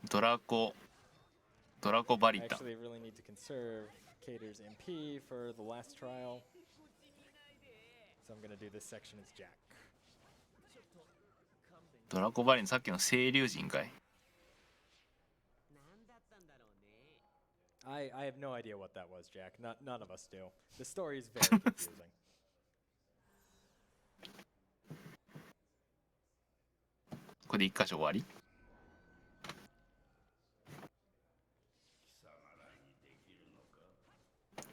ドラコバリタ。ドラコバリンさっきの清流人かい。I have no idea what that was, Jack. None of us do. The story is very confusing. これで一箇所終わり。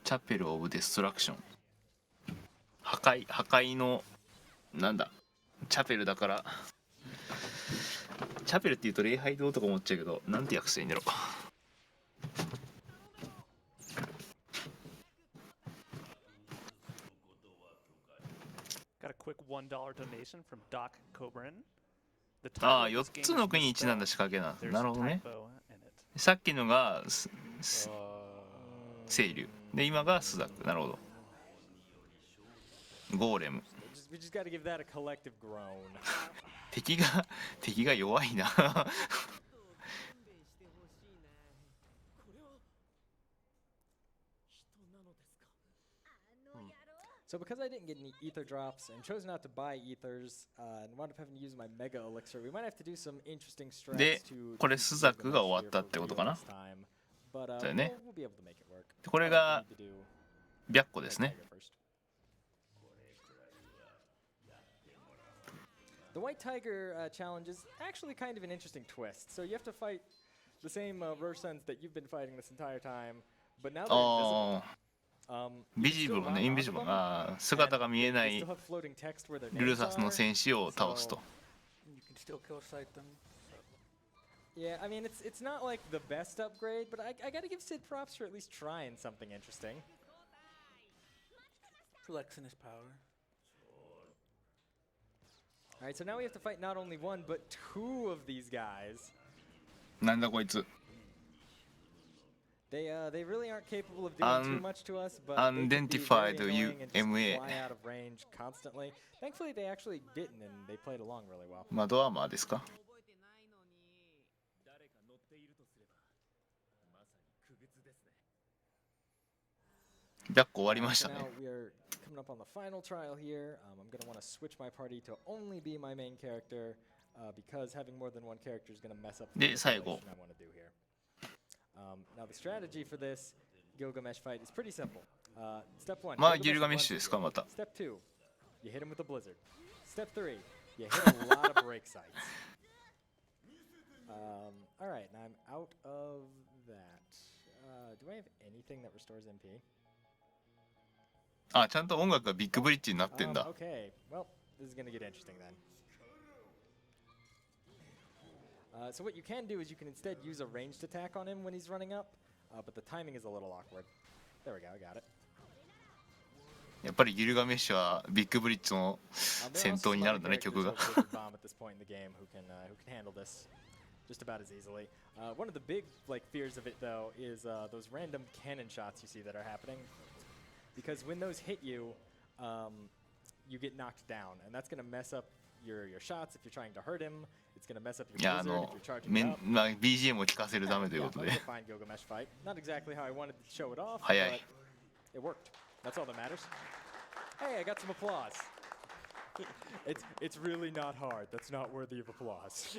チャペル・オブ・デストラクション。破壊のなんだチャペルだからチャペルって言うと礼拝堂とか思っちゃうけどなんて訳していいんだろう。Got a quick $1 donation from Doc Coburn. ああ、4つの国にちなんだ仕掛けなんだ。なるほどね。さっきのが清流で今がスザク。なるほど。ゴーレム。敵が弱いな。So because I didn't get any ether drops and chose not to buy ethers and wound up having to use my mega elixir, we might have to do some interesting strats で、 to これスザクが終わったってことかな。 But だよね。 we'll be able to make it work. これが白虎ですね。 The White Tiger challenge is actually kind of an interesting twist. So you have to fight the same Rosans that you've been fighting this entire time, but now they're invisible. ビジブルね、インビジブル。ああ、姿が見えないルルサスの戦士を倒すと。 Yeah, I mean it's not like the best upgrade, but I gotta give Sid props for at least trying something interesting. Flexing his power. All right, so now we have to fight not only one but two of these guys. なんだこいつ。 They really aren't capable of doing too much to us, but Unidentified they can be very annoying and just UMA. fly out of range constantly. Thankfully, they actually didn't, and they played along really well. 窓アーマーですか。白虎終わりましたね。 Now we are coming up on the final trial here. I'm going to want to switch my party to only be my main character because having more than one character is going to mess up the最後。 I want to do here. Now the strategy for this Gilgamesh fight is pretty simple. Step 1. まあギルガメッシュですかまた。 Step 2. You hit him with a blizzard. Step 3. You hit a lot of break sites. All right, now I'm out of that. Do I have anything that restores MP? あ、ちゃんと音楽がビッグブリッジになってんだ。 Okay, well, this is going to get interesting then. So what you can do is you can instead use a ranged attack on him when he's running up, but the timing is a little awkward. There we go, I got it. やっぱりギルガメッシュはビッグブリッジの戦闘になるんだね、曲が。 Just about as easily. One of the big fears of it though is those random cannon shots you see that are happening, because when those hit you, you get knocked down, and that's going to mess up your shots if you're trying to hurt him. It's going to mess up your blizzard if you're charging it up. まあ BGM を聴かせるためということで。 Fine Gilgamesh fight. Not exactly how I wanted to show it off, 早い。 but it worked. That's all that matters. Hey, I got some applause. It's really not hard. That's not worthy of applause.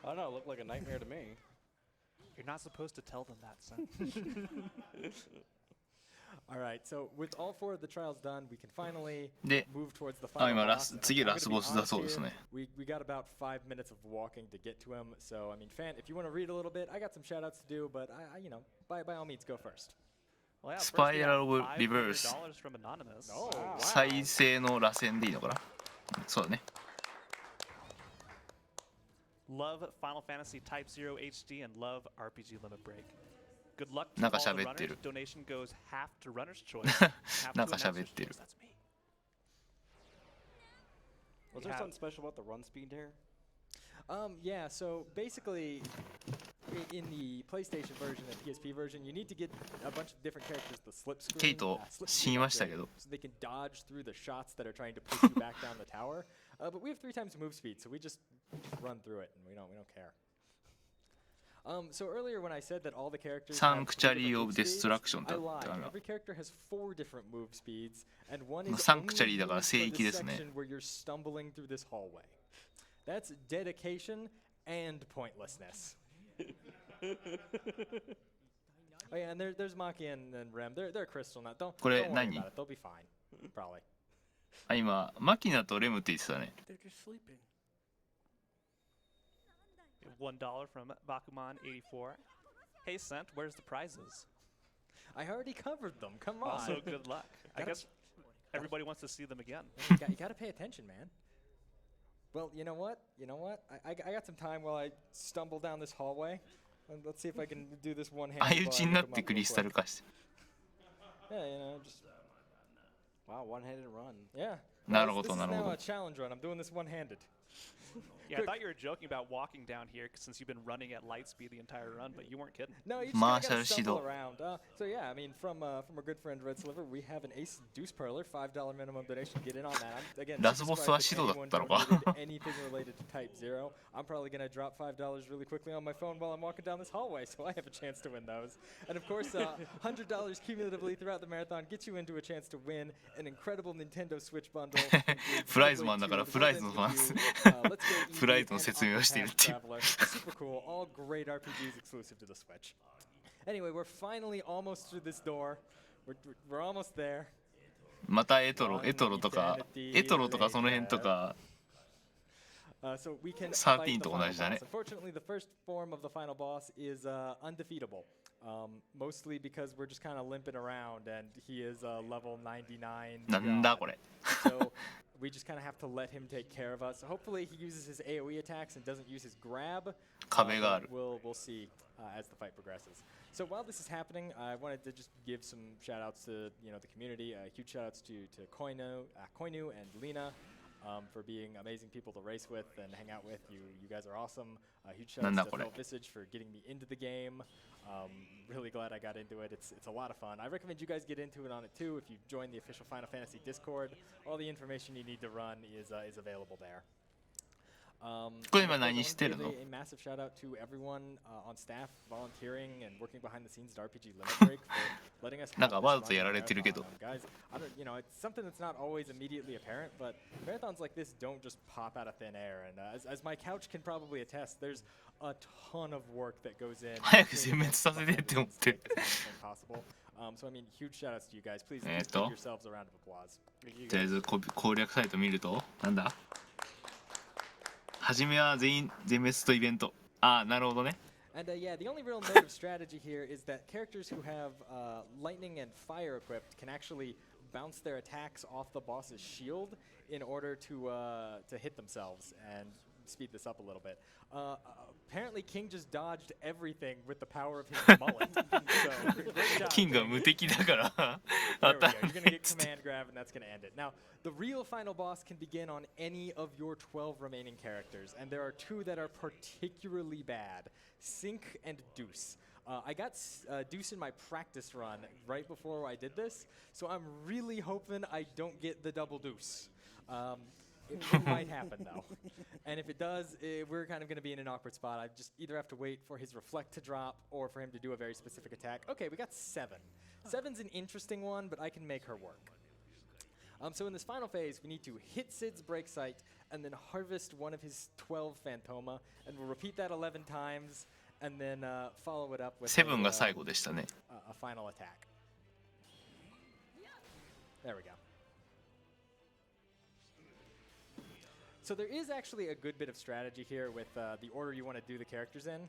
I don't know. It looked like a nightmare to me. You're not supposed to tell them that, son. All right, so with all 4 of the trials done, we can finally で、 move towards the あ、 final 今 boss. And 次 I'm ラ gonna ス be ボスだ honest そうです here, ね。 we got about 5 minutes of walking to get to him. So I mean, fan, if you want to read a little bit, I got some shout outs to do, but I you know, by all means, go first. Well, yeah, first we Spiral have Reverse. $500 from Anonymous. Oh, wow. 再生の螺旋でいいのかな。そうだね。 Love Final Fantasy Type 0 HD and love RPG Limit Break. Good luck to なんか all the 喋ってる。 runners. Donation goes half to runner's choice, half なん to か announcer's 喋ってる。 choice. That's me. Was We there have- something special about the run speed here? Yeah, so basically, in the PlayStation version and PSP version, you need to get a bunch of different characters the slip screen, ケイト slip 死に screen ましたけ upgrade, ど。 so they can dodge through the shots that are trying to push you back down the tower. But we have 3 times move speed, so we just run through it, and we don't care. So earlier when I said that all the characters have 3 Sanctuary different of move speeds, Destruction I だっ lied. たかな。 Every character has 4 different move speeds, and one is サンクチャリー only だから used 聖 for 域 the ですね。 section where you're stumbling through this hallway. That's dedication and pointlessness. Oh yeah, and there's Maki and Rem. They're crystal now. Don't これ worry 何？ about it. They'll be fine, probably. あ、今マキナとレムって言ってたね。 They're just sleeping. $1 from Bakuman84. Hey, Sent, where's the prizes? I already covered them. Come on. Also, good luck. I Gotta- guess everybody wants to see them again. you gotta pay attention, man. Well, you know what? I got some time while I stumble down this hallway. And let's see if I can do this one hand. 相打ちになってクリスタル化して。 Yeah, you know, just Wow, one-handed run. yeah. なるほ This ど is なるほ now ど a。challenge run. I'm doing this one-handed. Yeah, I thought you were joking about walking down here since you've been running at light speed the entire run, but you weren't kidding. No, you just Martial gotta stumble Shido. around. So yeah, I mean, from our good friend Red Sliver, we have an Ace Deuce Perler, $5 minimum donation. Get in on that. I'm, again, ラスボスはシドだったのか。 anything related to Type 0. I'm probably gonna drop $5 really quickly on my phone while I'm walking down this hallway, so I have a chance to win those. And of course, $100 cumulatively throughout the marathon gets you into a chance to win an incredible Nintendo Switch bundle. プライズマンだからプライズのファンス。プライズの説明をしているっていう。 Super cool. All great RPGs exclusive to the Switch. Anyway, we're finally almost through this door. We're almost there. またエトロとかその辺とか。 So we can 13 fight the と同 final じだね。 boss. Unfortunately, the first form of the final boss is undefeatable. Mostly because we're just kind of limping around, and he is level 99. なんだこれ。 So we just kind of have to let him take care of us. Hopefully, he uses his AoE attacks and doesn't use his grab. 壁がある。 We'll see as the fight progresses. So while this is happening, I wanted to just give some shout outs to the community. Huge shout outs to Koinu and Lena. For being amazing people to race with and hang out with. You guys are awesome. Huge shout outs to Phil Visage for getting me into the game. Really glad I got into it. It's a lot of fun. I recommend you guys get into it on it too. If you join the official Final Fantasy Discord, all the information you need to run is available there. これ今何してるの？ A massive shout out to everyone on staff volunteering and working behind the scenes at RPG Limit Break for letting us have なんかわざ this とやられてるけど。 Guys, I don't, it's something that's not always immediately apparent, but marathons like this don't just pop out of thin air. And as my couch can probably attest, there's a ton of work that goes in. 早く全滅させてって思ってる。 So I mean, huge shout outs to you guys. Please give yourselves a round of applause. とりあえず攻略サイト見るとなんだ？初めは全員全滅とイベント。ああ、なるほどね。 And yeah, the only real note of strategy here is that characters who have lightning and fire equipped can actually bounce their attacks off the boss's shield in order to hit themselves and speed this up a little bit. Apparently, King just dodged everything with the power of his mullet. So, great job, キングは無敵だから There we go. You're going to get command grab, and that's going to end it. Now, the real final boss can begin on any of your 12 remaining characters, and there are 2 that are particularly bad, Sync and Deuce. I got Deuce in my practice run right before I did this, so I'm really hoping I don't get the double Deuce. It might happen, though. And if it does, we're kind of going to be in an awkward spot. I just either have to wait for his reflect to drop or for him to do a very specific attack. Okay, we got 7. 7's an interesting one, but I can make her work. So in this final phase, we need to hit Sid's break sight and then harvest one of his 12 Phantoma, and we'll repeat that 11 times, and then follow it up with セブンが最後でしたね。a final attack. There we go. So there is actually a good bit of strategy here with the order you want to do the characters in.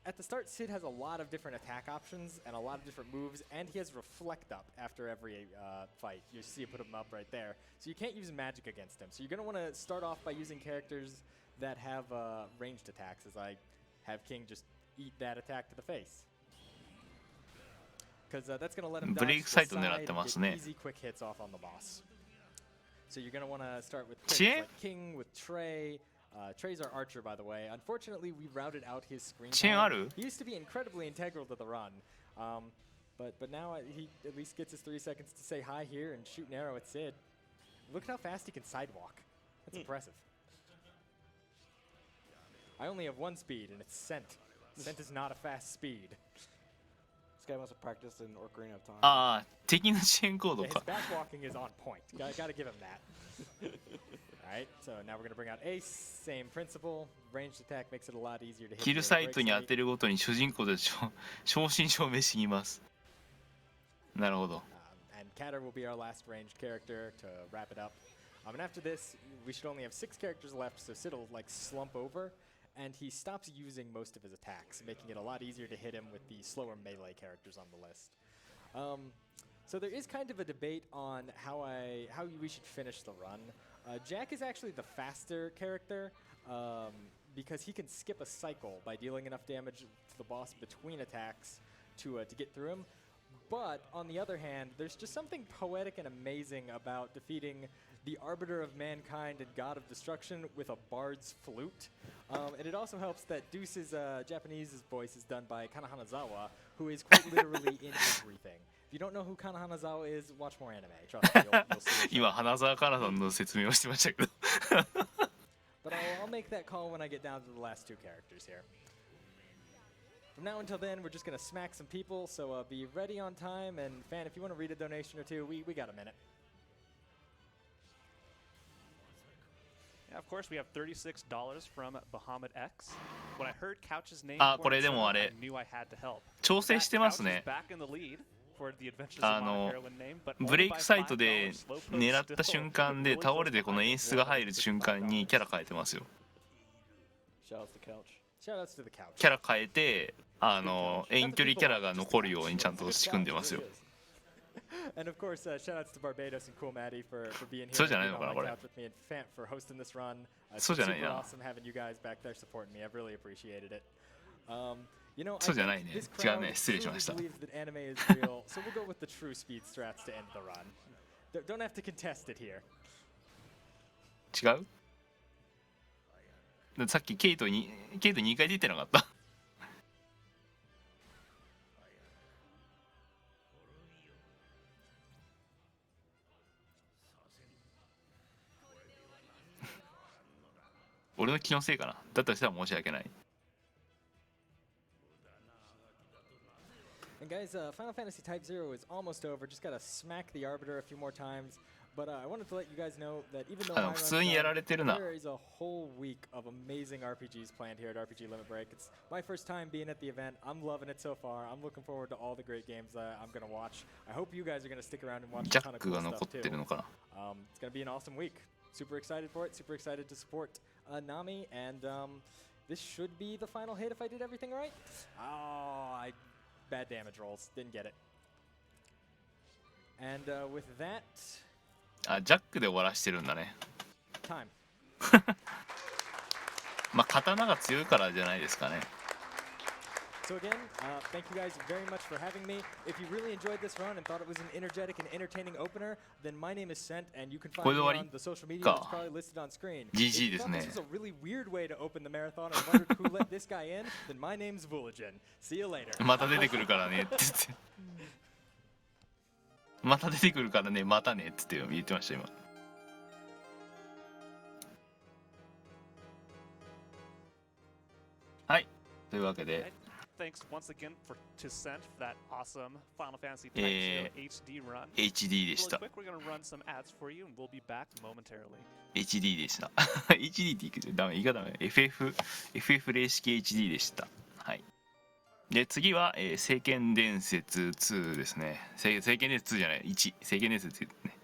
At the start, Sid has a lot of different attack options and a lot of different moves, and he has Reflect Up after every fight. You see it put him up right there. So you can't use magic against him. So you're going to want to start off by using characters that have ranged attacks, as I have King just eat that attack to the face. Because that's going to let him dodge to the side and get easy quick hits off on the boss. So you're going to want to start with like King, with Trey. Trey's our archer, by the way. Unfortunately, we routed out his screen time. He used to be incredibly integral to the run. But now he at least gets his 3 seconds to say hi here and shoot an arrow at Sid. Look at how fast he can sidewalk. That's impressive. I only have 1 speed, and it's Scent. Scent is not a fast speed. This guy must have practiced in Ocarina of Time. ああ、敵の遅延コード His か。 backwalking is on point. Gotta give him that. Alright, so now we're gonna bring out Ace. Same principle. Ranged attack makes it a lot easier to hit. キルサイトに当てるごとに主人公で正真正銘死にます。なるほど。And Catter will be our last ranged character to wrap it up. And after this, we should only have 6 characters left, so Sid will like slump over, and he stops using most of his attacks, making it a lot easier to hit him with the slower melee characters on the list. So there is kind of a debate on how we should finish the run. Jack is actually the faster character because he can skip a cycle by dealing enough damage to the boss between attacks to get through him. But on the other hand, there's just something poetic and amazing about defeating the Arbiter of Mankind and God of Destruction with a bard's flute. And it also helps that Deuce's Japanese voice is done by Kana Hanazawa, who is quite literally in everything. If you don't know who Kana Hanazawa is, watch more anime. Trust me, you'll see it. 今花澤香菜さんの説明をしてましたけど。But I'll make that call when I get down to the last 2 characters here. From now until then, we're just going to smack some people, so be ready on time. And fan, if you want to read a donation or two, we got a minute. Yeah, of course, we have $36 from Bahamut X. When I heard Couch's name, あ、これでもあれ I knew I had to help. 調整してますね。 Back in the lead for the Adventures of My Heroine name, but ブレイクサイトで狙った瞬間で倒れてこの演出が入る瞬間にキャラ変えてますよ。 Shoutouts to Couch. Shoutouts to the couch. キャラ変えて遠距離キャラが残るようにちゃんと仕組んでますよ。And of course, shoutouts to Barbados and Cool Maddie for being here. そうじゃないのかなこれ。 With me and Fant for hosting this run. そうじゃない super な。 awesome having you guys back there supporting me. I've really appreciated it. You know, そうじゃないね。 this 違う crowd ね。失礼しま truly した。 believes that anime is real, so we'll go with the true speed strats to end the run. Don't have to contest it here. 違う？だってさっきケイト2回出てなかった。俺の気のせいかな。だったらしたら申し訳ない。And guys, Final Fantasy Type 0 is almost over. Just gotta smack the Arbiter a few more times. But I wanted to let you guys know that even though my 普通にやられてるな。 there is a whole week of amazing RPGs planned here at RPG Limit Break. It's my first time being at the event. I'm loving it so far. I'm looking forward to all the great games I'm gonna watch. I hope you guys are gonna stick around and watch ジ a ャ ton ッ of ク cool が残 stuff って too. るのかな。It's gonna be an awesome week. Super excited for it. Super excited to support Nami, and this should be the final hit if I did everything right. Oh, bad damage rolls. Didn't get it. And with that, あ、ジャックで終わらしてるんだね。 time. まあ刀が強いからじゃないですかね。 So again, thank you guys very much for having me. If you really enjoyed this run and thought it was an energetic and entertaining opener, then my name is Sent, and you can find me on the social media that's probably listed on screen. If you thought this was a really weird way to open the marathon and wondered who let this guy in, then my name's Vooligen. See you later. また出てくるからねって言って。また出てくるからね、またねって言ってました今。はい。というわけで。thanks once again to Cent for that awesome Final Fantasy Type 0 HD run. HD でし Really た。 quick, we're gonna run some ads for you, and we'll be back momentarily. HD でした。HD って言うけどダメ、言い方ダメ。FF 零式 HD でした。はい。で次は、聖剣伝説2ですね。聖剣伝説2じゃない、1。聖剣伝説ね。